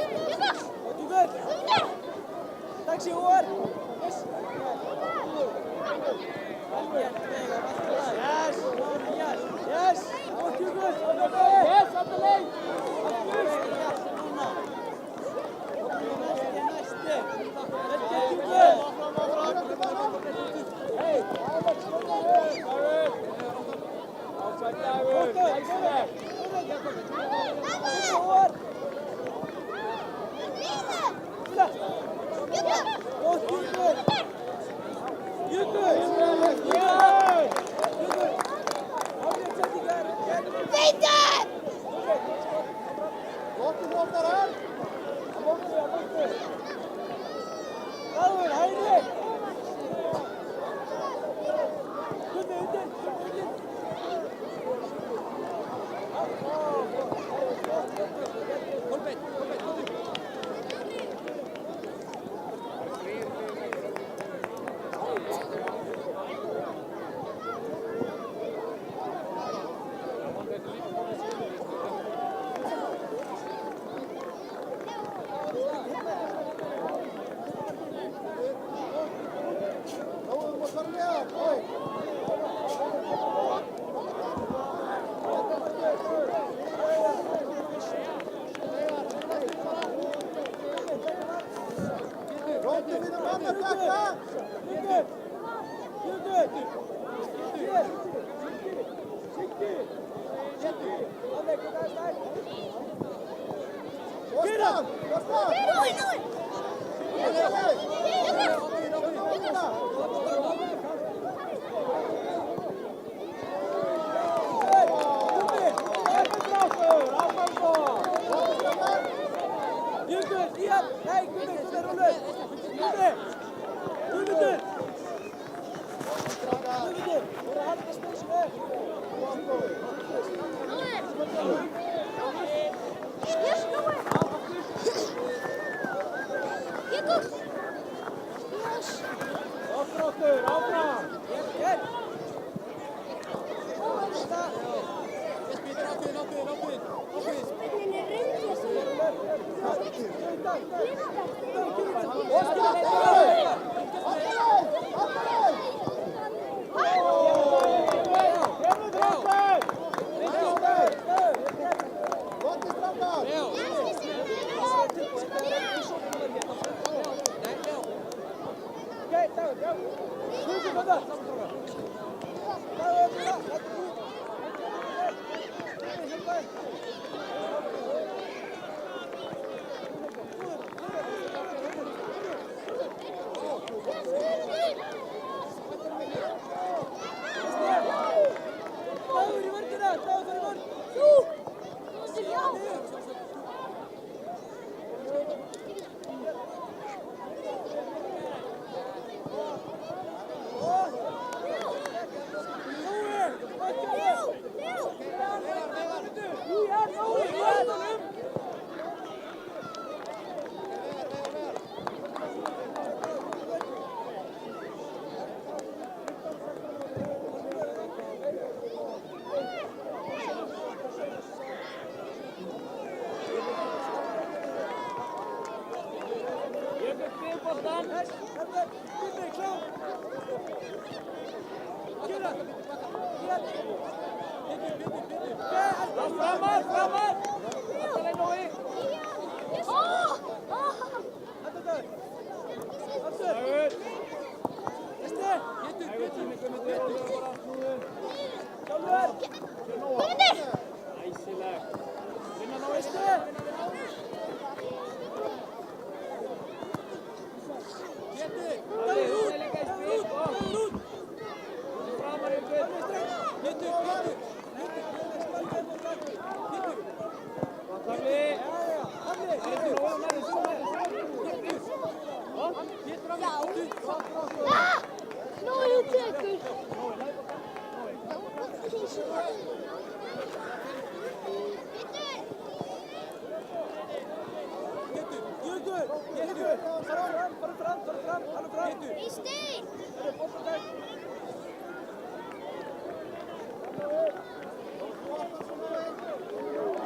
Spurnin er reyndið sem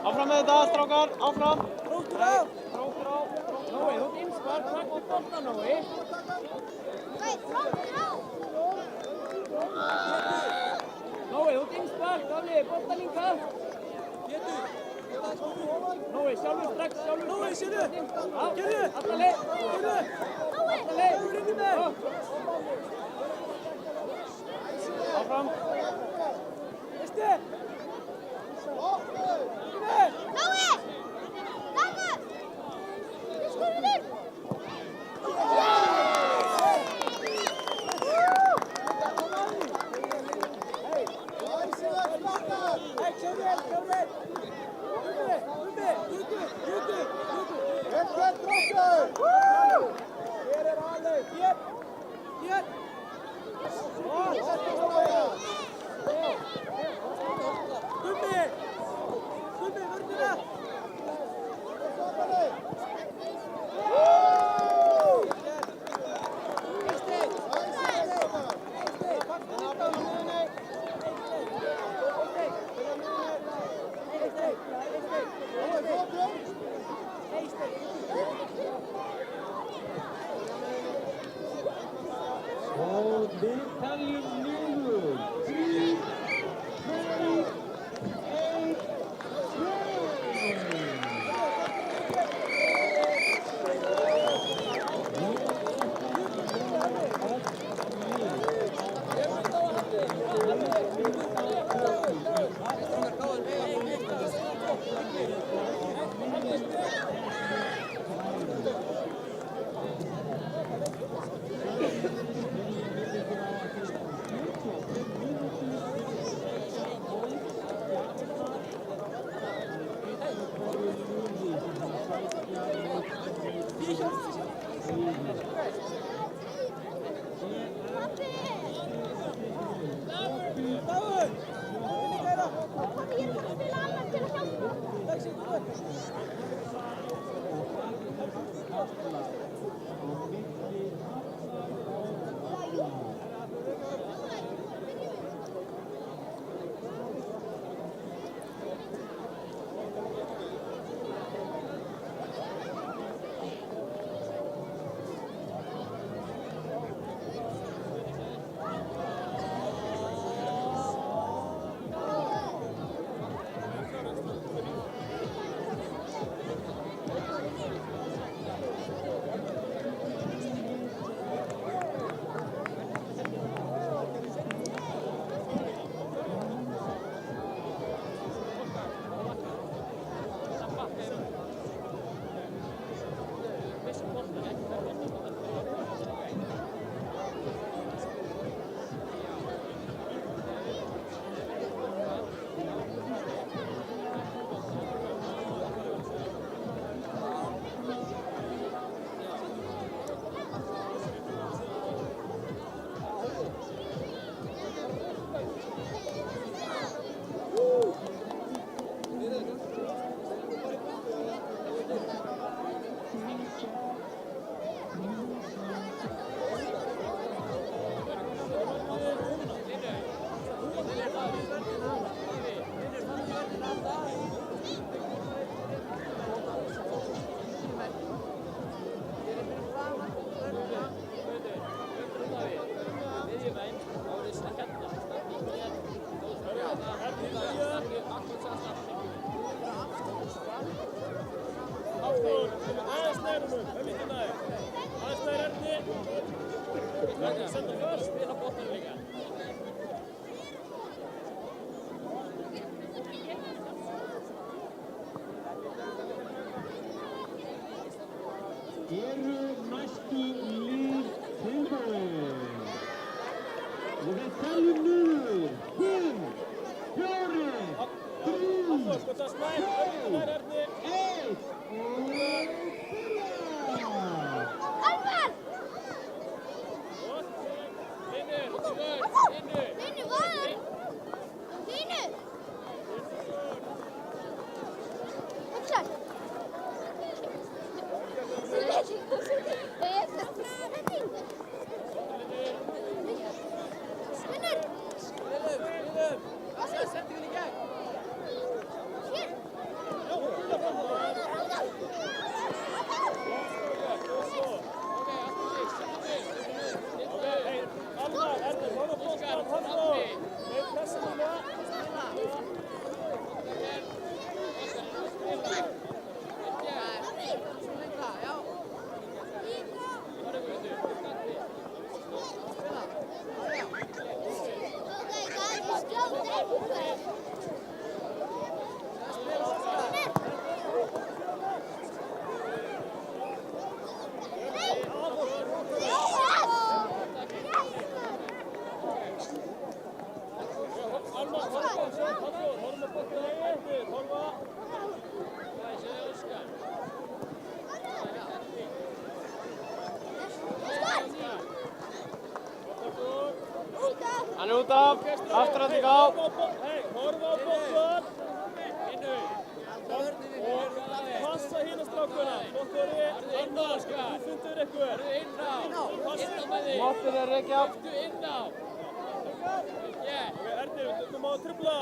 Áfram með þetta, strákar, áfram. Rótur á. Nói, þú ert innspark, takk til bolta, Nói. Nói, þú ert innspark, Dafli, bolta líka. Nói, sjálfur strax, sjálfur. Nói, sérðu. Gerðu. Alla leið. Gerðu. Alla leið. Ringið með. Áfram. Veistu? Eru næstu lið tilbúin? Og við teljum niður 5, 4, 3, 2, 1 og byrja! Alvar! Vinnu, var! Vinnu! Hugsar! Hann er út af, afturhalding á. Hei, horfa á boltan. Og passa hína strákuna. Flottori, Arnar, þú fundur ykkur. Máttur er ekki af. Erni, þú má trubla.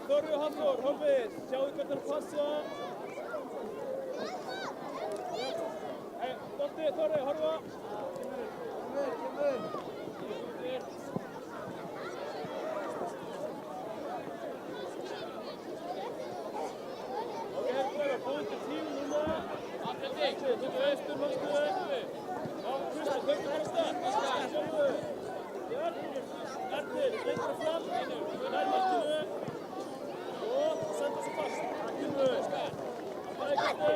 Þorri og Hafþór, horfið, sjáðu hvernig það passa. Dotti, Þorri, horfa. Kemur. Ok, herrfræðar, búið til tíu núna. Afhending, þú veistur, mannstu. Já, Kristján, þau eru helsta. Sjáðu. Erni, lengra fram. Nær markinu. Og senda sig fast. Kemur. Það er gæti.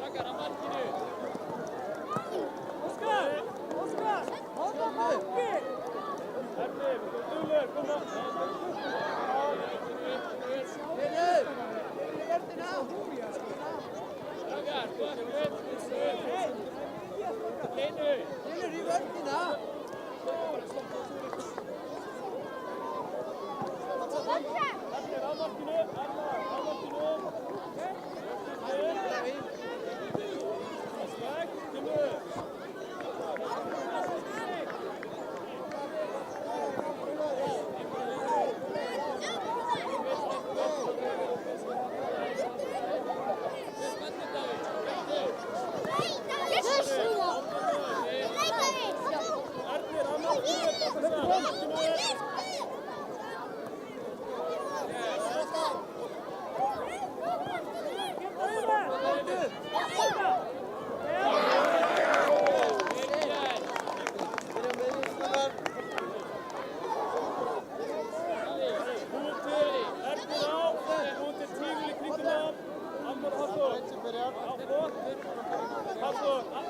Strákar á markinu. Erni, duglegur, koma. Strákar, gott, upp. Leinu. Erni, á markinu. Erna, á markinu. Slægt, kemur.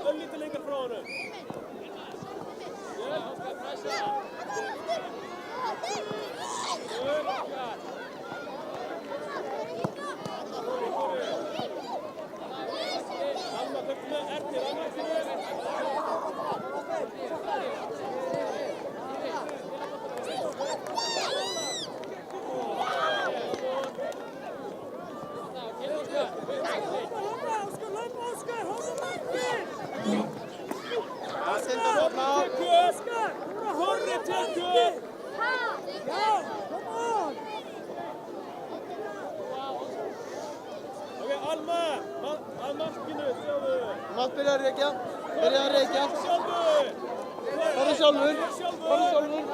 Öllítið lengar frá honum. Alma, töktu með Erni, á markinu. Korri tekur! Ok, Alma, að markinu, sjáðu. Mátt byrja að reykja. Byrja að reykja. Sjálfur! Farðu sjálfur. Farðu sjálfur.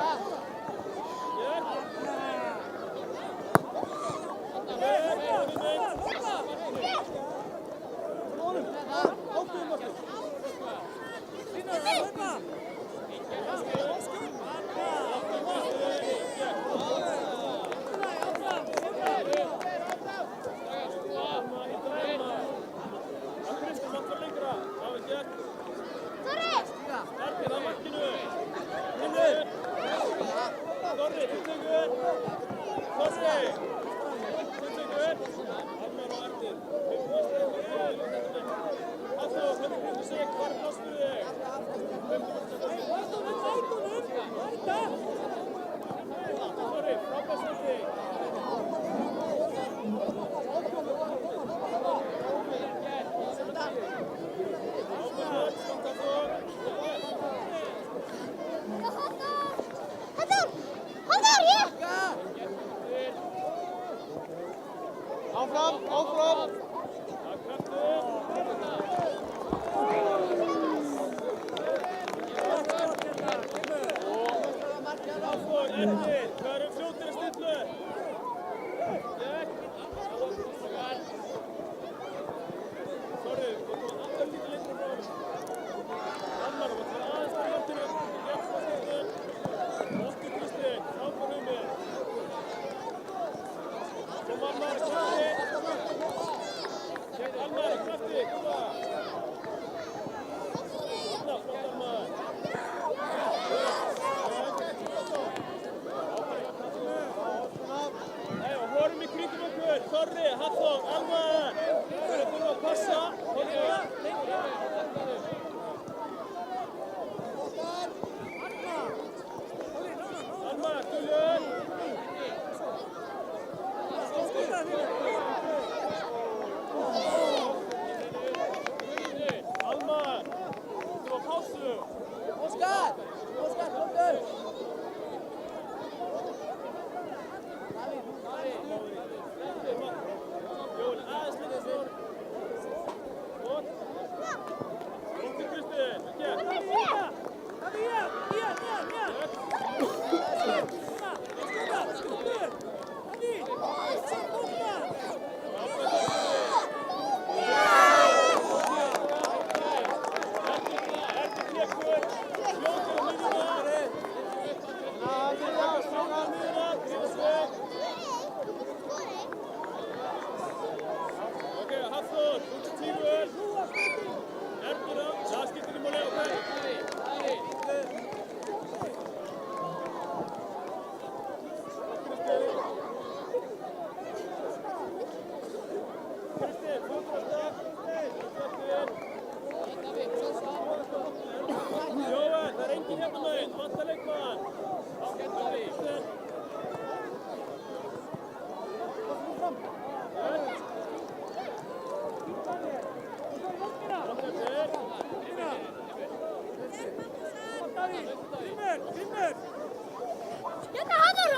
Áfram, áfram. Hvað eru fljótir að stillu? Sorry, við komum alltaf lítið lengur frá honum. Annar, við ætlum aðeins frá hjartinu. Óttu Kristín, frábær hugmið. Kom Almar, krafti. Almar, krafti, koma. Anna, flott Almar. Hórum í kringum okkur, Þorri, Hallþór, Almar. Við erum búin að passa. Almar, Gullur. Almar, þú var pásu. Óskar, komdu! Jón, aðeins litið svo. Og. Óttu Kristín, ekki. Erður á, það skiptir í máli. Jóel, það enginn hérna megin, vantar leikmann. Hérna, Hannur!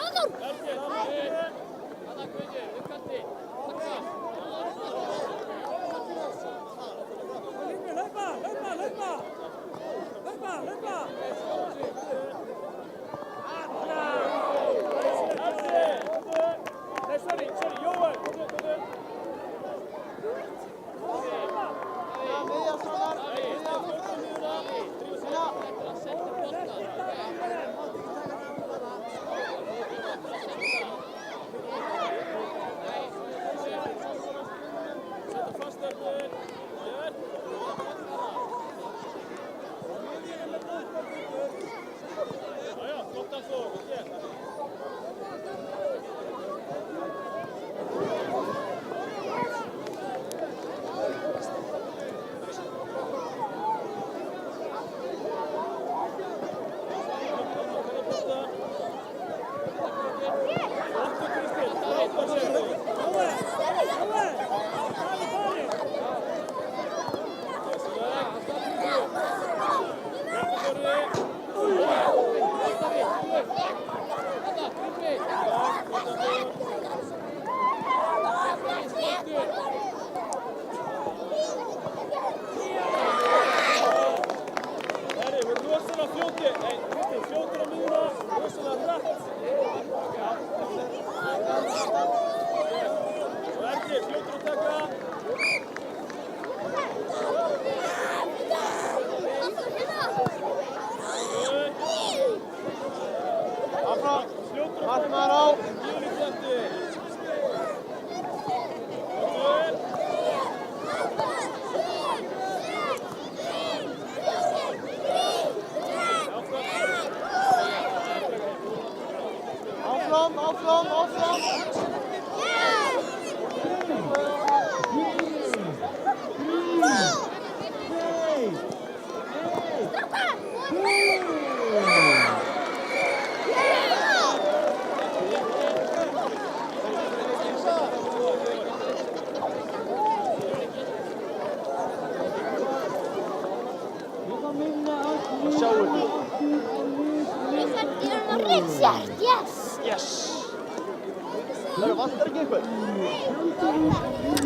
Sorry, Jóel.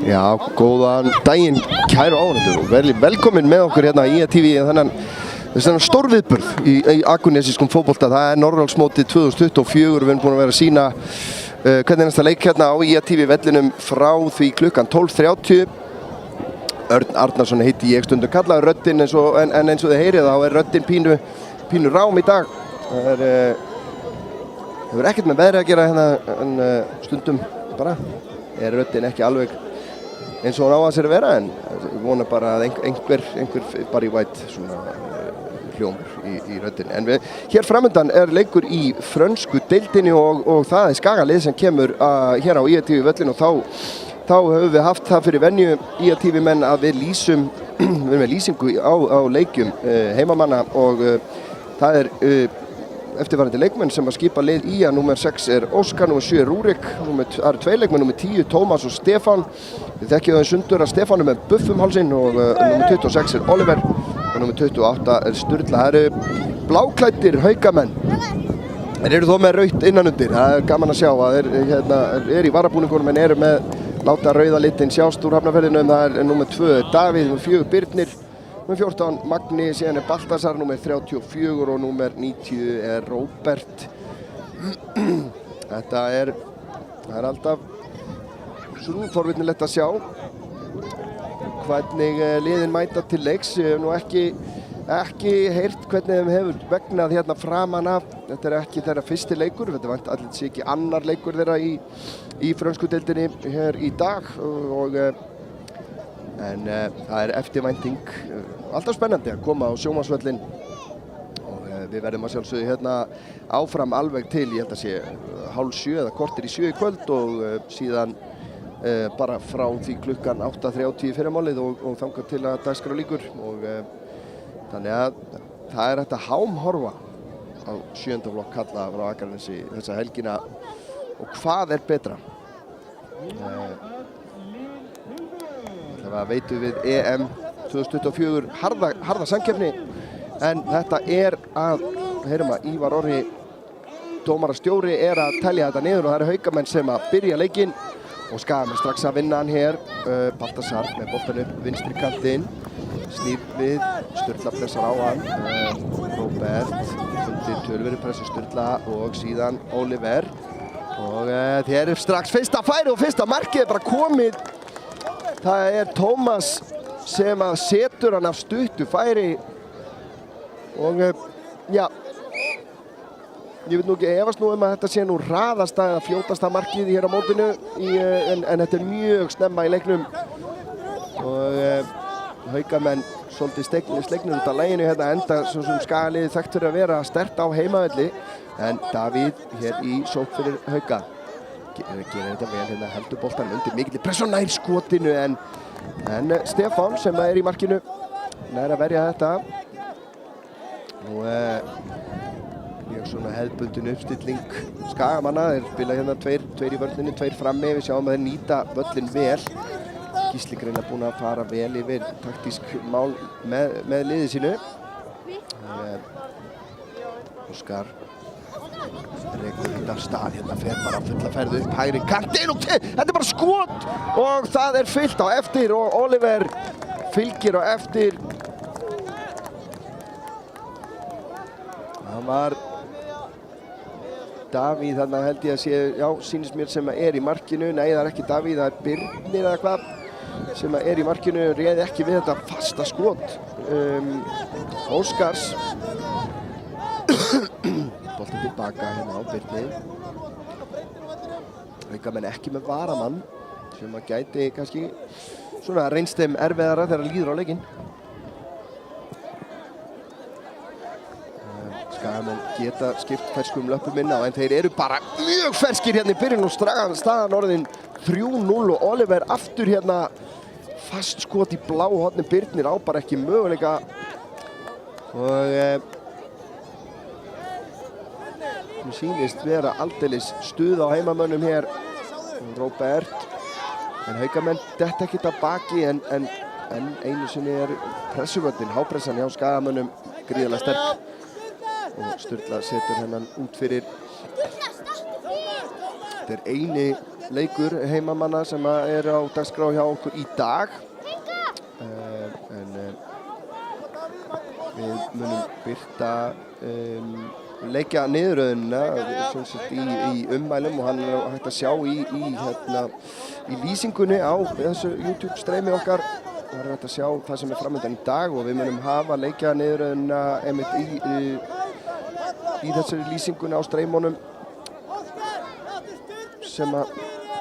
Já, góðan daginn, kæru áhorfendur og velkomin með okkur hérna í IATV þennan stórviðburð í akurnesískum fótbolta. Það er Norðurlandsmótið 2024. Við erum búin að vera að sýna hvernig næsta leik hérna á IATV vellinum frá því klukkan 12:30. Örn Arnarsson heiti ég, stundum kallaður röddinn en eins og þið heyrið þá er röddinn pínu rám í dag. Það hefur ekkert með veðri að gera hérna en stundum bara er röddinn ekki alveg eins og hún á að sér að vera en ég vona bara að einhver Barry White svona hljómur í röddinni. En hér framundan er leikur í frönsku deildinni og það er Skagalið sem kemur hér á IATV völlin og þá höfum við haft það fyrir venju IATV menn að við erum með lýsingu á leikjum heimamanna og það er eftirfarandi leikmenn sem að skipa lið í að nummer 6 er Óskar, nummer 7 er Rúrik, það eru 2 leikmenn, nummer 10 Tómas og Stefán. Við þekkjum það sundur að Stefán er með buff hálsinn og nummer 26 er Oliver og nummer 28 er Sturla. Það eru bláklæddir haukamenn. Þeir eru þó með rautt innanundir, það er gaman að sjá að þeir eru í varabúningunum en eru með láta rauða litinn sjást úr Hafnarfirðinum. Það er nummer 2 er Davíð, nummer 4 Birnir, nummer 14 Magni, síðan er Baltasar, nummer 34 og nummer 90 er Róbert. Þetta er alltaf svo forvitnilegt að sjá hvernig liðin mæta til leiks. Ég hef nú ekki heyrt hvernig þeim hefur vegnað hérna framan af. Þetta er ekki þeirra fyrsti leikur, þetta vant allir sé ekki annar leikur þeirra í frönsku deildinni hér í dag og En það er eftirvænting, alltaf spennandi að koma á sjónvarpsvöllinn og við verðum að sjálfsögðu hérna áfram alveg til, ég held að sé 6:30 eða korter í 7 í kvöld og síðan bara frá því klukkan 8:30 í fyrramálið og þangað til að dagskrá lýkur og þannig að það er hægt að hámhorfa á 7. flokk karla frá Akranesi þessa helgina og hvað er betra? Það veitum við EM 2024 harða samkeppni en þetta er að, heyrum að Ívar Orri dómarastjóri er að telja þetta niður og það eru Haukamenn sem að byrja leikinn og Skagamenn strax að vinna hann hér. Baltasar með boltan upp vinstri kantinn, snýr við, Sturla pressar á hann, Róbert undir tölveri pressu Sturla og síðan Oliver og þeir eru strax fyrsta færi og fyrsta markið er bara komið. Það er Tómas sem að setur hann af stuttu færi og já, ég veit nú ekki, efast nú að þetta sé nú hraðasta eða fljótasta markið hér á mótinu en þetta er mjög snemma í leiknum og Haukamenn svolítið slegnir út af laginu hérna enda svo sem Skagaliðið þekkt fyrir að vera sterkt á heimavelli en Davíð hér í sókn fyrir Hauka gerir þetta vel hérna, heldur boltan undir mikilli pressu nær skotinu en Stefán sem er í markinu nær að verja þetta og mjög svona hefðbundin uppstilling Skagamanna, þeir spila hérna tveir í vörninni, tveir frammi, við sjáum að þeir nýta völlin vel Gísli greinilega búinn að fara vel yfir taktísk mál með liðið sínu Óskar rekur þetta af stað hérna, fer bara fulla ferð upp hægri kantinn og þetta er bara skot og það er fyllt á eftir og Oliver fylgir á eftir. Það var Davíð þarna held ég að sé, já, sýnist mér sem er í markinu, nei það er ekki Davíð, það er Birnir eða hvað sem er í markinu, réði ekki við þetta fasta skot. Óskars boltinn tilbaka hérna á Birni. Haukamenn ekki með varamann sem að gæti kannski svona reynst þeim erfiðara þegar líður á leikinn. Skagamenn geta skipt ferskum löpum inn á en þeir eru bara mjög ferskir hérna í byrjun og staðan orðin 3-0 og Oliver aftur hérna fast skot í blá horni. Birnir á bara ekki möguleika og mér sýnist vera aldeilis stuð á heimamönnum hér. Róbert en Haukamenn detta ekkert að baki en einu sinni er pressuvöllin, hápressan hjá Skagamönnum gríðarlega sterk og Sturla setur hennan út fyrir. Þetta er eini leikur heimamanna sem er á dagskrá hjá okkur í dag en við munum birta leikja niðurröðuna í ummælum og hann er hægt að sjá í lýsingunni á þessu YouTube streymi okkar. Það er hægt að sjá það sem er framöndan í dag og við munum hafa leikja niðurröðuna einmitt í þessari lýsingunni á streymunum sem að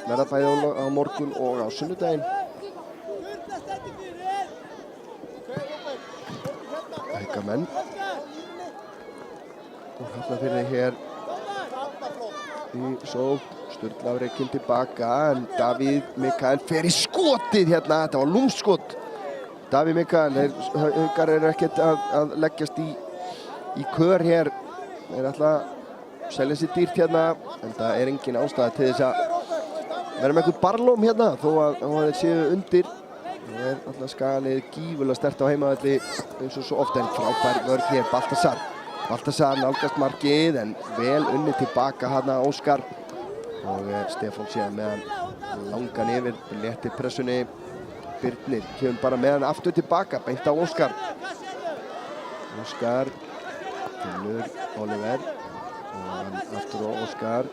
verða bæði á morgun og á sunnudaginn. Haukamenn og hérna fyrir hér í sókn. Sturla rekinn tilbaka en Davíð Mikael fer í skotið hérna, þetta var lúmskot. Davíð Mikael, Haukar eru ekkert að leggjast í kör hér. Þeir ætla að selja sér dýrt hérna en það er engin ástæða til þess að vera með eitthvað barlóm hérna þó að þeir séu undir. Það er alltaf Skagalið gífurlega sterkt á heimavelli eins og svo ofta en frábær vörn hér. Baltasar nálgast markið en vel unnið tilbaka hérna Óskar og Stefán séð með hann langan yfir, léttir pressunni. Birnir kemur bara með hann aftur tilbaka, beint á Óskar. Óskar finnur Oliver og hann aftur á Óskar.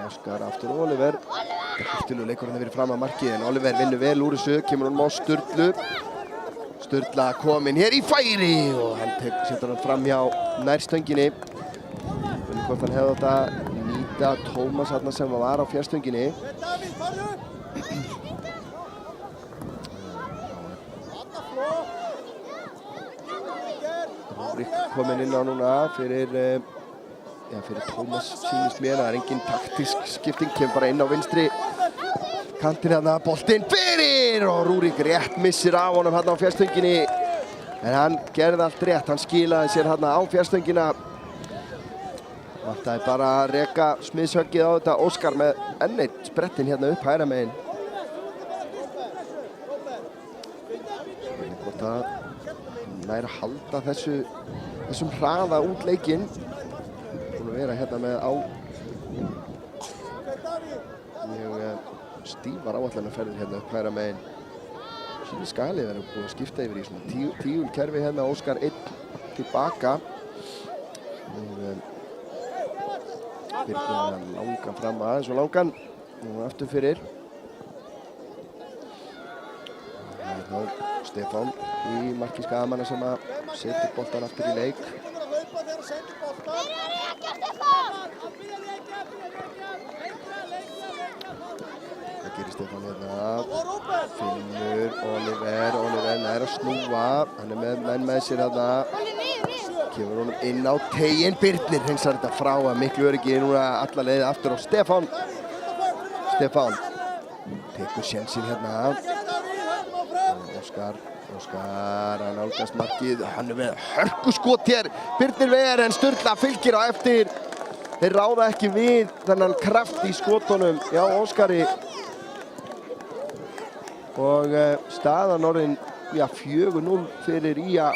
Óskar aftur á Oliver. Sturlu leikur hann verið fram að markið en Oliver vinnur vel úr þessu, kemur hann á Sturlu. Sturla kominn hér í færi og hann setur hann fram hjá nærstönginni. Finnur hvort hann hefði átt að nýta Tómas þarna sem var á fjærstönginni. Rúrik kominn inn á núna fyrir Tómas sýnist mér. Það engin taktísk skipting, kemur bara inn á vinstri kantinn hérna, boltinn fyrir og Rúrik rétt missir af honum hérna á fjærstönginni. En hann gerði allt rétt, hann skilaði sér hérna á fjærstöngina. Vantaði bara að reka smiðshöggið á þetta. Óskar með enn eitt sprettinn hérna upp hægra megin. Spurning hvort að nær að halda þessum hraða út leikinn. Búin að vera hérna með mjög stífar áætlunarferðir hérna upp hægra megin. Sýni Skali verður búin að skipta yfir í svona tíulkerfi hérna. Óskar einn tilbaka. Birnir langan fram aðeins og langan. Nú aftur fyrir. Það er þá Stefán í marki Skagamanna sem að setja boltan aftur í leik. Það gerir Stefán hérna. Finnur Oliver nær að snúa. Hann er með menn með sér hérna. Kemur honum inn á teiginn. Birnir hreinsar þetta frá að miklu öryggi núna alla leiðið aftur á Stefán. Stefán tekur sénsinn hérna. Óskar, hann nálgast markið. Hann er með hörkuskot hér. Birnir Ver en Sturla fylgir á eftir. Þeir ráða ekki við þennan kraft í skotunum hjá Óskari. Og staðan orðin 4-0 fyrir IA.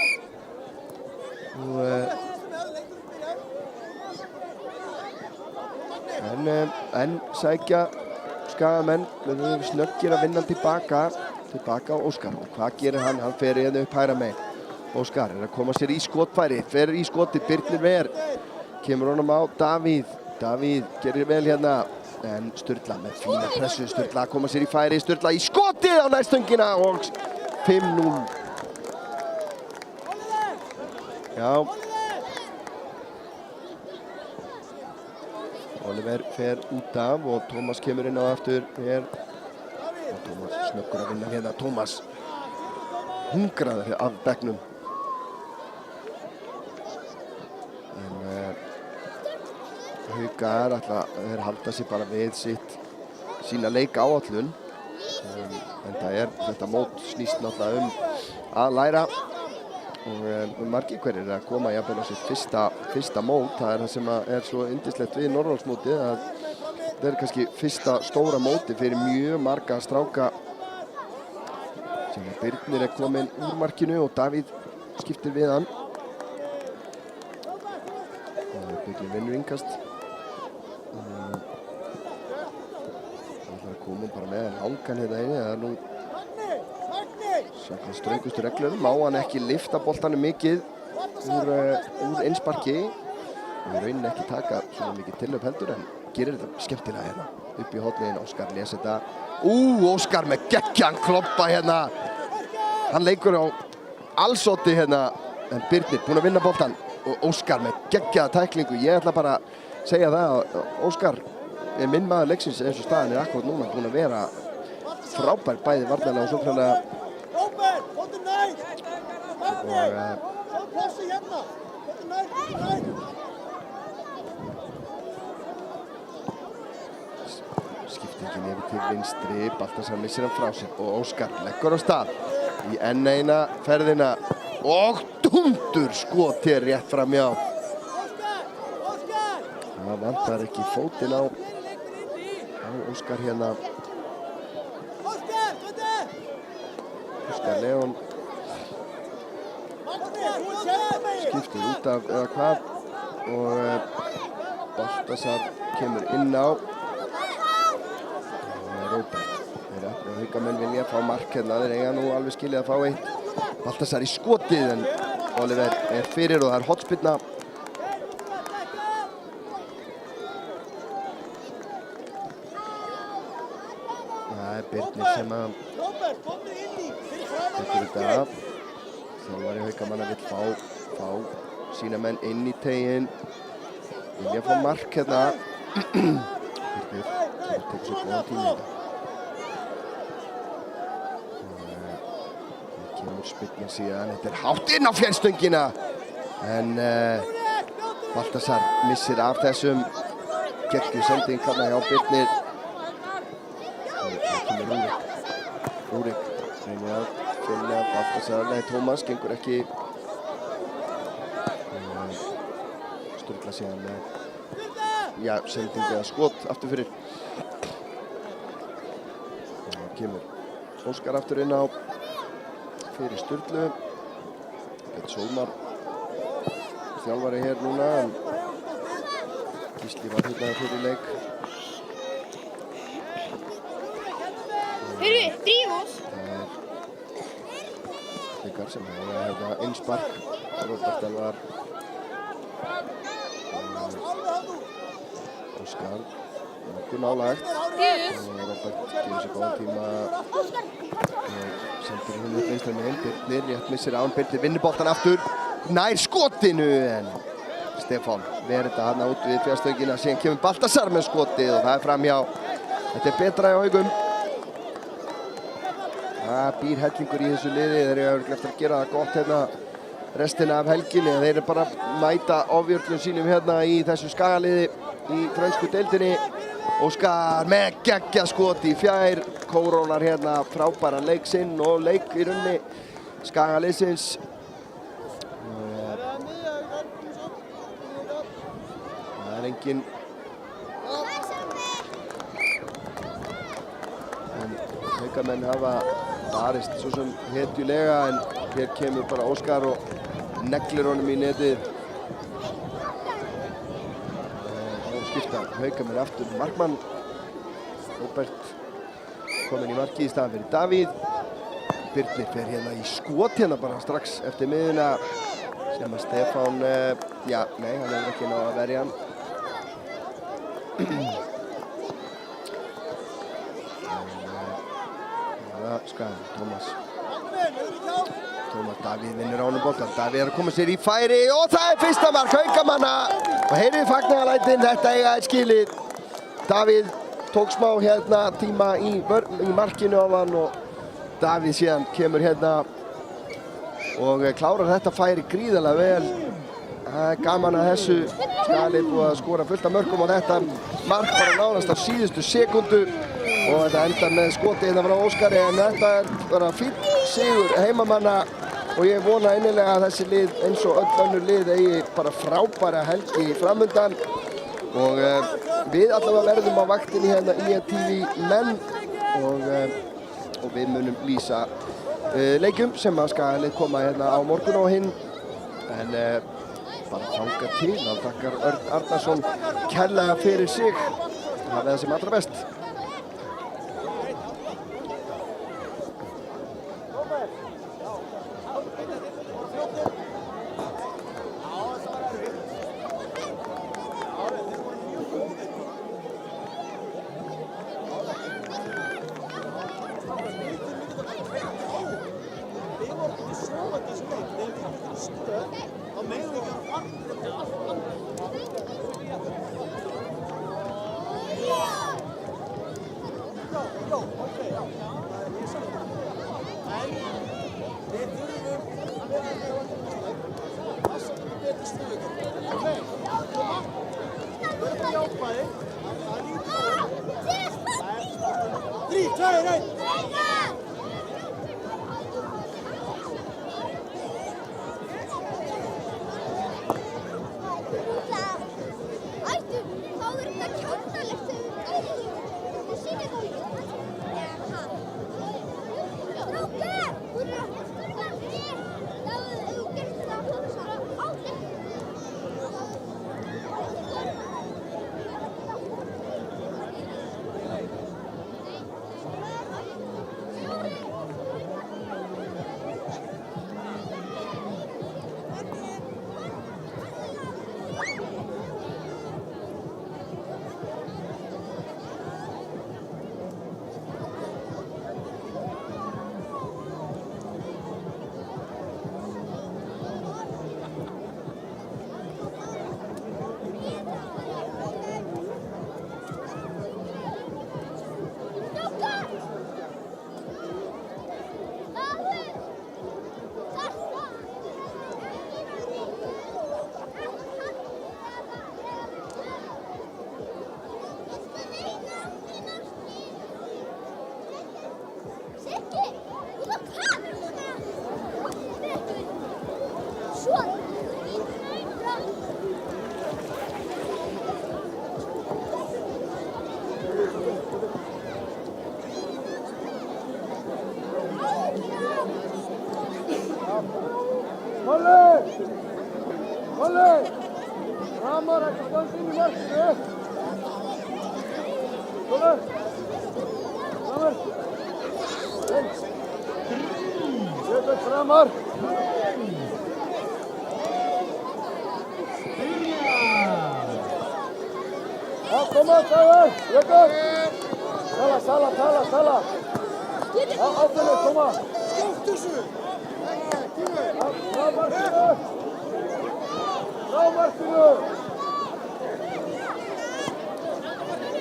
En sækja Skagamenn, verður snöggir að vinna tilbaka á Óskar. Og hvað gerir hann? Hann fer hérna upp hægra megin. Óskar er að koma sér í skotfæri, fer í skoti. Birnir Ver kemur honum á Davíð. Davíð gerir vel hérna. En Sturla með fína pressu. Sturla að koma sér í færi. Sturla í skotið á nærstöngina og 5-0. Já. Oliver fer út af og Tómas kemur inn á aftur hér. Og Tómas snöggur að vinna hérna. Tómas hungraður af bekknum. En Haukar þeir halda sig bara við sína leika áætlun. En þetta mót snýst náttúrulega að læra. Og margir hverjir að koma jafnvel á sitt fyrsta mót. Það er það sem er svo yndislegt við Norðurlandsmótið að þetta er kannski fyrsta stóra móti fyrir mjög marga stráka. Sem Birnir er kominn úr markinu og Davíð skiptir við hann. Og Birnir vinnur innkast. Það komum bara með langan hérna inni. Það er nú samkvæmt ströngustu reglum má hann ekki lyfta boltanum mikið úr innsparki og í rauninni ekki taka svona mikið tillöp heldur en gerir þetta skemmtilega hérna upp í hornið. Óskar lesi þetta. Óskar með geggjan kloppa hérna. Hann leikur á allsóti hérna en Birnir búinn að vinna boltan og Óskar með geggjaða tæklingu. Ég ætla bara að segja það að Óskar er minn maður leiksins eins og staðan er akkurat núna búinn að vera frábær bæði varnarlega og sóknarlega. Skiptingin yfir til vinstri, Baltasar missir hann frá sér og Óskar leggur á stað í enn eina ferðina og dundur skot hér rétt framjá. Það vantar ekki fótinn á Óskar hérna. Óskar Leon skiptir út af eða hvað og Baltasar kemur inn á Róbert. Haukamenn vilja fá mark hérna, þeir eiga nú alveg skilið að fá eitt. Baltasar í skotið en Oliver er fyrir og það er hotspyrna. Það er Birnir sem að tekur þetta af. Þjálfari Haukamanna vill fá sína menn inn í teiginn. Vilja fá mark hérna. Birnir tekur sér góðan tíma í þetta. Það kemur spyrnir síðan. Þetta er hátt inn á fjærstöngina. En Baltasar missir af þessum geggju sending þarna hjá Birni. Það kemur Rúrik reynir að finna Baltasar. Nei, Tómas gengur ekki. Sturla síðan með sending eða skot aftur fyrir. Það kemur Óskar aftur inn á fyrir Sturlu. Björn Sólmar þjálfari hér núna, en Gísli var hérna fyrir leik. Heyrðu, drífum oss. Blikar sem hefða innspark. Robert Elvar. Óskar. Nokkuð nálægt. Robert gefur sér góðan tíma. Sendir hún upp einstaklega meginn. Birnir rétt missir án. Birnir vinnur boltan aftur. Nær skotinu, en Stefán verður þetta hana út við fjárstöngina. Síðan kemur Baltasar með skotið og það er framhjá. Þetta er betra í Haugum. Það býr hellingur í þessu liði. Þeir eru eftir að gera það gott hérna restina af helginni. Þeir eru bara að mæta ofjörlum sínum hérna í þessu Skagaliði í frönsku deildinni. Óskar með geggja skot í fjær. Kórónar hérna frábæran leik sinn og leik í rauninni Skagaliðsins. Það er engin Haukamenn hafa barist svo sem hetjulega, en hér kemur bara Óskar og neglir honum í netið. Og skipta Haukamenn aftur markmann. Róbert kominn í markið í staðan fyrir Davíð. Birnir fer hérna í skot hérna bara strax eftir miðuna sem að Stefán, nei, hann hefur ekki náð að verja hann. Skagan, Tómas Davíð vinnur ánum boltan. Davíð er að koma sér í færi og það er fyrsta mark Haukamanna. Og heyrið fagnaðarlætin, þetta eiga eitt skilið. Davíð tók smá hérna tíma í markinu á hann og Davíð síðan kemur hérna og klárar þetta færi gríðarlega vel. Það er gaman að þessu. Skagalið búið að skora fullt af mörkum og þetta mark bara nánast á síðustu sekundu. Og þetta endar með skoti hérna frá Óskari, en þetta er bara fínn sigur heimamanna og ég vona innilega að þessi lið eins og öll önnur lið eigi bara frábæra helgi framundan og við allavega verðum á vaktinni hérna í TV menn og við munum lýsa leikjum sem að Skagalið koma hérna á morgun og hinn, en bara þangað til að þakkar Örn Arnarsson kærlega fyrir sig. Hafið það sem allra best. Kolli! Framar, ekki standa inn í markinu. Kolli! Framar! Jökull framar! Já, koma, Dagur! Jökull! Sala! Já, áfæli, koma! Frá markinu!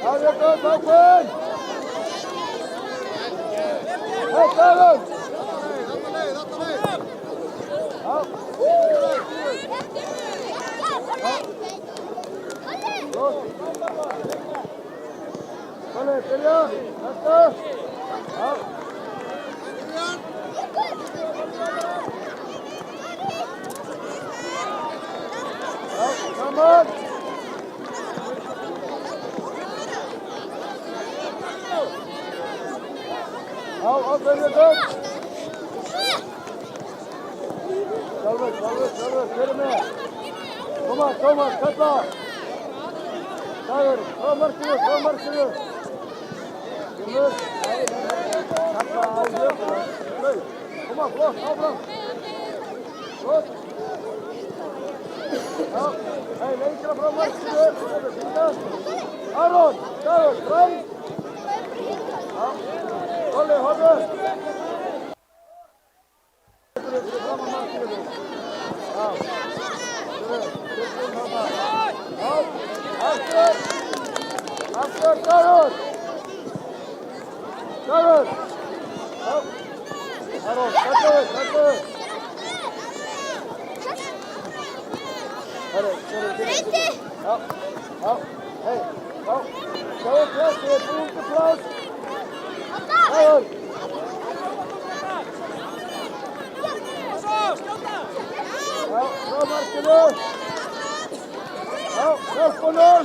Já, Jökull, áfæl! Hei, Dagur! Já! Kolli, byrja! Næsta! Já! Já, saman! Já, áfæli, Jökull! Sjálfur, fyrir mig! Koma, kalla! Dagur, frá markinu! Kemur! Kalla á Jökull! Koma, flott, áfram! Flott! Já, hei, lengra frá markinu! Aron, Dagur, fram! Já, Kolli, horfðu! Fram á markinu! Já, aftur, Dagur! Já, Aron, taktu! Breyti! Já, hei, já, sjáðu pláss, ég búin til pláss! Dagur! Já, frá markinu! Já, hjálp honum!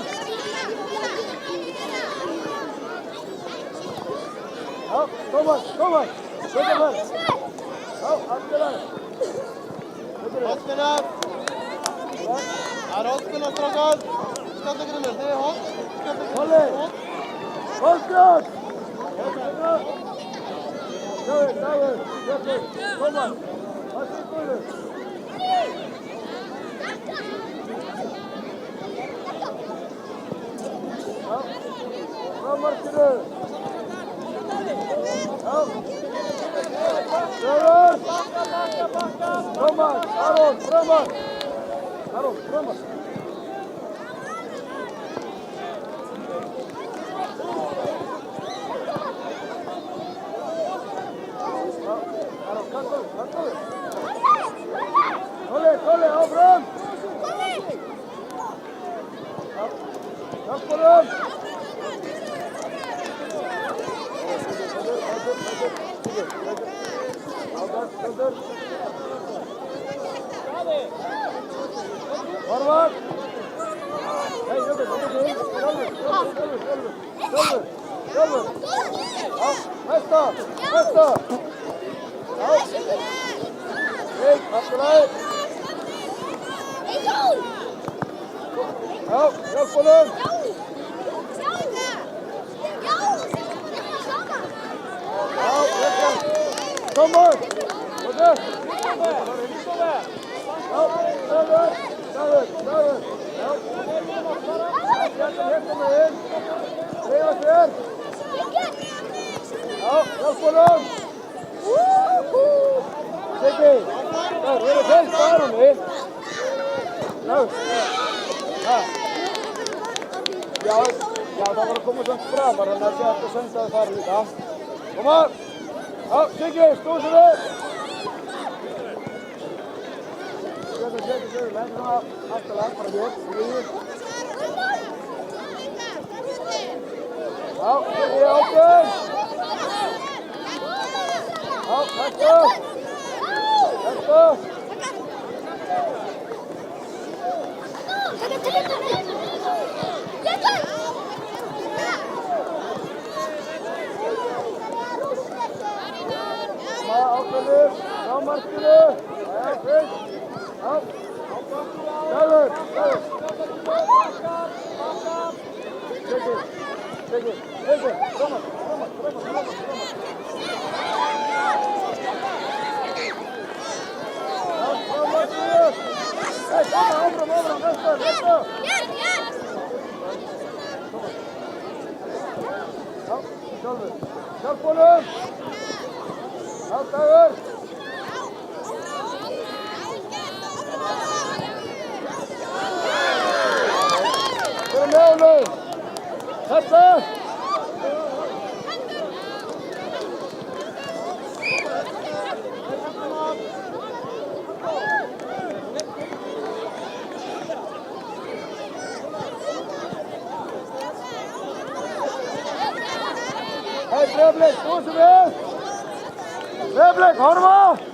Já, Tómas! Þetta fær! Já, aftur! Hóttina! Það er hóttina, strákar! Skallagrinnur, þið er hótt! Kolli! Kolbjörn! Dagur! Tómas! Það sé guður! Já, frá markinu! Já! Dagur! Tómas! Aron, framar! Kolli, áfram! Hjálp honum! Forvart! Hei, Jökull, sjálfur! Já, næsta! Já! Hei, aftur aðeins! Já, hjálp honum! Já, Jökull! Tómas! Dagur! Já! Hérna með inn! Reyfa sér! Já, hjálp honum! Siggi! Það eru fylgt Aroni! Já, það var að koma samt framar, þannig að sé eftir að senda það þar líka. Koma! Já, Siggi, stóðu sér upp! Sér, lengur það aftur langt, bara hér, líður. Já, Siggi, ákveð! Já, hættu! Ákveðir, frá markinu. Jæja, fyrst. Já. Dagur. Siggi. Koma. Áfram, næsta. Já, sjálfur. Hjálp honum. Já, Dagur. Fyrir með honum. Þetta. Hei, Breiðablik, þú sem við! Breiðablik, horfa!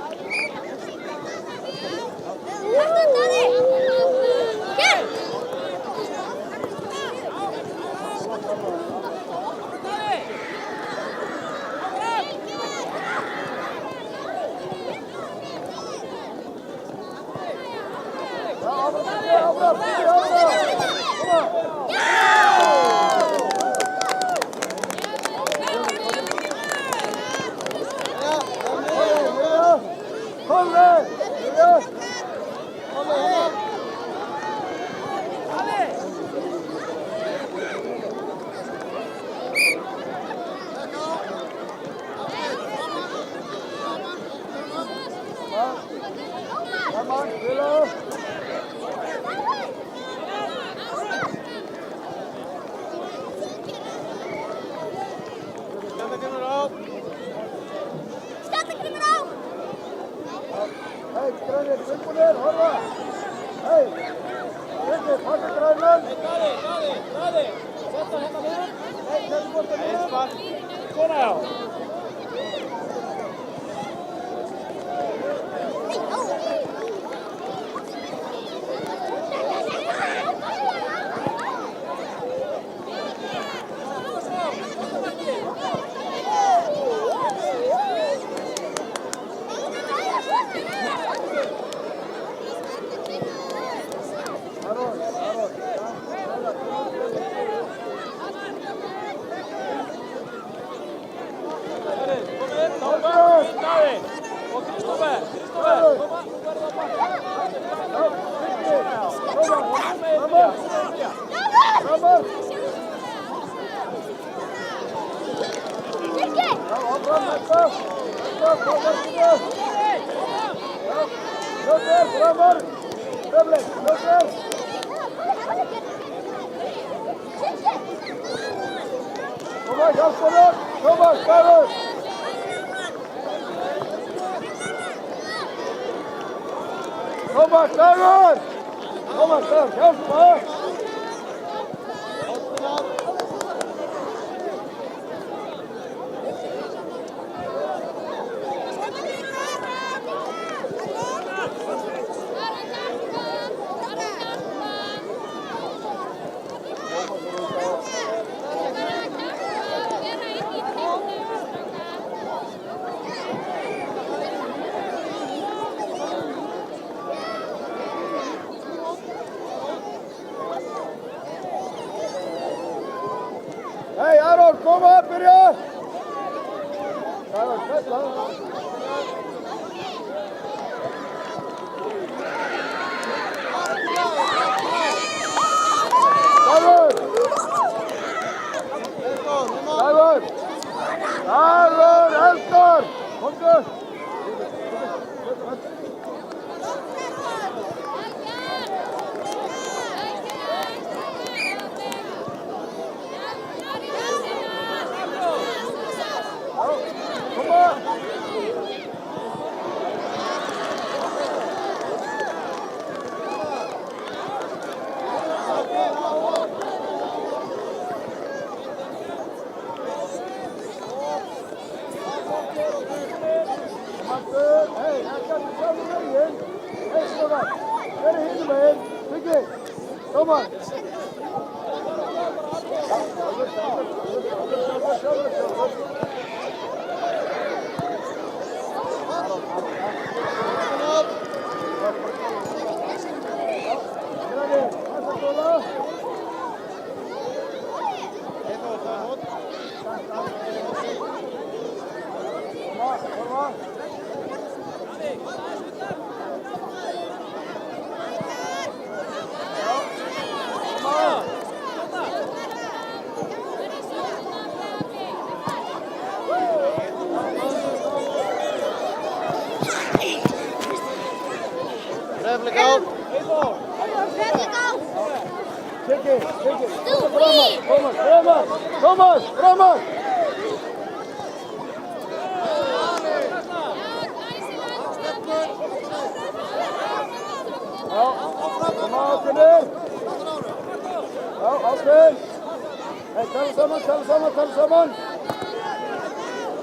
Nefnilega á. Nefnilega á. Siggi. Stúpi. Thomas. Já, koma Ásgeir. Já, Ásgeir. Hey, tala saman.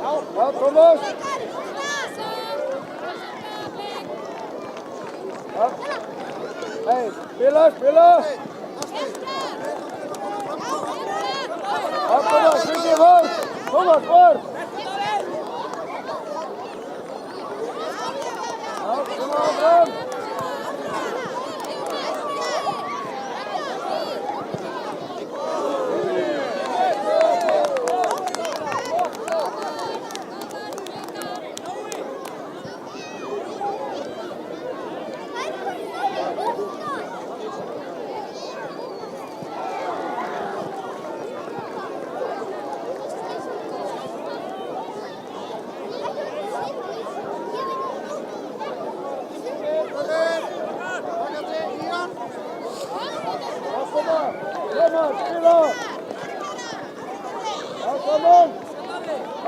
Já, Thomas. Ja. Hey, spela! Ja, Thomas, Sigge, var! Thomas, var! Ja, kom aan, Bram! Thomas, spela! Ja, kom aan!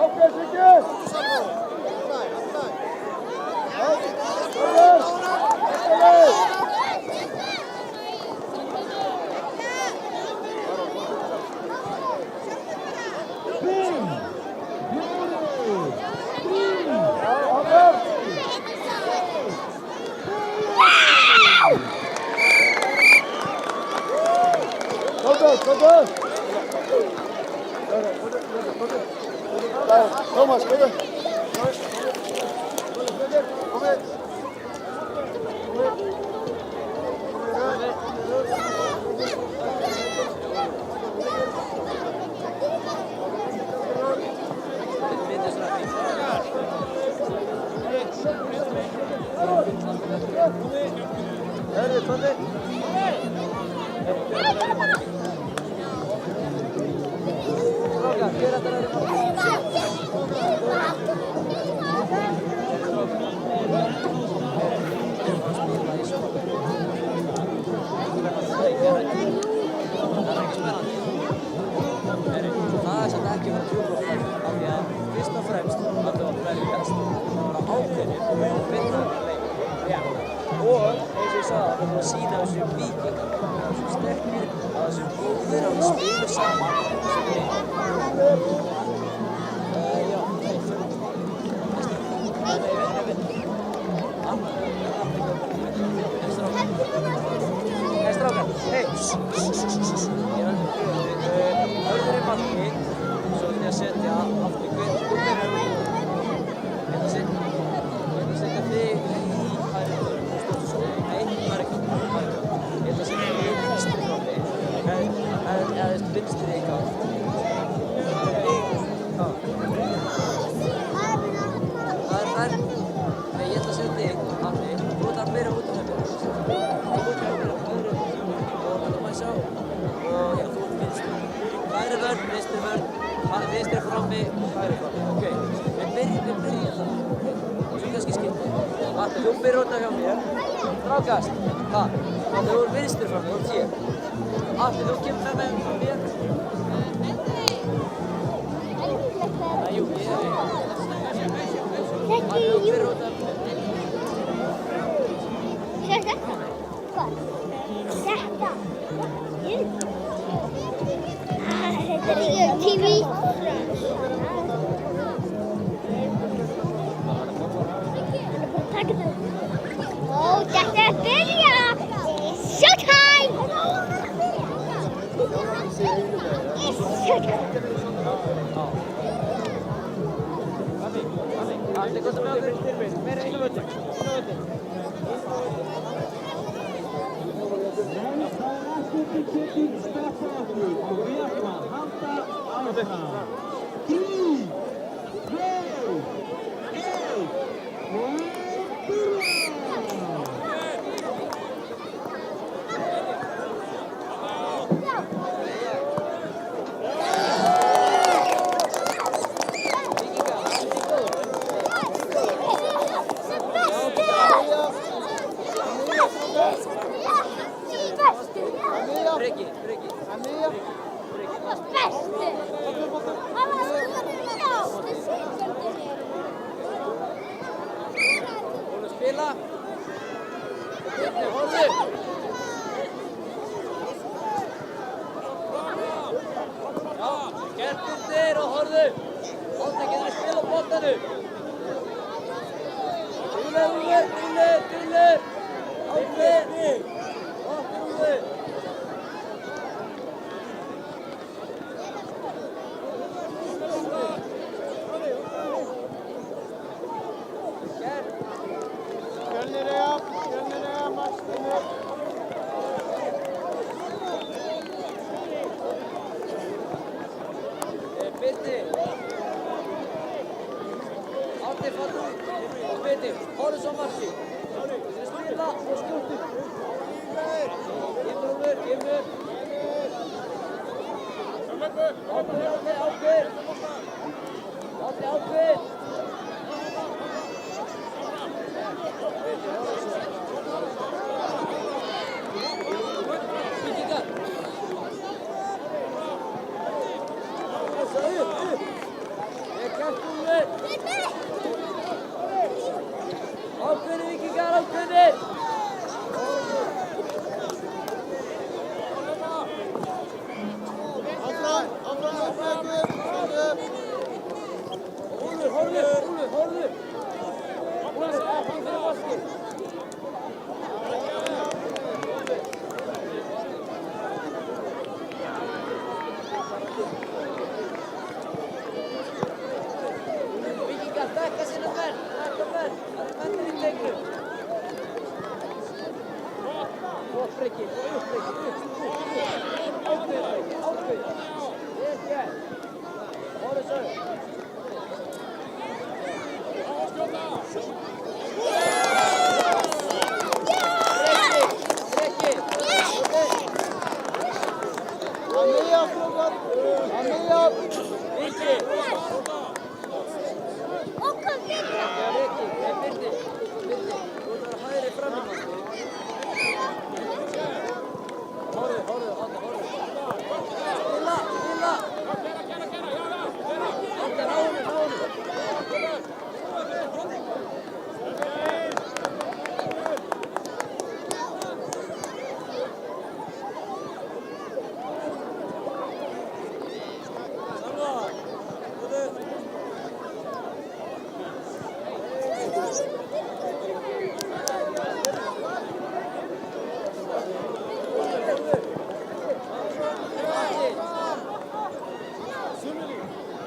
Oké, Sigge! Ja, Thomas! Allee! Ja, Albert! Kom. Thomas, kom in. Kom in. Sína þessum víkingum, þessum sterkir, þessum góðir og við spilum saman. Já. Hei strákar, hei. Ég hörður í marki, svo ætlum ég að setja aftur gummir. Ég ætla að setja þig í hægri vörn. Ég ætla að setja þig í vinstri frammi, eða vinstri í gátt. Nei, ég ætla að setja þig þannig, þú ætlar meira út af mér. Þú ætlar meira öðru og þetta má ég sjá. Og já, þú ert vinstri. Hægri vörn, vinstri vörn, vinstri frammi, hægri frammi. Ok, við byrjum það. Svo kannski skipta. Matti, þú byrjar út af hjá mér. Strákast. Þú ert vinstri frammi, þú ert hér. Matti, þú kemur með mér. Jú, ég er við. Matti, þú byrjar út af mér. Þetta er TV. Ó, þetta er að byrja! Showtime! It's showtime! Allir gott með okkur. Meira inn á völlin. Hann var besti. Hann var stórlega sekundinni. Búin að spila. Birnir, horfðu. Já, gert Birnir og horfðu. Átni getur að spila á boltanum. Úlfur. Átni Úlfur. Horfðu svo marki. Spila og skjóttu. Kemur. Ákveð. Víkingar. Upp. Ég kæft Úlfur. Ákveðni Víkingar, ákveðni! Úlfur, horfðu! Úlfur, ekki fyrir vaskir! Víkingar, dekka sinna menn! Mennir í leiknum. Gott breyki, ákveð. Vel gert. Horfðu svo. Breyki. Viki. Birnir, þú ert að vera hægri framum hans. Horfðu. Spila. Átni, ná honum.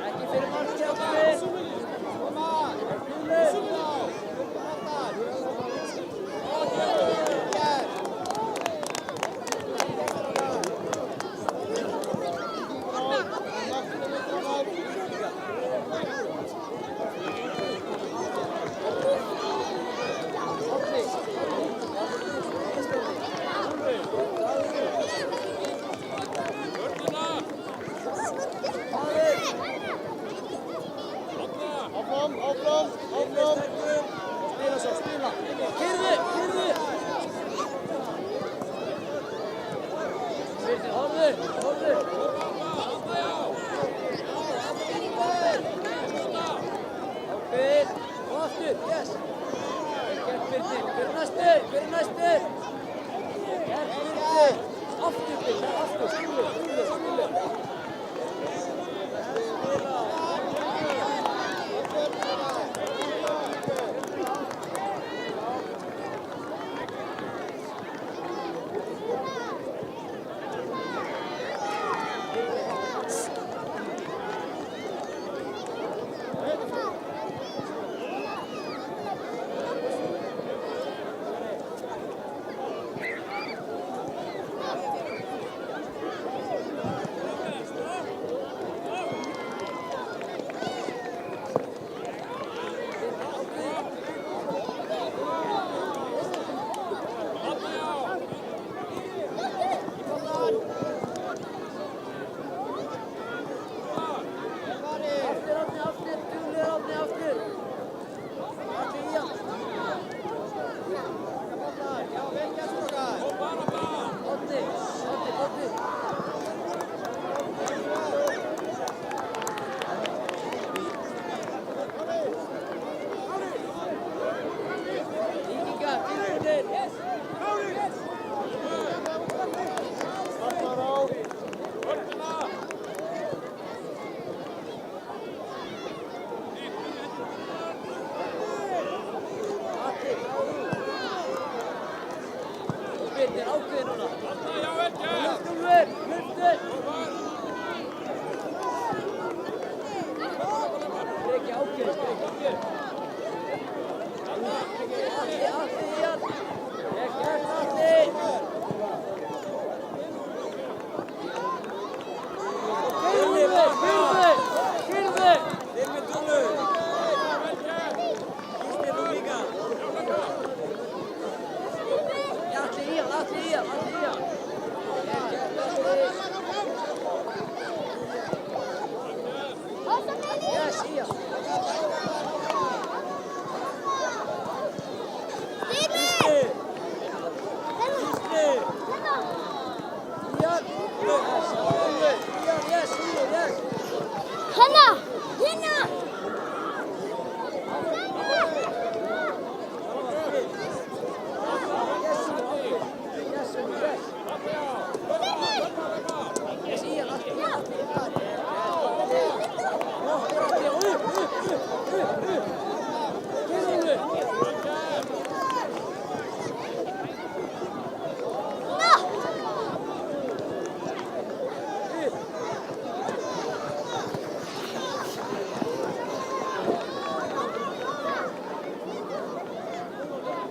Ekki fyrir marki Átni. Áfram. Spila. Keyrðu. Birnir, horfðu. Ákveð. Og aftur, yes. Gert Birnir. Hver er næstur? Gert Birnir. Aftur Birnir, Skúli.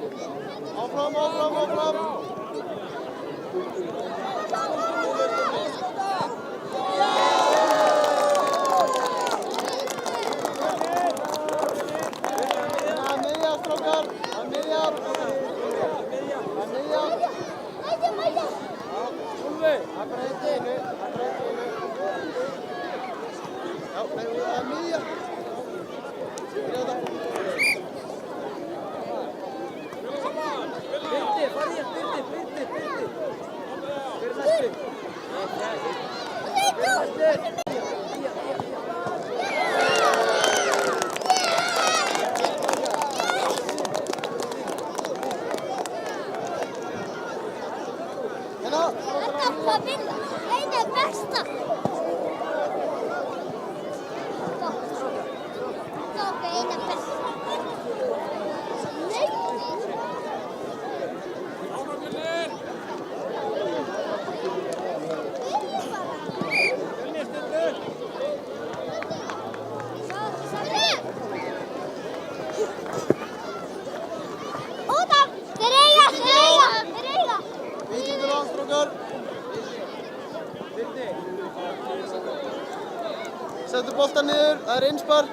Áfram, áfram, áfram. Að miðja, strákar. Að miðja. Að miðja. Úlfi, að breyti einu. Já, nei, að miðja. Byrja þetta. Birti, farið hér, Birti. Hver er næstu? Hver er næstu? Hérna. Þetta var vinna. Eina besta. Tók eina besta. Nei. Út af! Þeir eiga! Víkingur á, strákar. Settu boltan niður, það er innspark.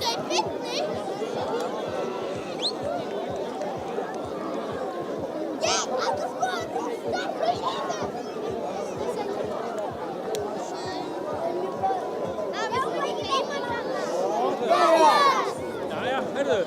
Þetta er beinni. Ég átti sko að rústa hlýðinu. Það var ekki leimann hana. Jæja, heyrðu.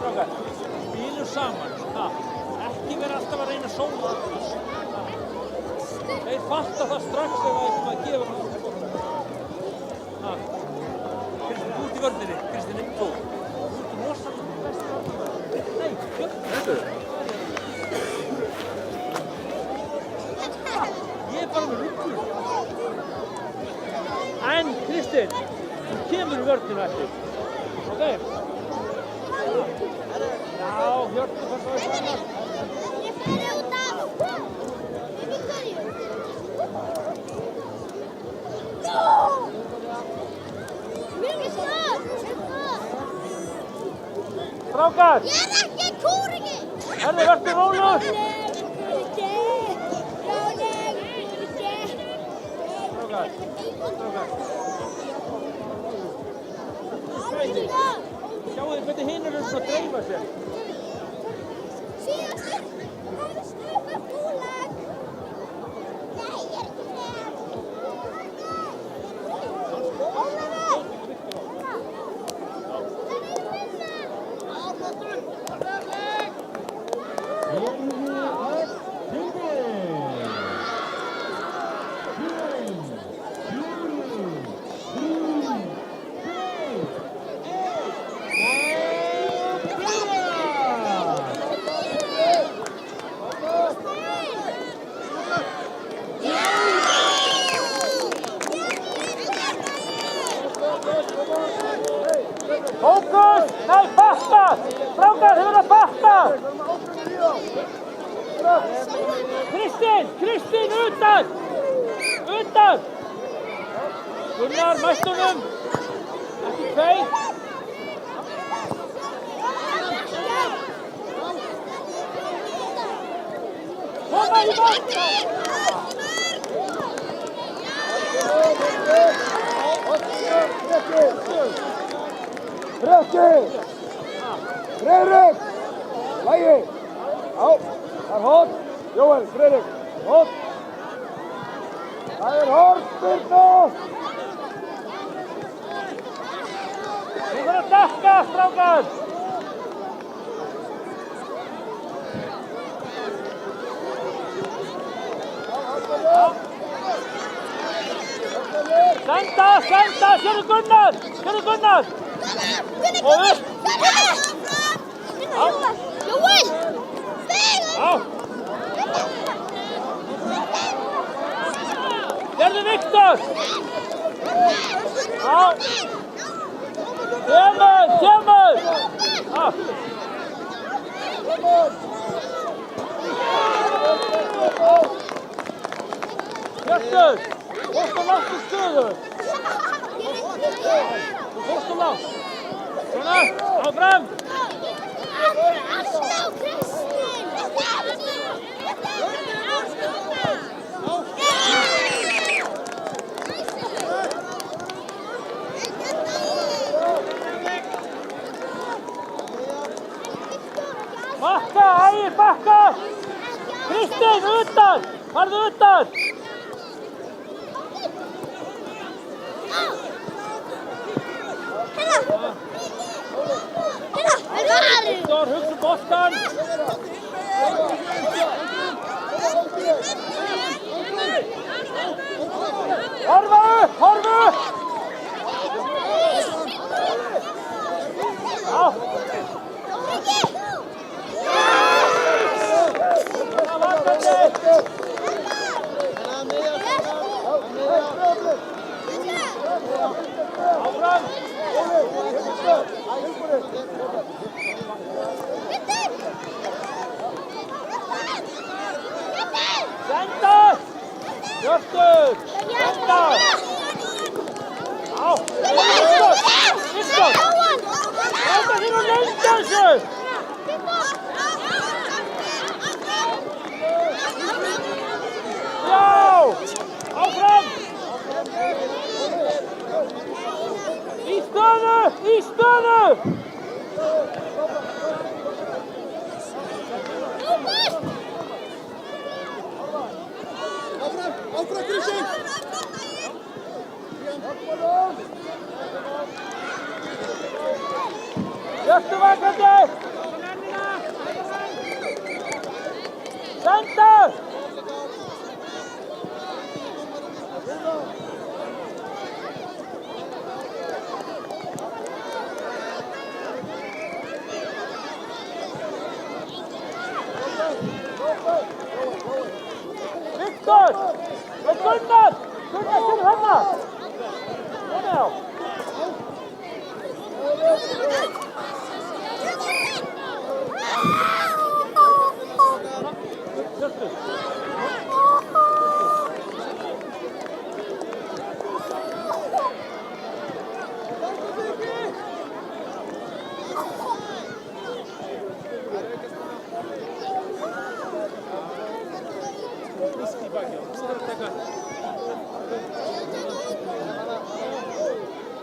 Strákar, spilum saman, ekki vera alltaf að reyna að sóla. Þeir fatta það strax ef það eitthvað að gefa það. Kristinn, þú ert í vörninni, Kristinn, þú. Þú ert rosalega besti vörninni. Nei, Þetta Ég er bara með ruggur. En Kristinn, þú kemur í vörninu eftir. Ok? Já, Hjörtur fannst það eitthvað annað. Ég færi út af. Í hverju? Mjög snart. Strákar, Ég er ekki kúringi. vertu rólegur. Strákar. Sjáu þið hvernig hinn eru svona að dreifa sér. Síðastur. Það er snöfn búlag. Nei, ég er ekki með. Ólafur. Fókus! Nei, fatta! Strákar, þið verða að fatta! Kristín, utan! Utan! Gunnar, mæstunum! Ekki tveir! Koma í bort! Rökki! Friðrik! Lægi! Já, það er horn. Jóel, Friðrik, horn. Það er horn, Birna! Þú verður að dekka, strákar! Senda, sérðu Gunnar! Og upp! Jóel! Þegar! Já! Sérðu Viktor! Já! Kemur! Já! Hjörtur! Fórst á langt í stöðu! Þú fórst á langt! Svona, áfram! Alltaf Kristín! Bakka, Ægir, bakka! Kristín, utan! Farðu utan! Viktor, hugsa boltan! Horfa upp! Já! Það var þetta! Áfram! Senda! Hjörtur! Senda! Í stöðu! Áfram Kristinn! Hjörtu vakandi! Senda! Viktor! Og Gunnar! Gunnar til hennar! Svona já!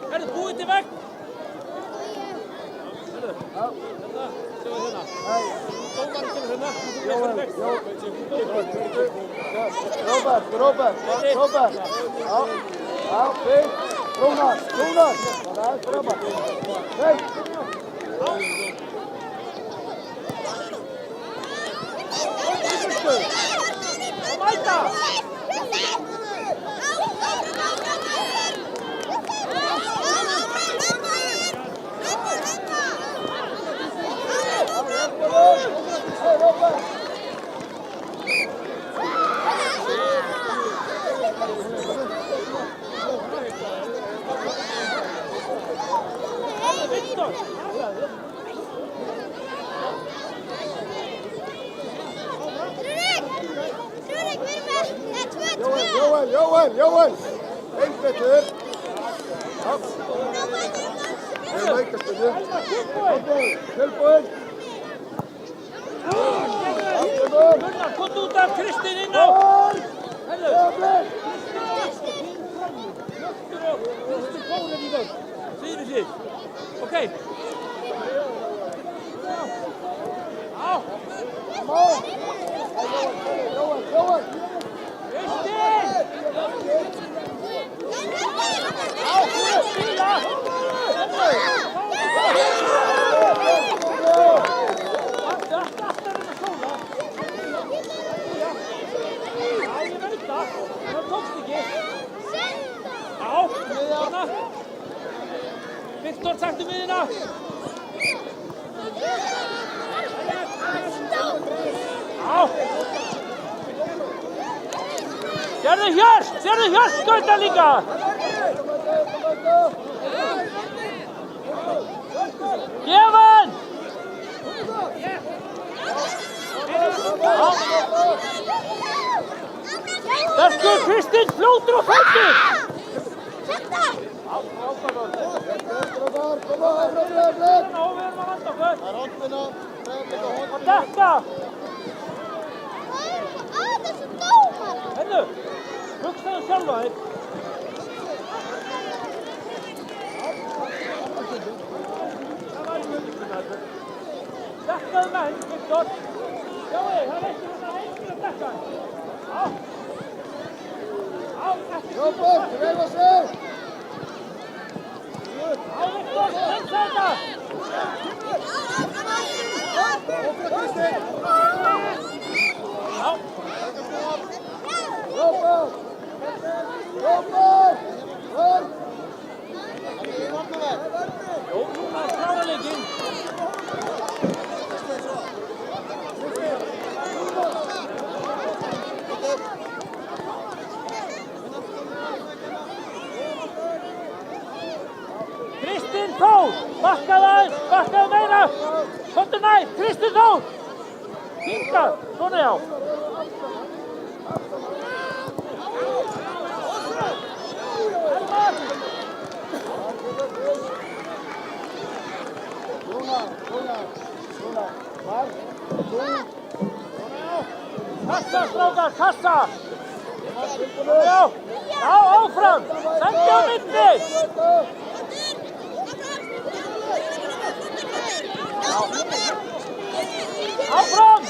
Herðu, búið til vegg! Herðu, hérna, sjá hérna. Dómarinn kemur hérna. Robert. Já, fint. Rúnar. Robert. Fint. Og mæta! Viktor! Rúrik, við erum með 2-2. Jóel. Eins betur. Það er leikastundu. Tilbúin. Gunnar, komdu út af Kristinn inn á! Herðu! Kristinn og Kristinn fórum í vörn. Síðu síð. Ok. Já. Jóel. Kristinn! Já, spila! Það tókst ekki. Já, hérna. Viktor, taktu miðina. Já. Sérðu Hjört skauta líka. Gefan. Bestur Kristinn, fljótur og fættur! Setta! Kom á, Við erum að vanda okkur. Það er hóttina. Og dekka! Þessu dómar! Hennu, hugsaðu sjálfa þig. Það var í mjöndingunna þetta. Dekkaðu menn, Viktor. Sjáu, það er eitthvað að dekka. Já. Robert, reyfa sig! Já, Viktor, reynsa þetta! Ófra Kristinn! Já. Robert! Vörn! Jó, núna er klára leikinn. Kristinn Þór, bakkaðu meira. Komdu nær, Kristinn Þór. Hingað, svona já. Elmar. Kassa, strákar, kassa! Já, áfram! Sendi á milli! Áfram!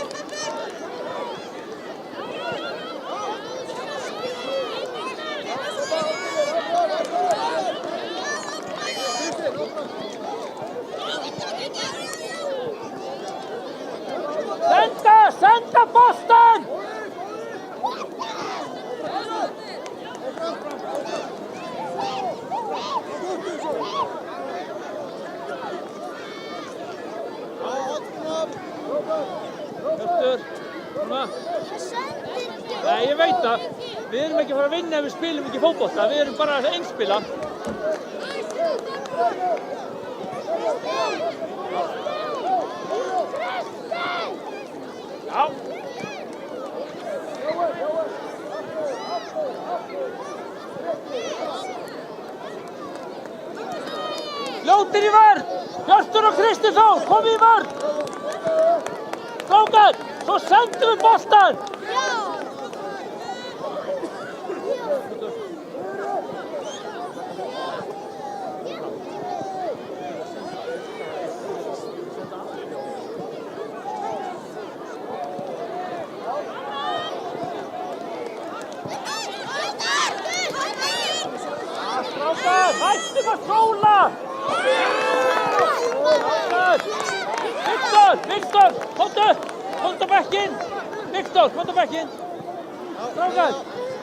Senda boltan! Hjörtur, svona. Nei, ég veit það. Við erum ekki að fara að vinna ef við spilum ekki fótbolta. Við erum bara að einspila. Já. Fljótir í vörn! Hjörtur og Kristi Þór, komið í vörn! Strákar, svo sendum við boltan! Strákar, hættum að skóla! Viktor, komdu á bekkinn! Viktor, komdu á bekkinn! Strákar,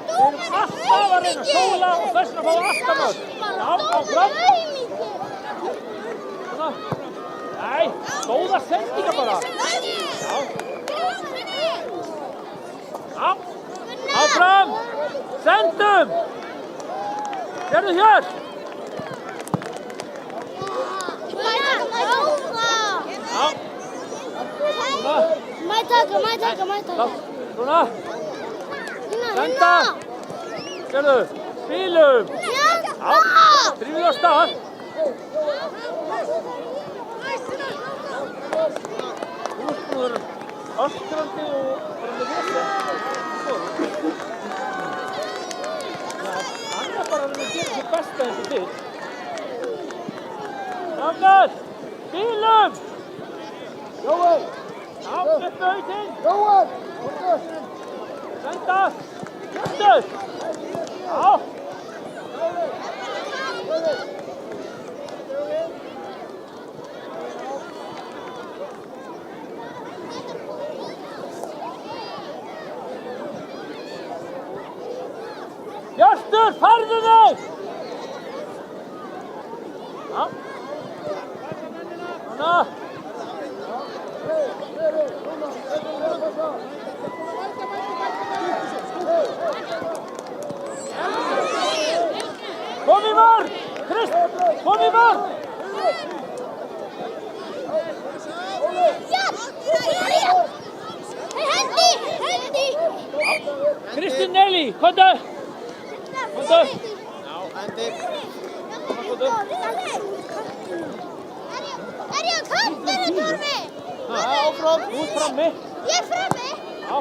við erum alltaf að reyna að sóla og þess vegna fáum við alltaf mörg. Já, áfram! Svona. Nei, góða sendingar bara! Já. Já, áfram! Sendum! Gerðu Hjört! Já. Mætaka. Svona. Senda. Gerðu. Spilum. Já. Drífið á stað. Þú ert búin að vera öskrandi og bara með vesen. Hann er bara að reyna að gera sitt besta eins og þitt. Strákar. Spilum. Jóel! Já, upp auðvitað! Jóel! Senda! Hjörtur! Já! Hjörtur, farðu þig! Já! Svona! Kom í vörn! Krist, kom í vörn! Hendi! Kristín Nelly, komdu! Komdu! Já, hendi! Komdu! Er ég á kantinu, Torfi? Já, áfram, þú ert frammi. Ég er frammi? Já.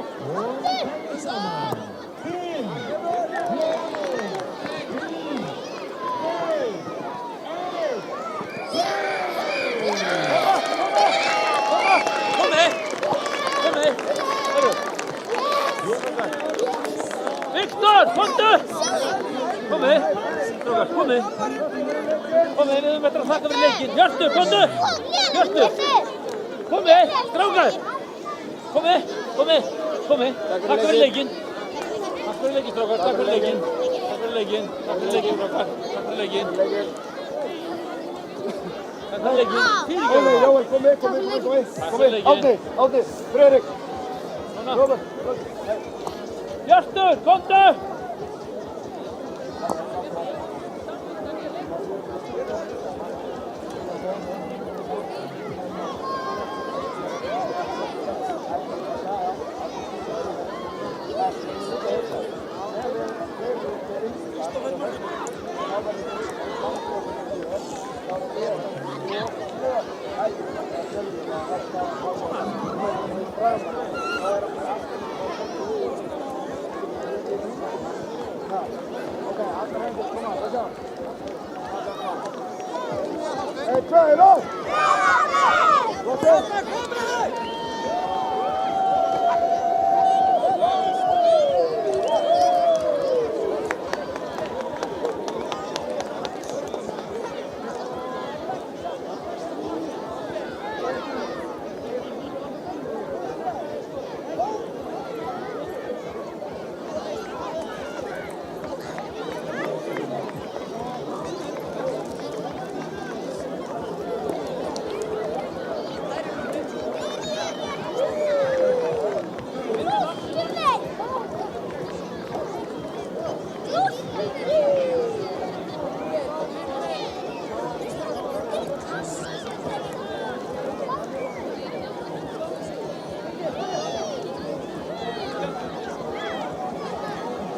Viktor, komdu! Komið, strákar, komið. Komið, við höfum eftir að þakka fyrir leikinn. Hjörtur, komdu! Hjörtur! Komið, strákar! Komið. Takk fyrir leikinn. Takk fyrir leikinn, strákar. Takk fyrir leikinn, strákar. Takk fyrir leikinn. Jóel, komið. Takk fyrir leikinn. Átni, Fredrik. Svona. Hjörtur, komdu!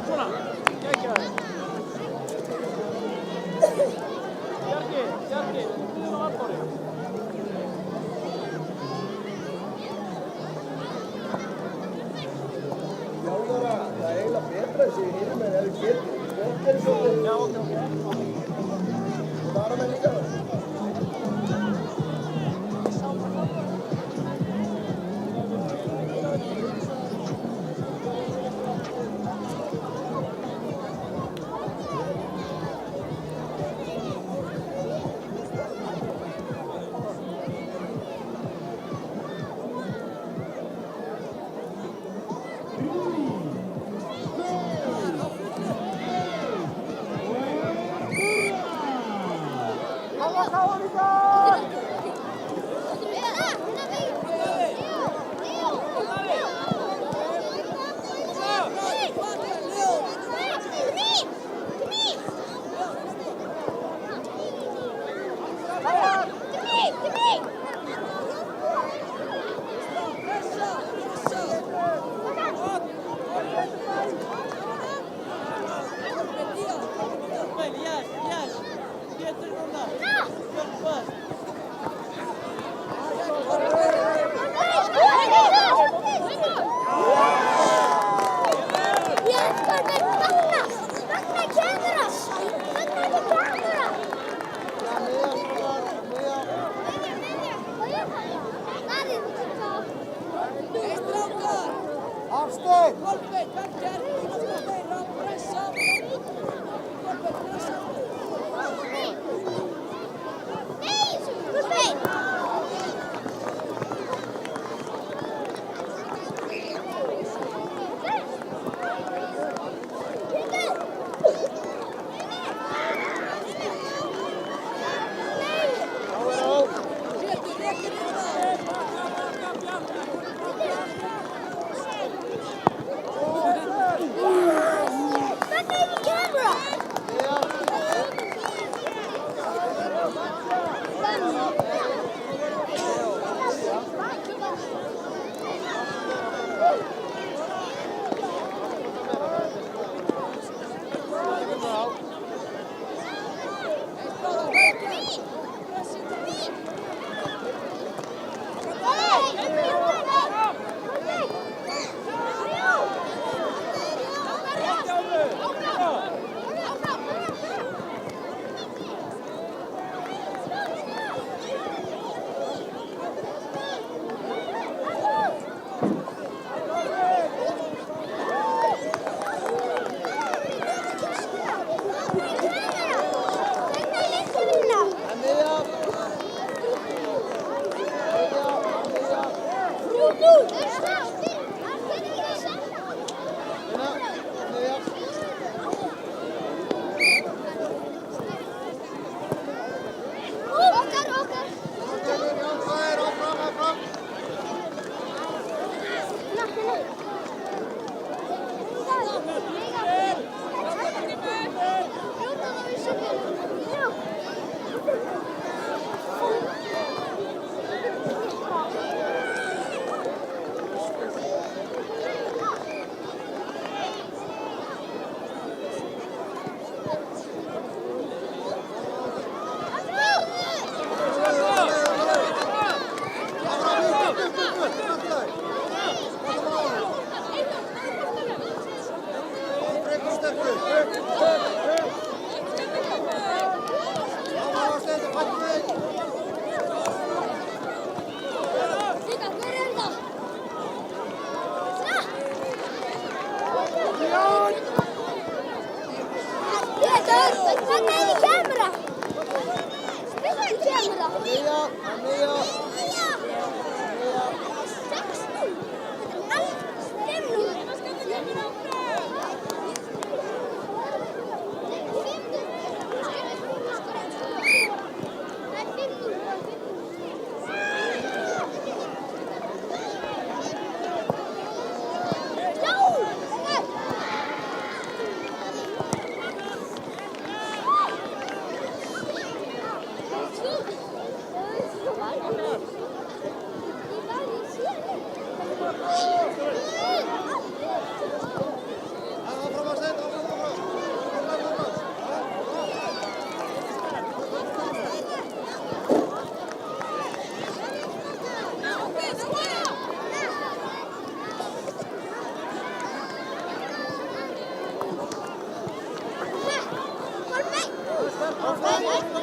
Svona, geggjaður. Bjarki, hliðin á Arnóri. Þjálfara, það er eiginlega betra þessi hinum en ef við getum skottir svo. Já, ok. Bara með líka. Nei, Áfram, upp.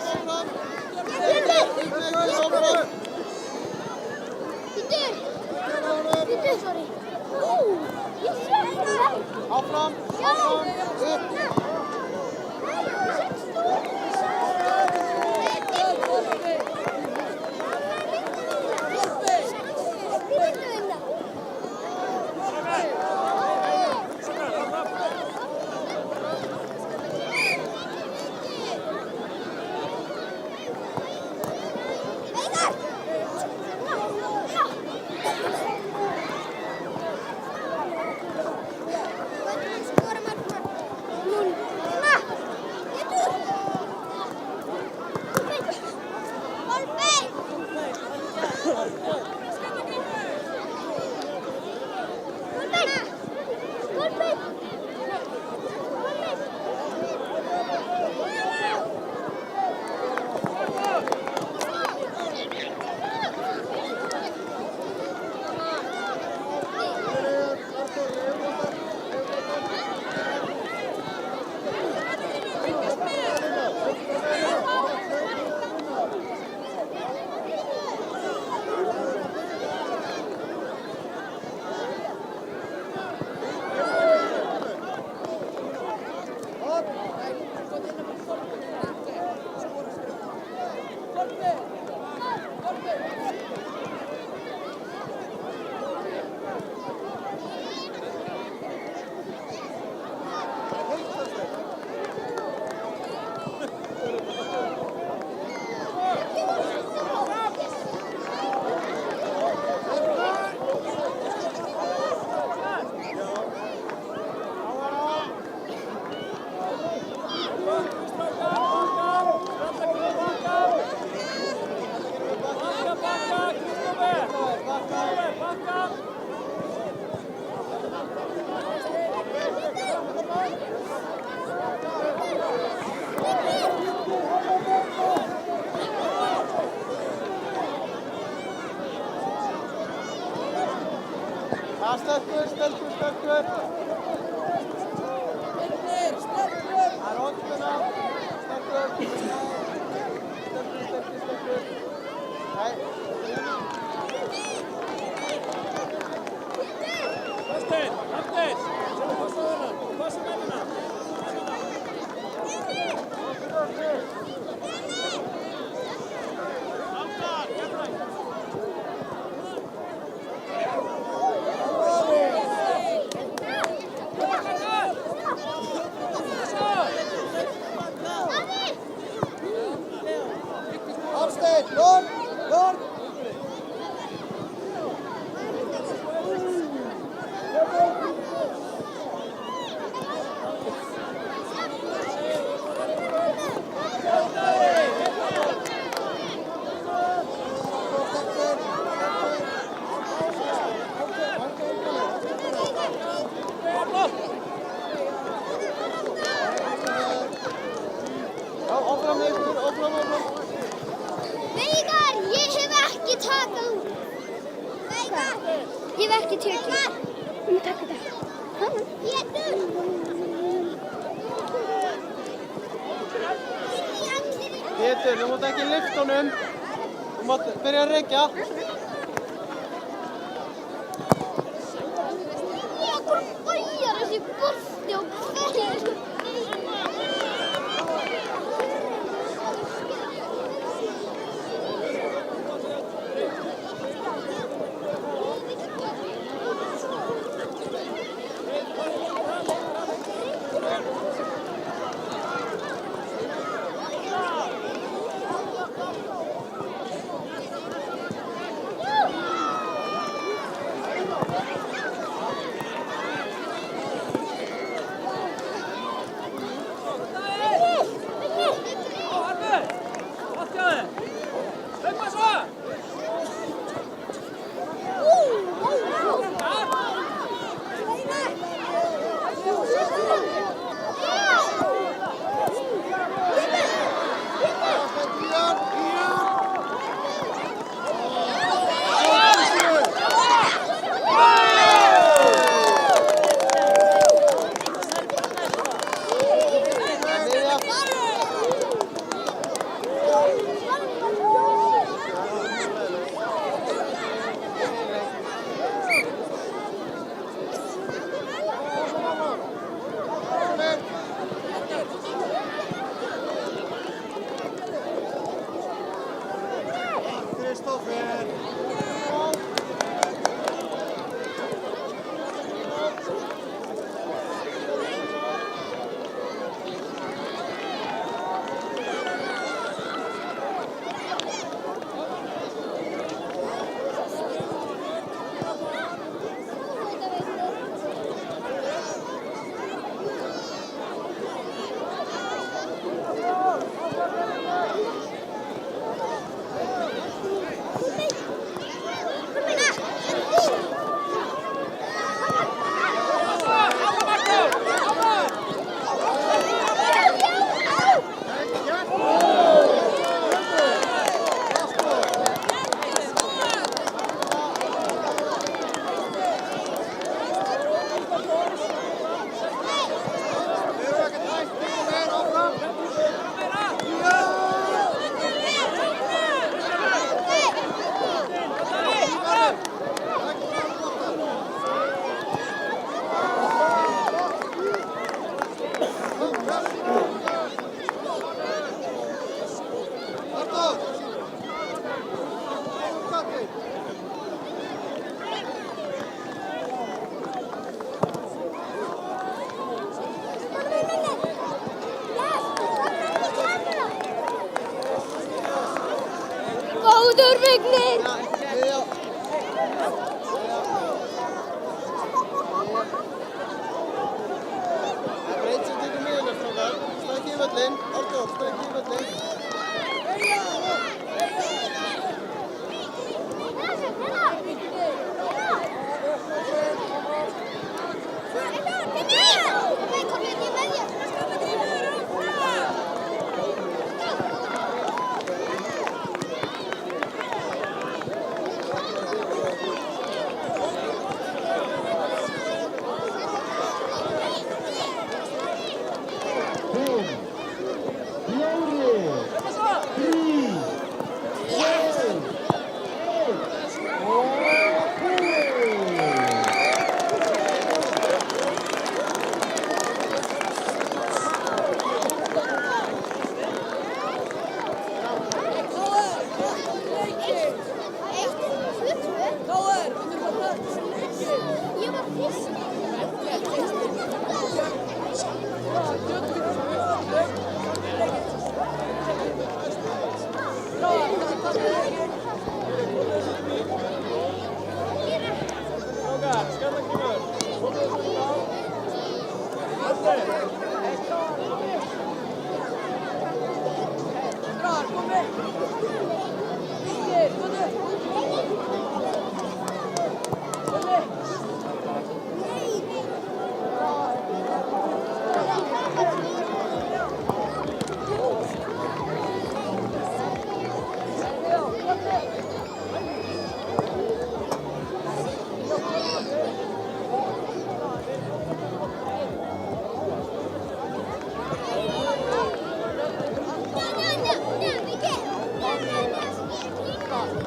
Stökkur. Það er hóttuna. Stökkur. Nei. Aftur! Passa mennina! Hafsteinn, Lord! Veigar, ég hef ekki takað út. Veigar, ég hef ekki tekið. Ég má taka þetta. Pétur! Pétur, þú mátt ekki lyfta honum. Þú mátt byrja að reykja. Okkur bæjar þessi bolti og hverju. Kristoffer! Góður Vignir! Breyt sem tekur miðuna strákar. Stækki í völlinn. Arnór, stækki í völlinn.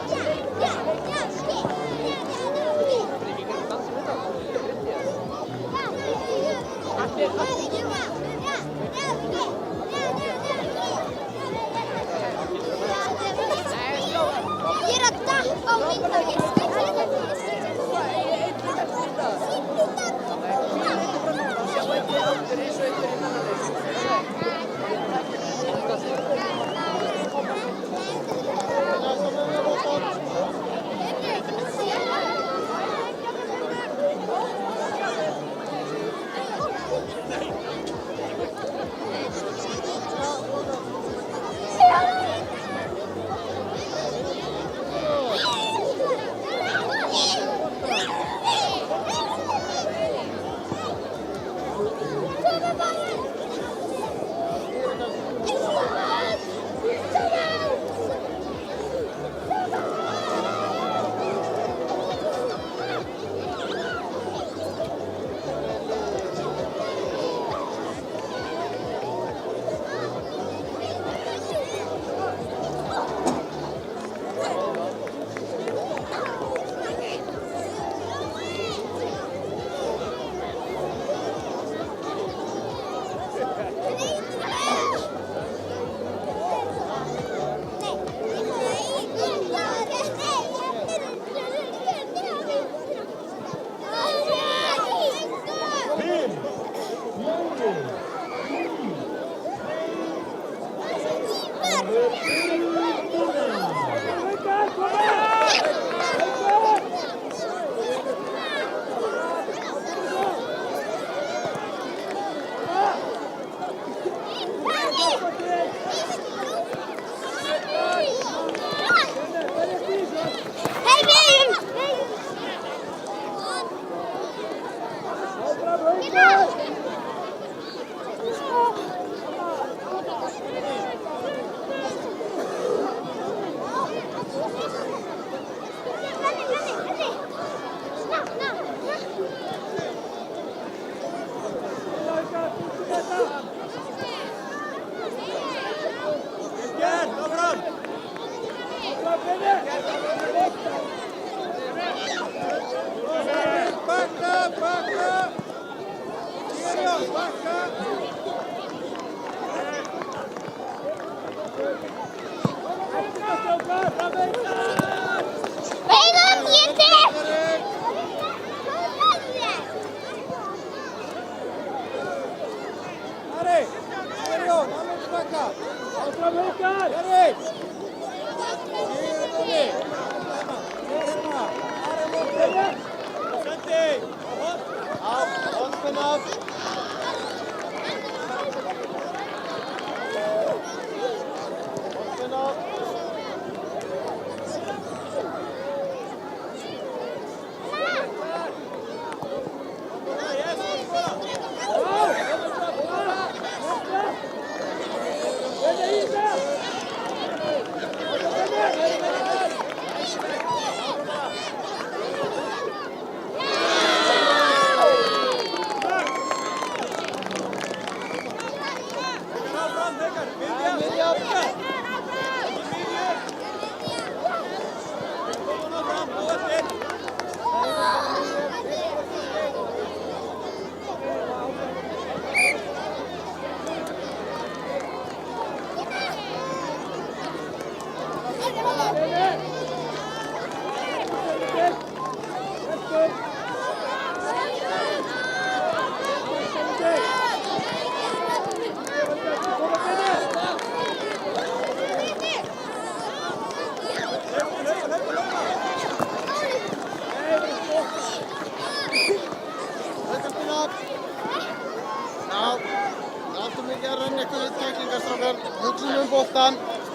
Yeah.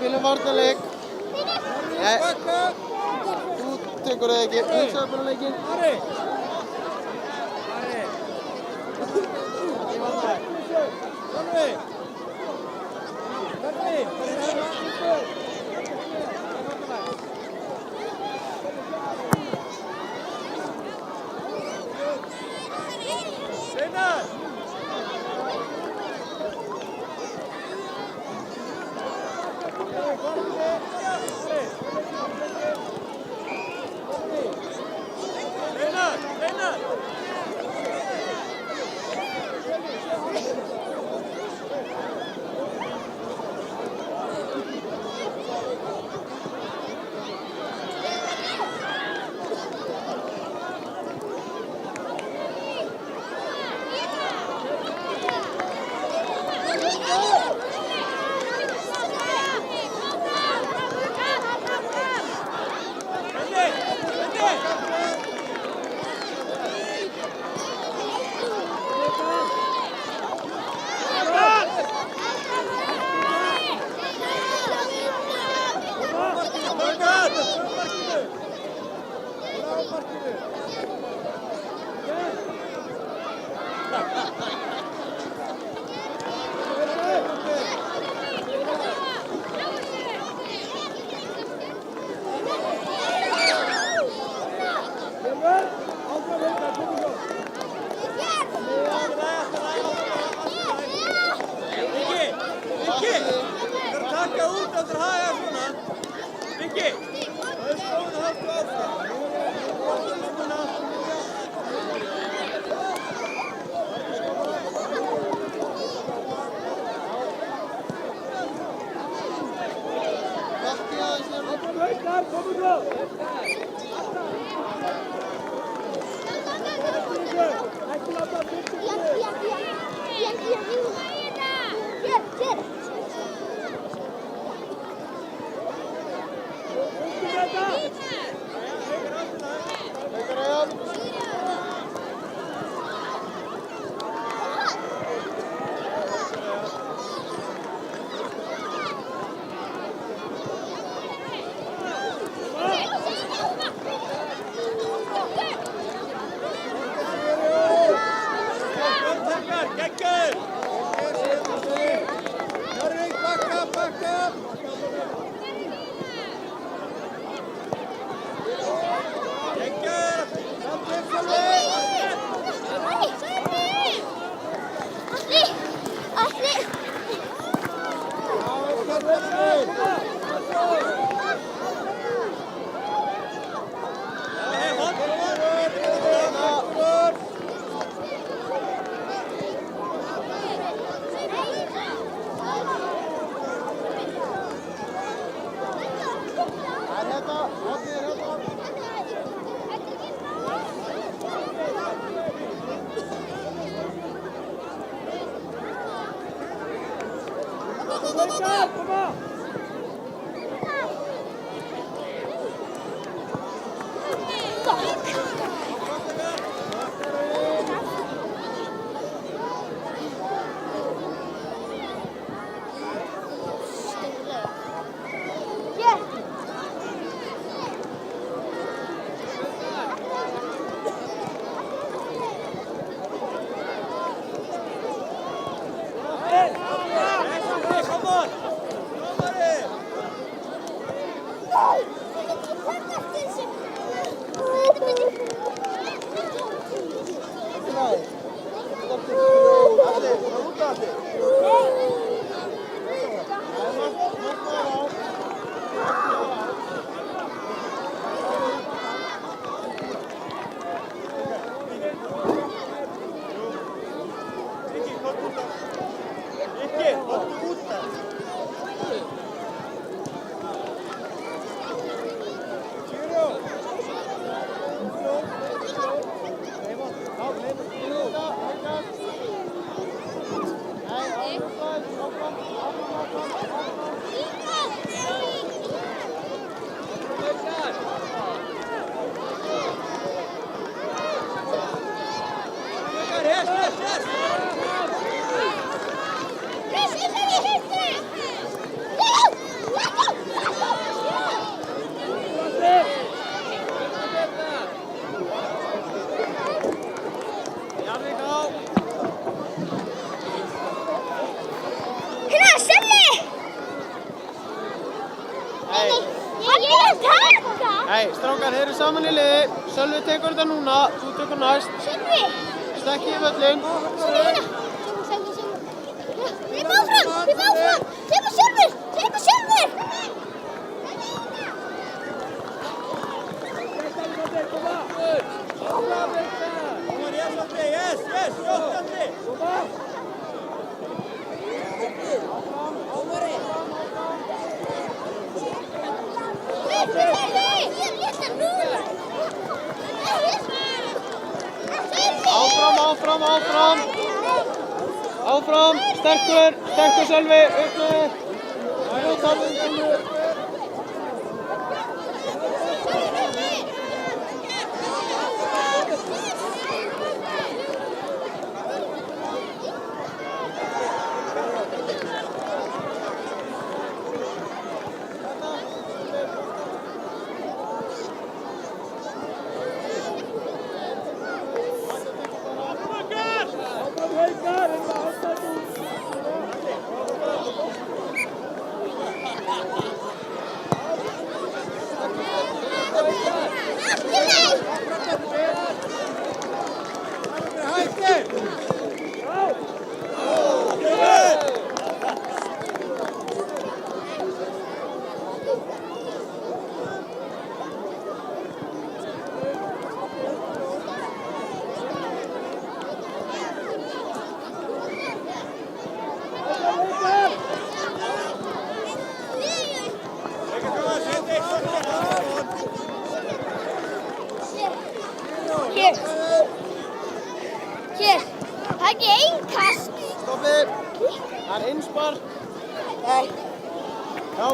Spilum varnarleik. Þú tekur það ekki. Hugsaðu bara leikinn. Nei, strákar, þeir eru saman í liði. Sölvi tekur þetta núna, þú tekur næst. Sölvi! Stekki í völlin. Sölvi! Hleypa áfram! Hleypa áfram! Hleypa sjálfur! Hleypa sjálfur! Áfram, áfram! Áfram, sterkur Sölvi, upp með þér. Hér, það er ekki einkast. Stoppið, það er innspark. Nei. Já,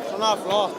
svona flott.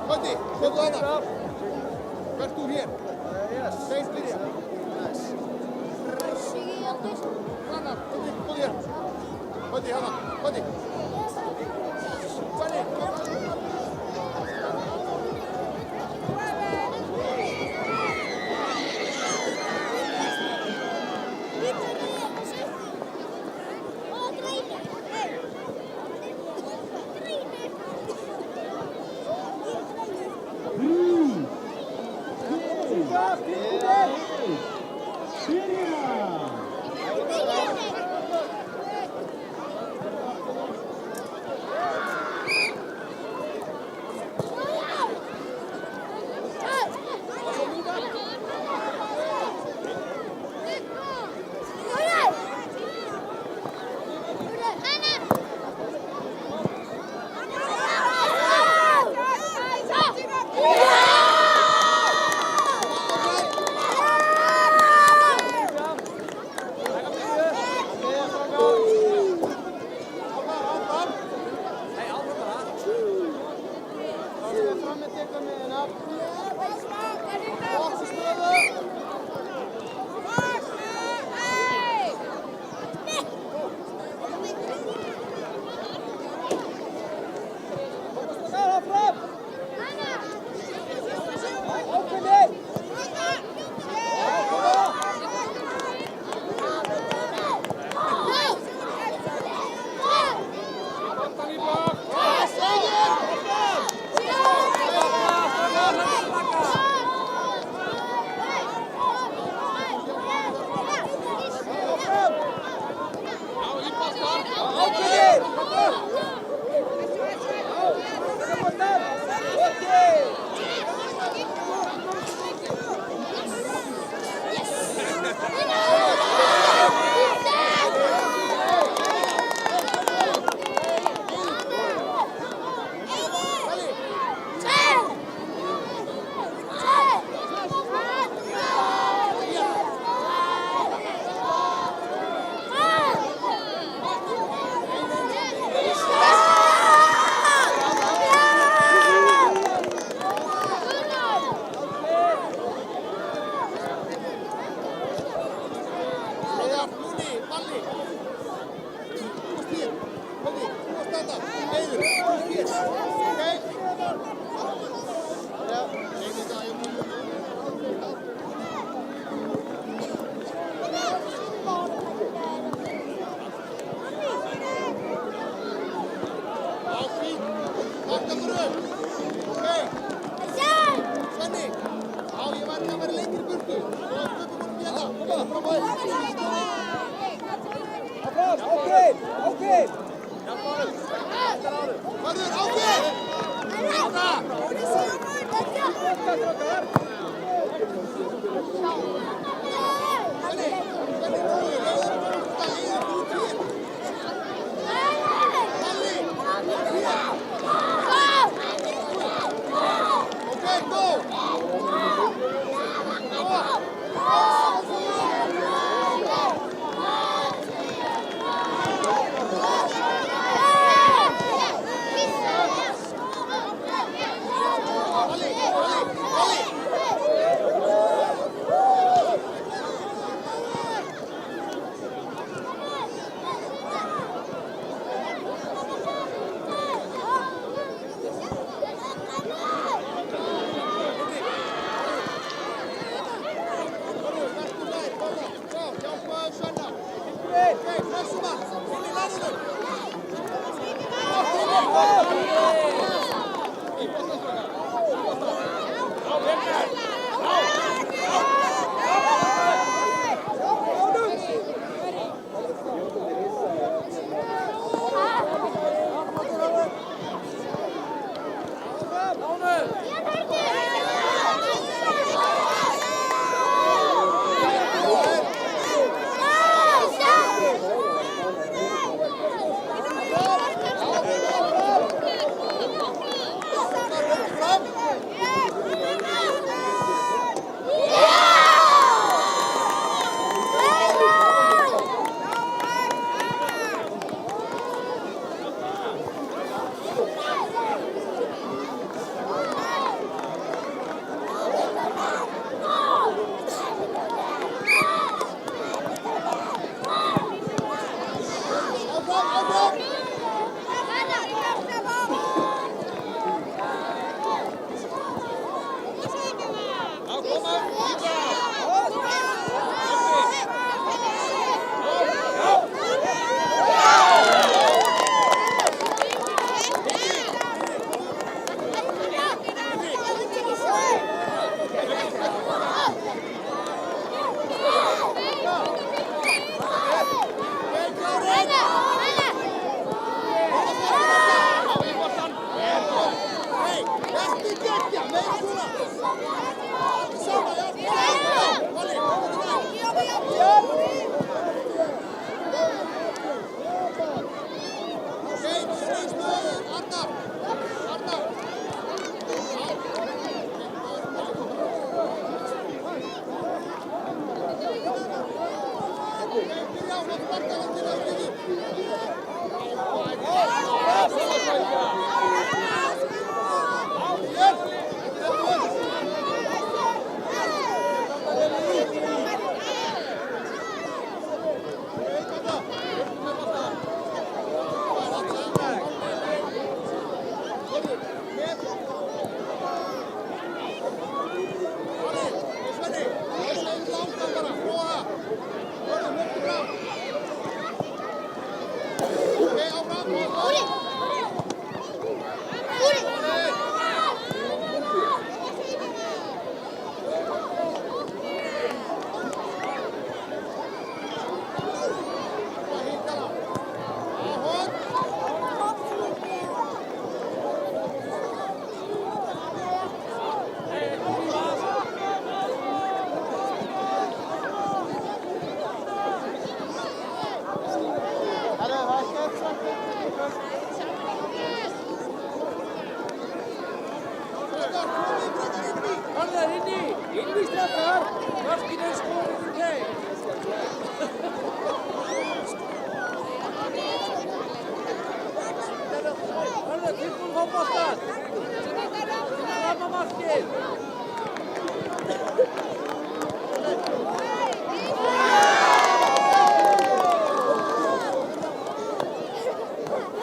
Kondi, komdu hana. Vert þú hér? Yes. Tveir byrja. Nice. Hana, komdu hér. Kondi, hana, Kondi. Syria!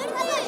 Hörðu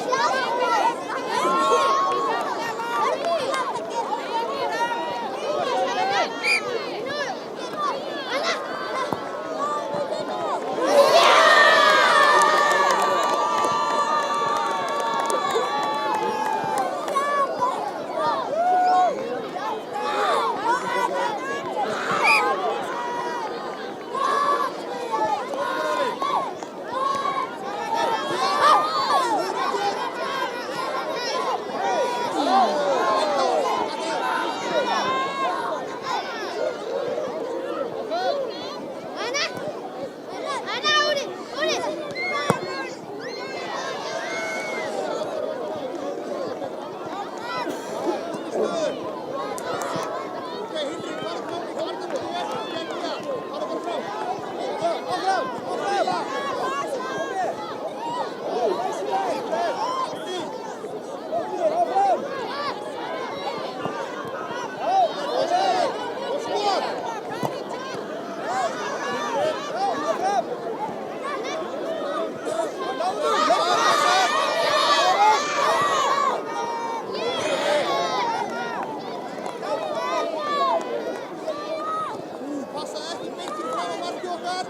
Passa ekki beint fyrir fram á markið okkar.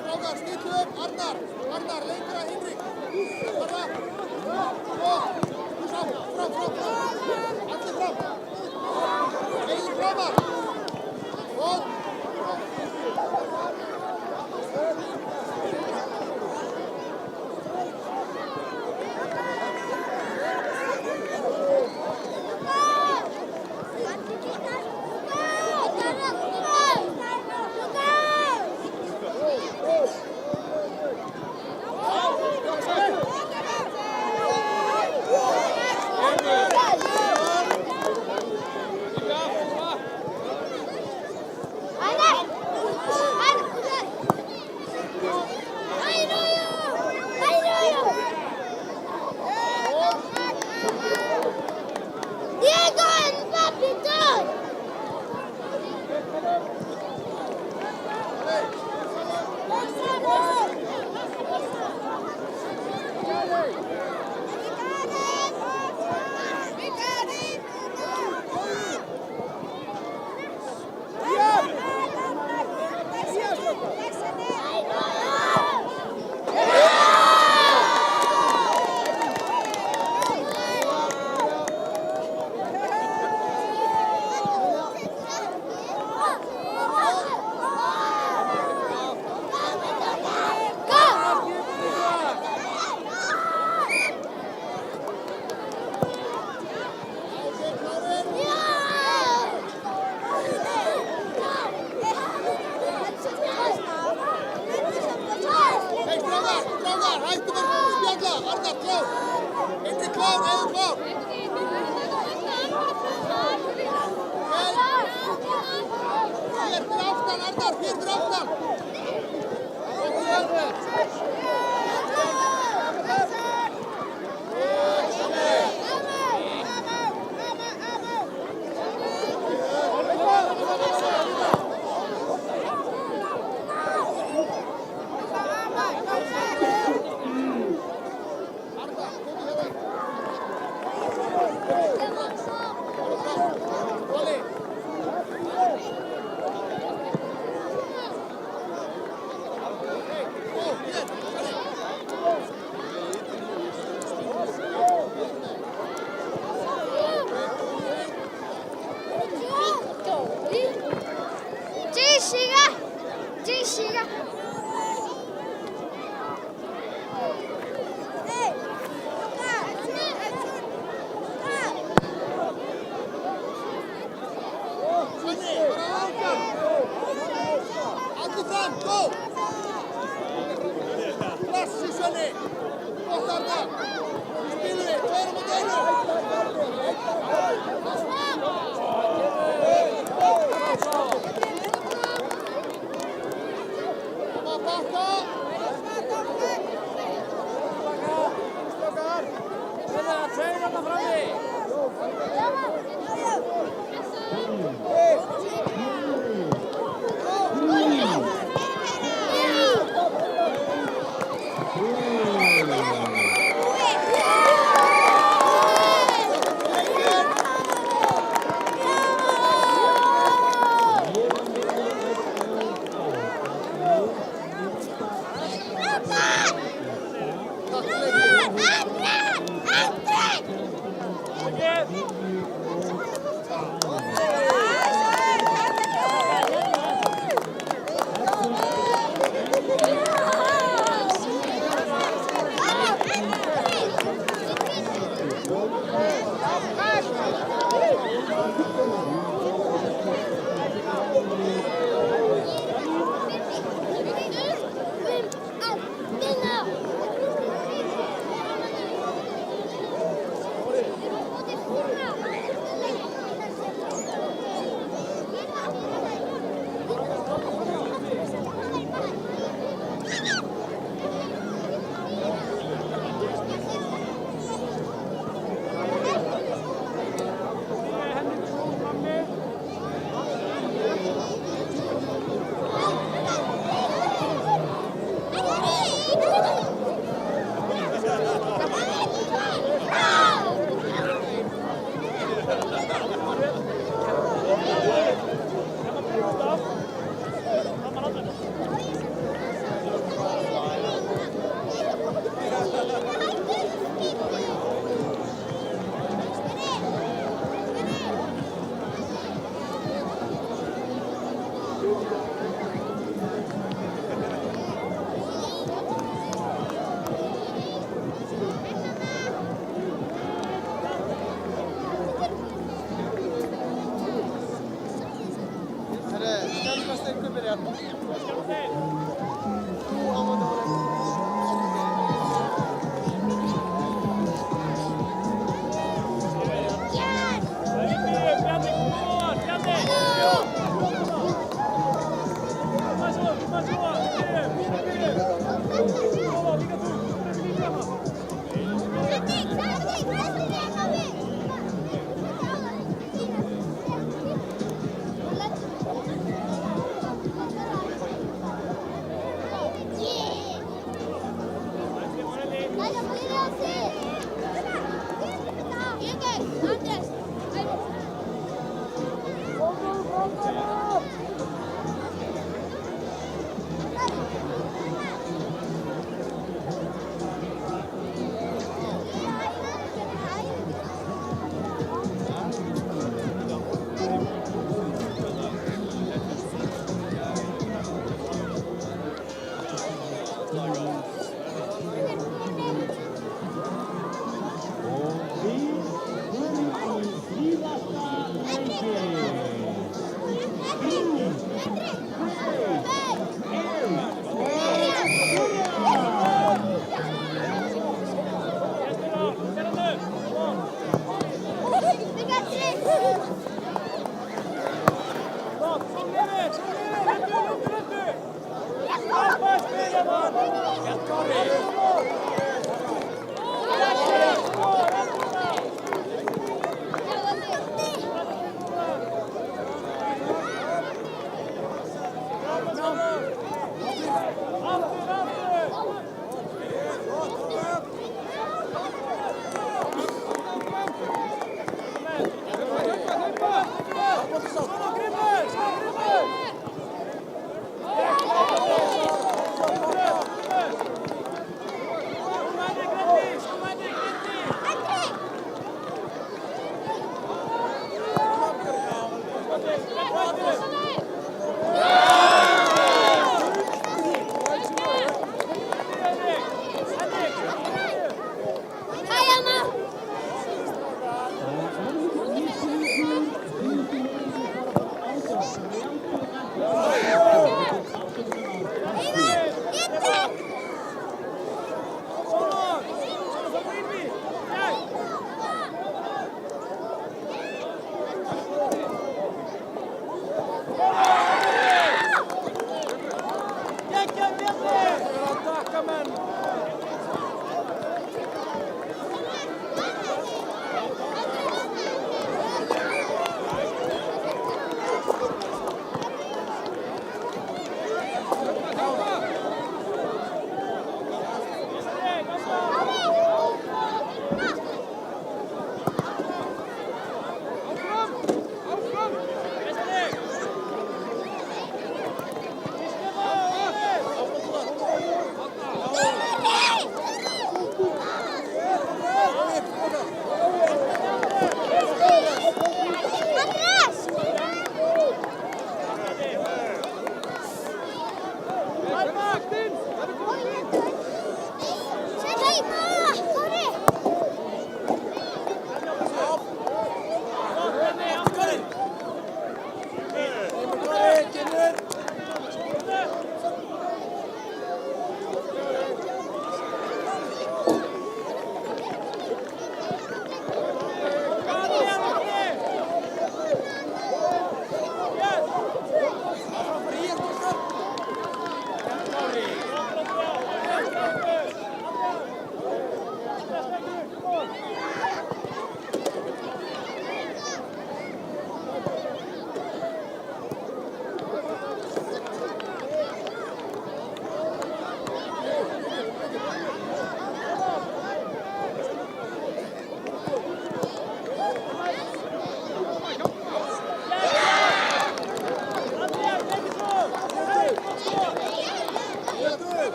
Strákar, stillu upp. Arnar, lengra, Hinrik. Þarna. Og fram. Allir fram. Egil framar. Og.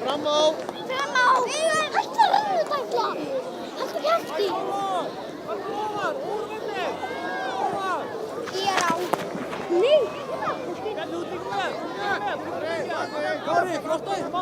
Fram á. Hættu að rönnutækla. Hættu kjafti. Ég er á. Nei. Kári, flotta þig!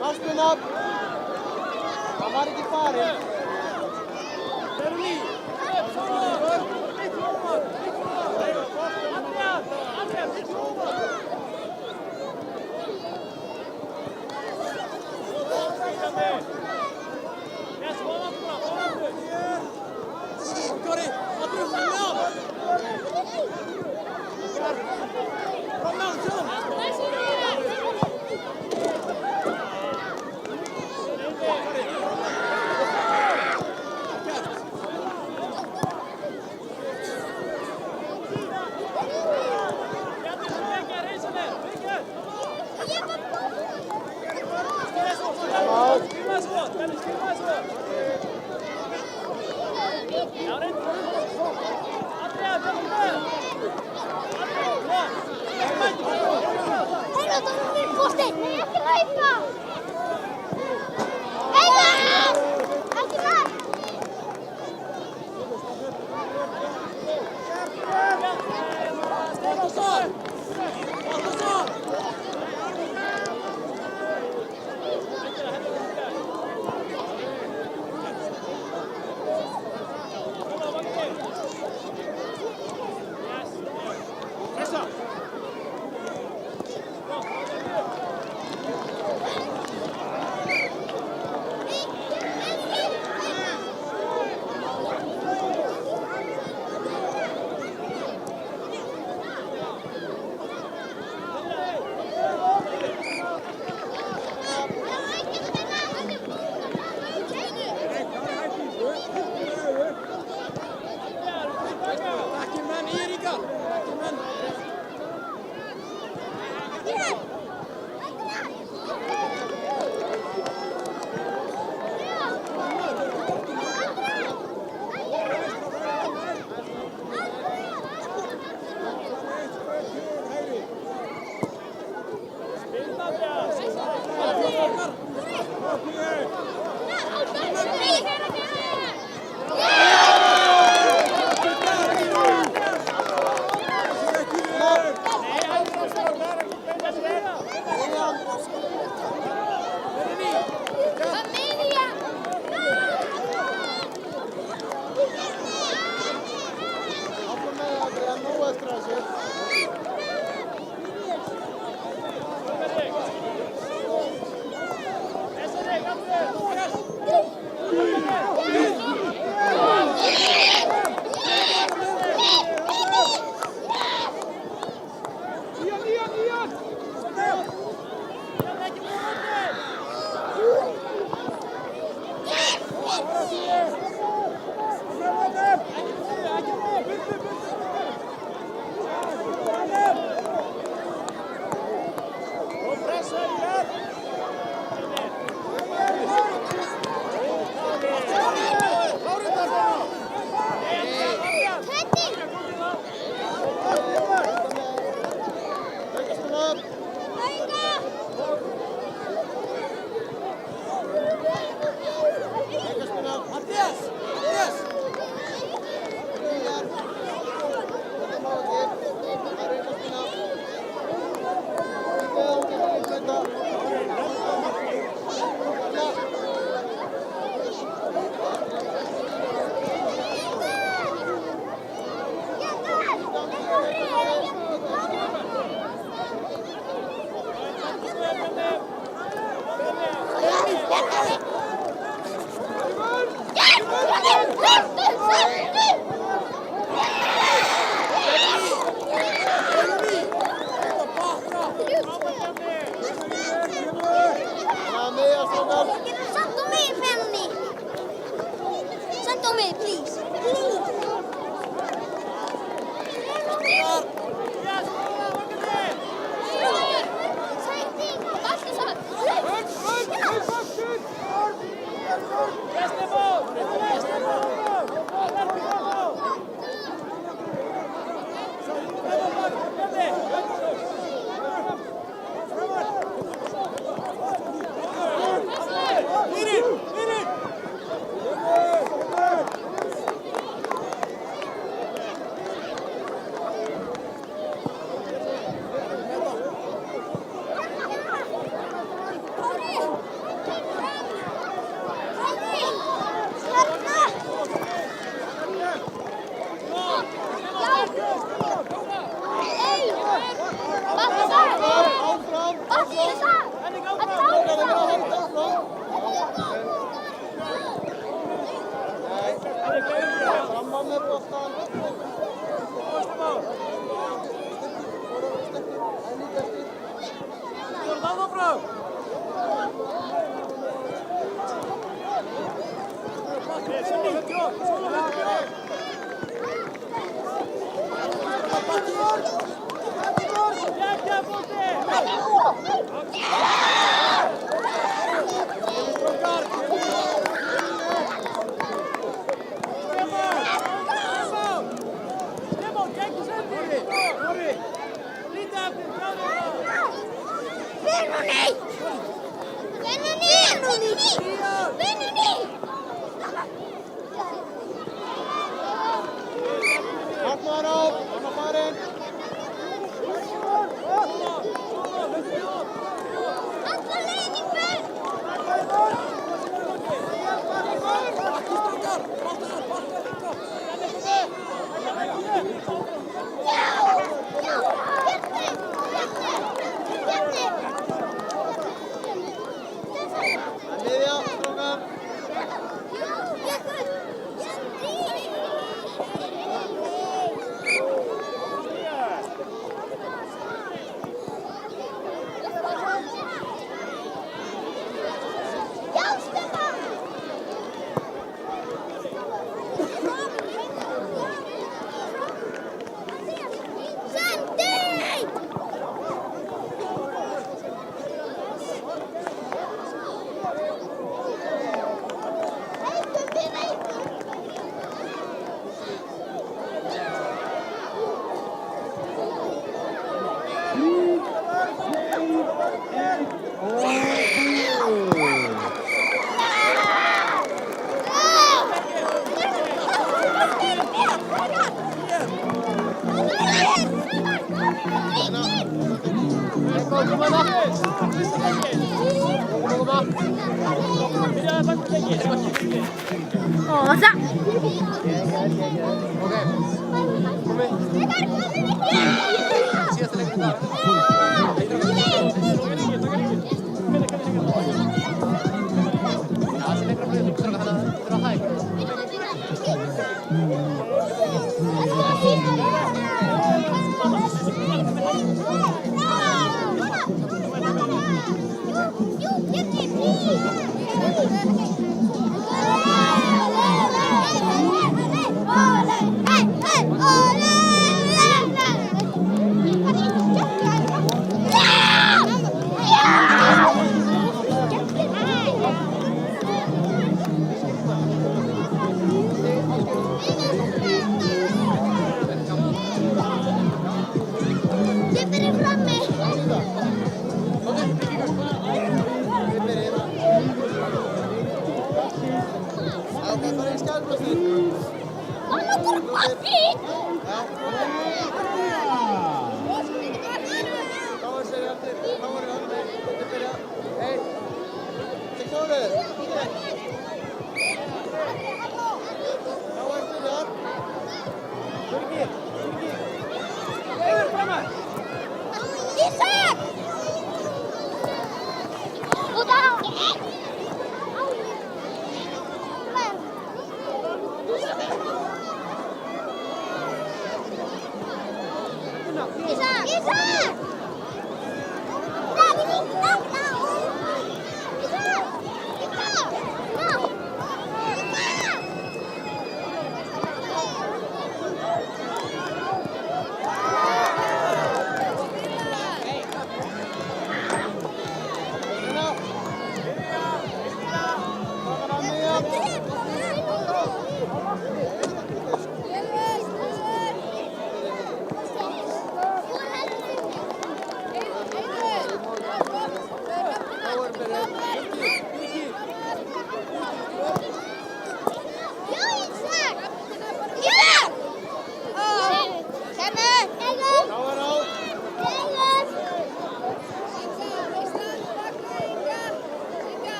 Vasklun upp. Það var ekki farinn. áfram! Markmaður á, hann var farinn. Miðja, strókar. Rosa. Síðasta leikur í dag.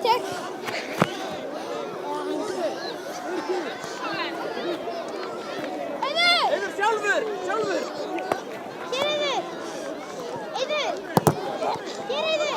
Tek. Eiður! Eiður sjálfur! Sjálfur! Hér Eiður! Eiður! Hér Eiður!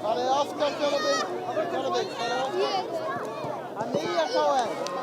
Farið aftan fjárabygg. Farið aftan. Hann nýja KM.